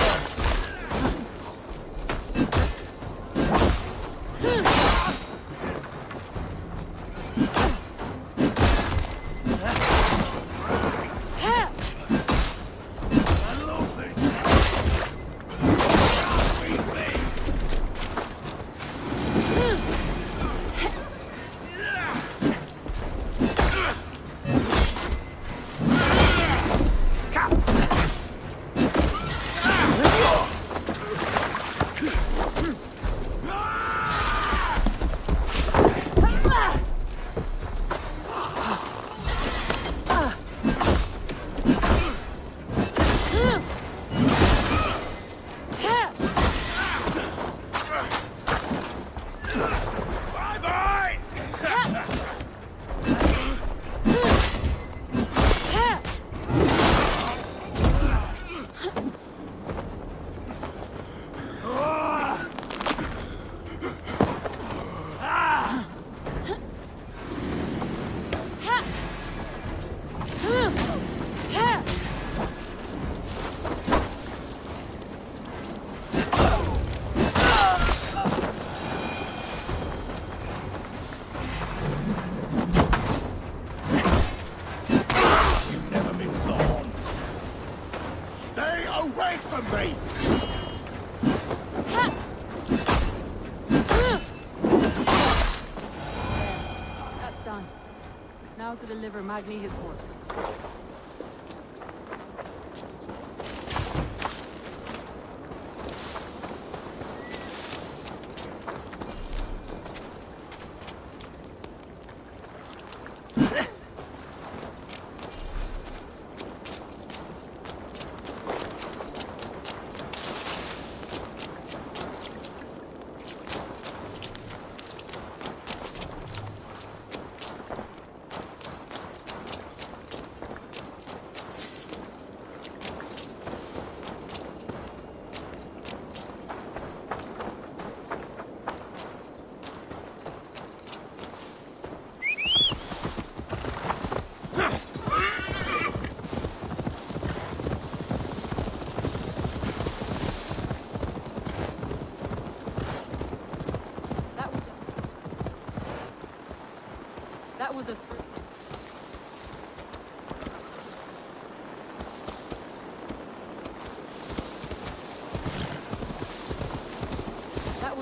Now to deliver Magni his horse.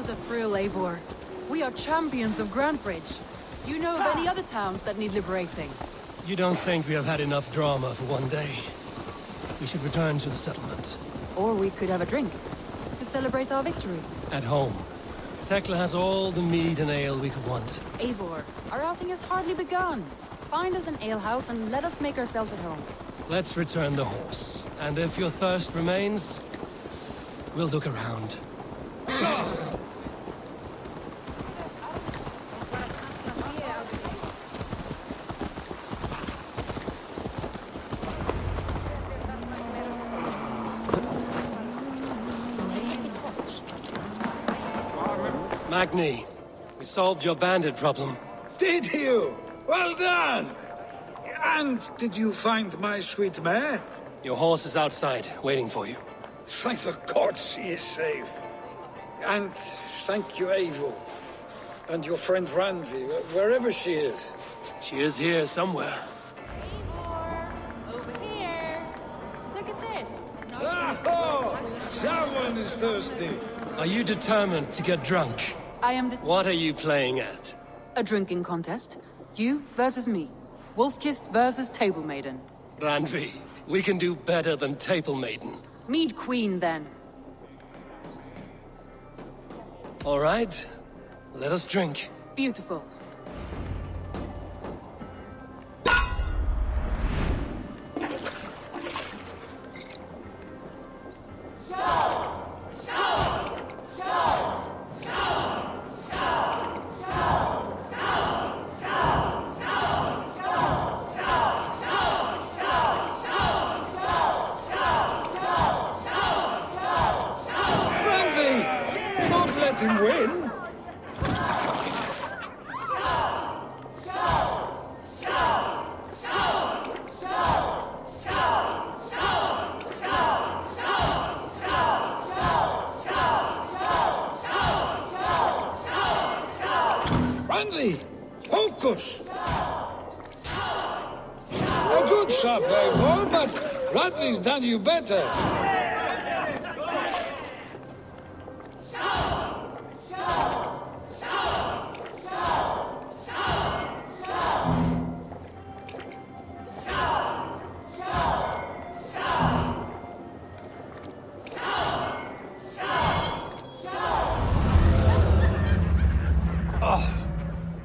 was a thrill, Eivor. We are champions of Grantbridge. Do you know of any other towns that need liberating? You don't think we have had enough drama for one day? We should return to the settlement. Or we could have a drink, to celebrate our victory. At home. Tekla has all the mead and ale we could want. Eivor, our outing has hardly begun. Find us an alehouse and let us make ourselves at home. Let's return the horse. And if your thirst remains, we'll look around. Magni, we solved your bandit problem. Did you? Well done! And did you find my sweet mare? Your horse is outside, waiting for you. Thank the gods he is safe. And thank you, Eivor. And your friend Randvi, wherever she is. She is here somewhere. Eivor! Over here! Look at this! Oh! Someone is thirsty. Are you determined to get drunk? I am What are you playing at? a drinking contest. You versus me. Wolf-kissed versus Table Maiden. Randvi, we can do better than Table Maiden. Mead Queen, then. All right, let us drink. Beautiful. Randvi! Don't let him win! Randvi! Focus! A good shot, Eivor, but Randvi's done you better.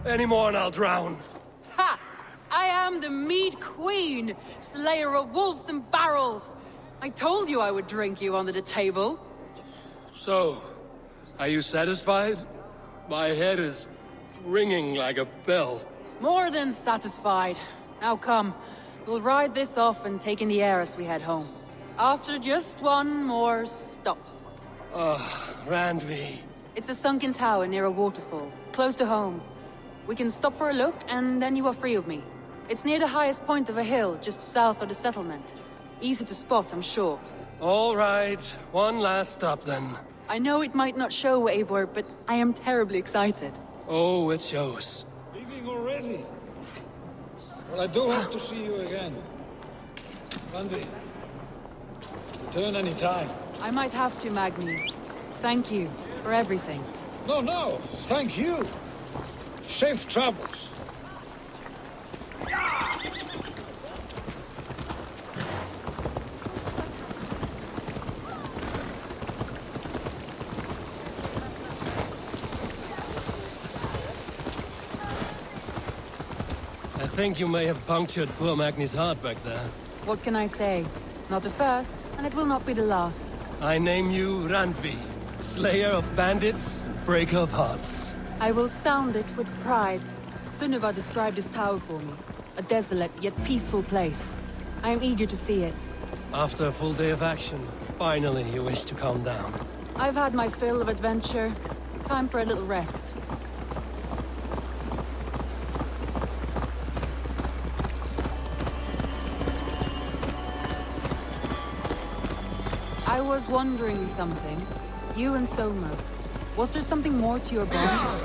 Any more and I'll drown. Ha! I am the Mead Queen, slayer of wolves and barrels. I told you I would drink you under the table. So, are you satisfied? My head is ringing like a bell. More than satisfied. Now come, we'll ride this off and take in the air as we head home. After just one more stop. Randvi. It's a sunken tower near a waterfall, close to home. We can stop for a look, and then you are free of me. It's near the highest point of a hill, just south of the settlement. Easy to spot, I'm sure. All right, one last stop then. I know it might not show, Eivor, but I am terribly excited. Oh, it shows. Leaving already? Well, I do hope to see you again. Randvi, return any time. I might have to, Magni. Thank you for everything. No, thank you. Safe travels. I think you may have punctured poor Magni's heart back there. What can I say? Not the first, and it will not be the last. I name you Randvi, slayer of bandits, breaker of hearts. I will sound it with pride. Sunniva described this tower for me. A desolate yet peaceful place. I am eager to see it. After a full day of action, finally you wish to calm down. I've had my fill of adventure. Time for a little rest. I was wondering something. You and Soma. Was there something more to your bond?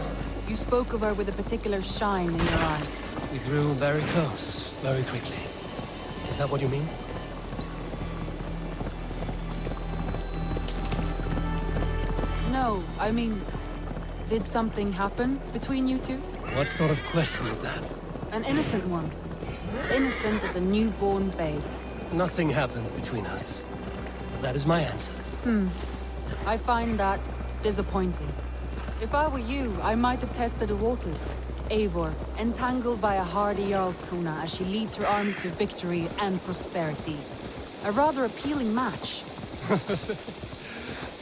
You spoke of her with a particular shine in your eyes. We grew very close, very quickly. Is that what you mean? No, I mean, Did something happen between you two? What sort of question is that? An innocent one. Innocent as a newborn babe. Nothing happened between us. That is my answer. I find that disappointing. If I were you, I might have tested the waters. Eivor, entangled by a hardy Jarlskona as she leads her army to victory and prosperity. A rather appealing match.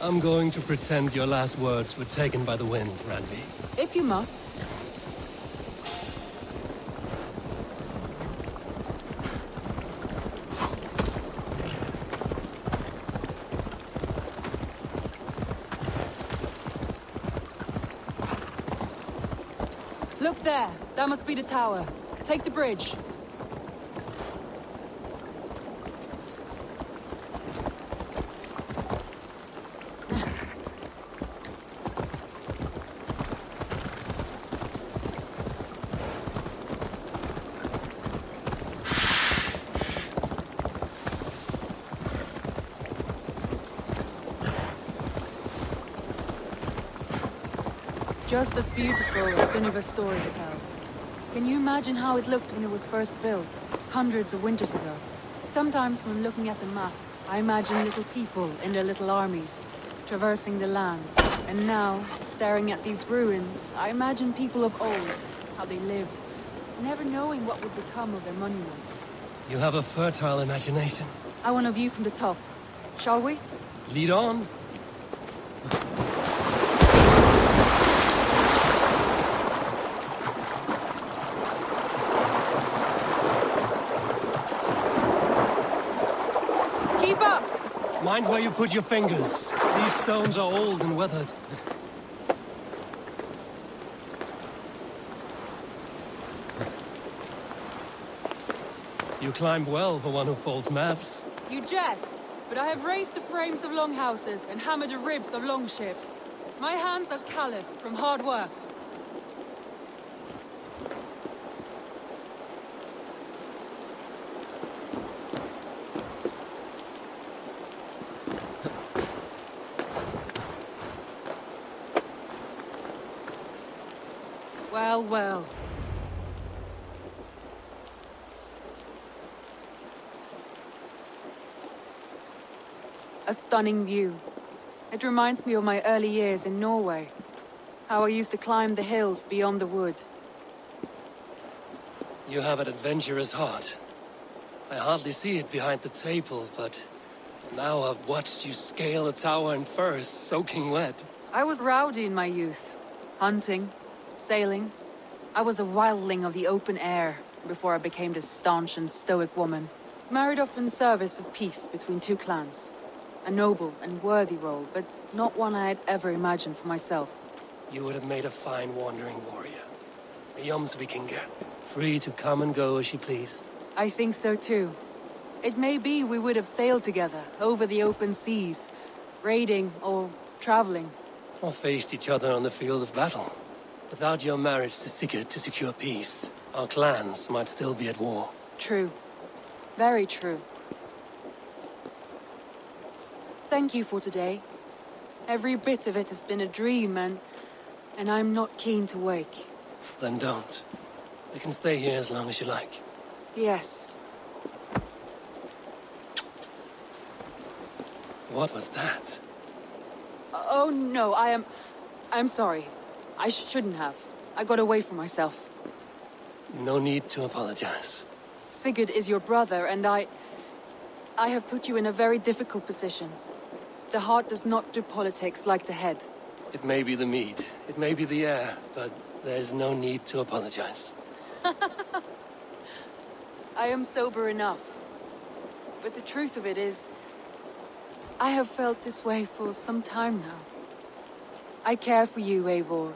I'm going to pretend your last words were taken by the wind, Randvi. If you must. Look there! That must be the tower. Take the bridge. Just as beautiful as Sunniva's stories tell. Can you imagine how it looked when it was first built, hundreds of winters ago? Sometimes when looking at a map, I imagine little people in their little armies, traversing the land. And now, staring at these ruins, I imagine people of old, how they lived, never knowing what would become of their monuments. You have a fertile imagination. I want a view from the top. Shall we? Lead on. Keep up! Mind where you put your fingers. These stones are old and weathered. You climb well for one who folds maps. You jest, but I have raised the frames of longhouses and hammered the ribs of longships. My hands are calloused from hard work. Well, well. A stunning view. It reminds me of my early years in Norway. How I used to climb the hills beyond the wood. You have an adventurous heart. I hardly see it behind the table, but now I've watched you scale a tower in furs, soaking wet. I was rowdy in my youth. Hunting, sailing. I was a wildling of the open air before I became this staunch and stoic woman. Married off in service of peace between two clans. A noble and worthy role, but not one I had ever imagined for myself. You would have made a fine wandering warrior. A Jomsvikinger, free to come and go as she pleased. I think so too. It may be we would have sailed together, over the open seas, raiding or traveling. Or faced each other on the field of battle. Without your marriage to Sigurd to secure peace, our clans might still be at war. True. Very true. Thank you for today. Every bit of it has been a dream, and I'm not keen to wake. Then don't. We can stay here as long as you like. Yes. What was that? Oh no, I'm sorry. I shouldn't have. I got away from myself. No need to apologize. Sigurd is your brother, and I have put you in a very difficult position. The heart does not do politics like the head. It may be the meat, it may be the air, but there's no need to apologize. I am sober enough. But the truth of it is, I have felt this way for some time now. I care for you, Eivor.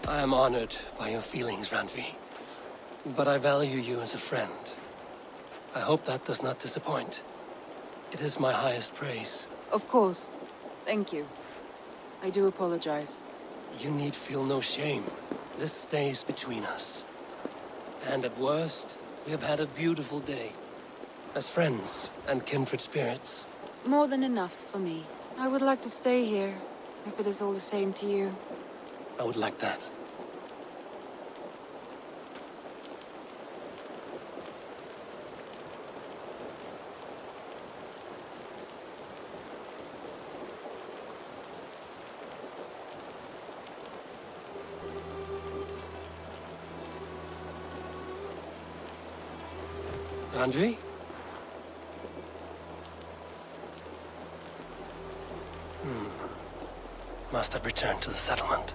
I am honored by your feelings, Randvi. But I value you as a friend. I hope that does not disappoint. It is my highest praise. Of course. Thank you. I do apologize. You need feel no shame. This stays between us. And at worst, we have had a beautiful day. As friends and kindred spirits. More than enough for me. I would like to stay here, if it is all the same to you. I would like that. Randvi? Must have returned to the settlement.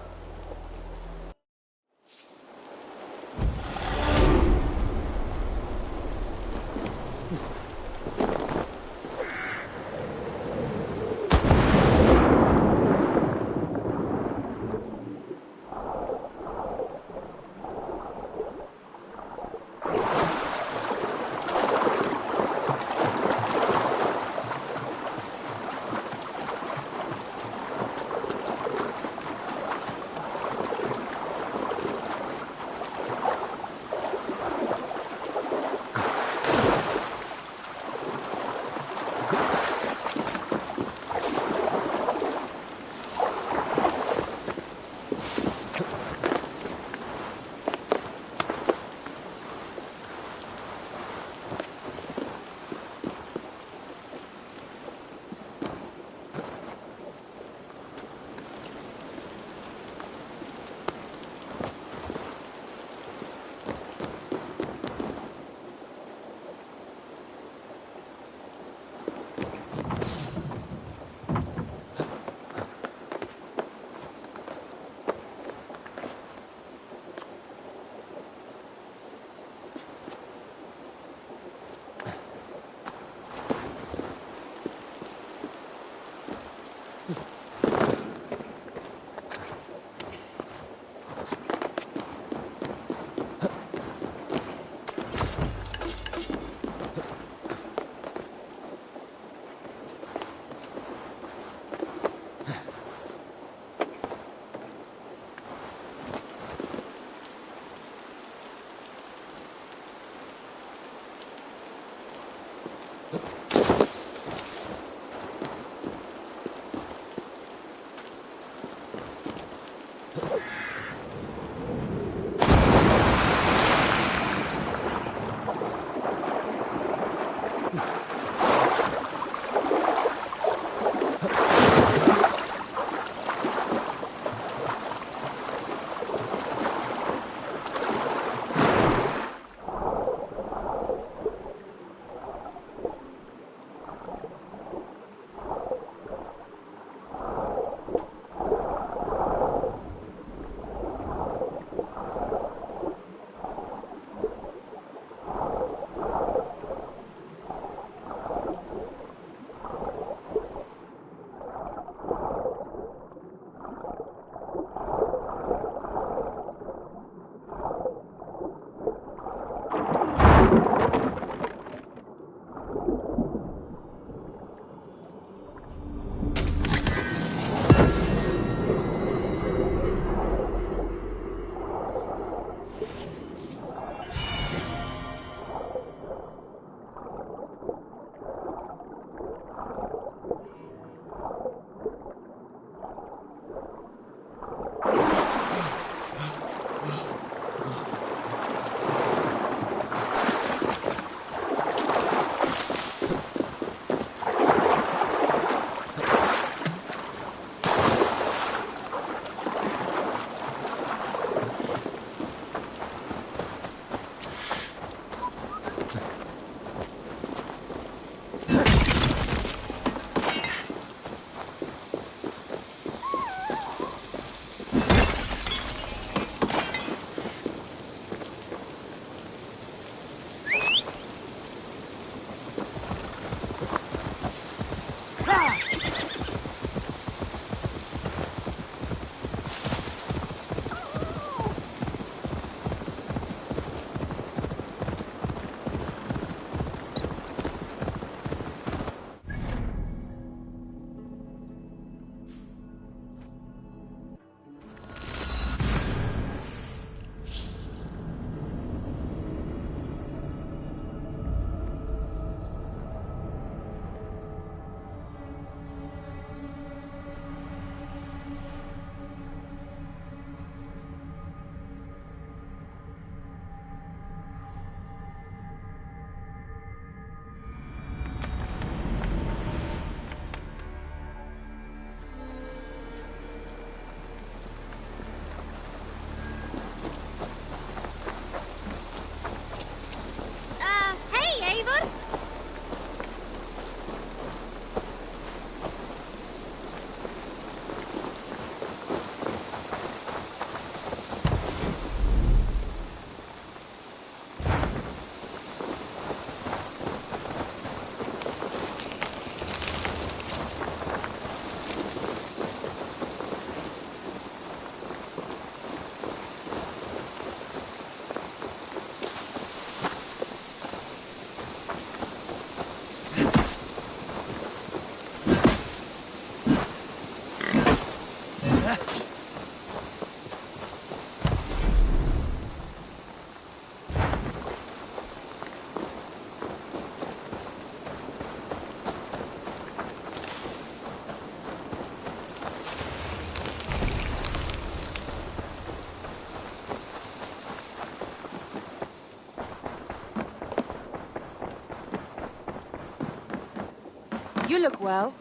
You look well.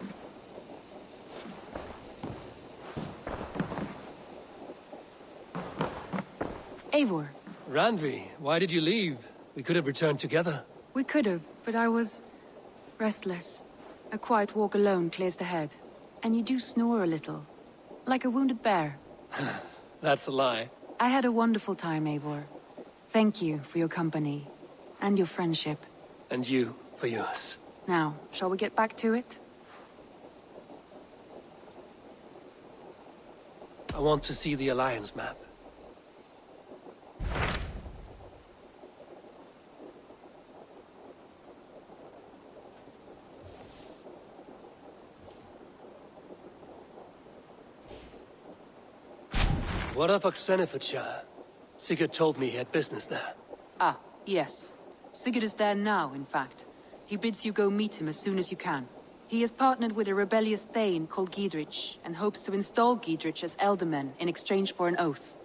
Eivor. Randvi, why did you leave? We could have returned together. We could have, but I was... restless. A quiet walk alone clears the head. And you do snore a little. Like a wounded bear. That's a lie. I had a wonderful time, Eivor. Thank you for your company. And your friendship. And you for yours. Now, shall we get back to it? I want to see the Alliance map. What of Oxenfordshire? Sigurd told me he had business there. Ah, yes. Sigurd is there now, in fact. He bids you go meet him as soon as you can. He has partnered with a rebellious Thane called Giedrich, and hopes to install Giedrich as Elderman in exchange for an oath.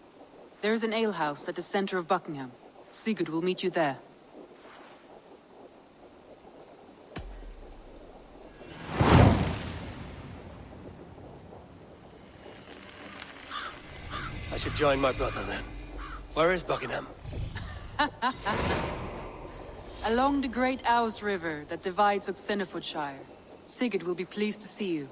There is an alehouse at the center of Buckingham. Sigurd will meet you there. I should join my brother then. Where is Buckingham? Along the Great Ouse River that divides Oxenfordshire. Sigurd will be pleased to see you.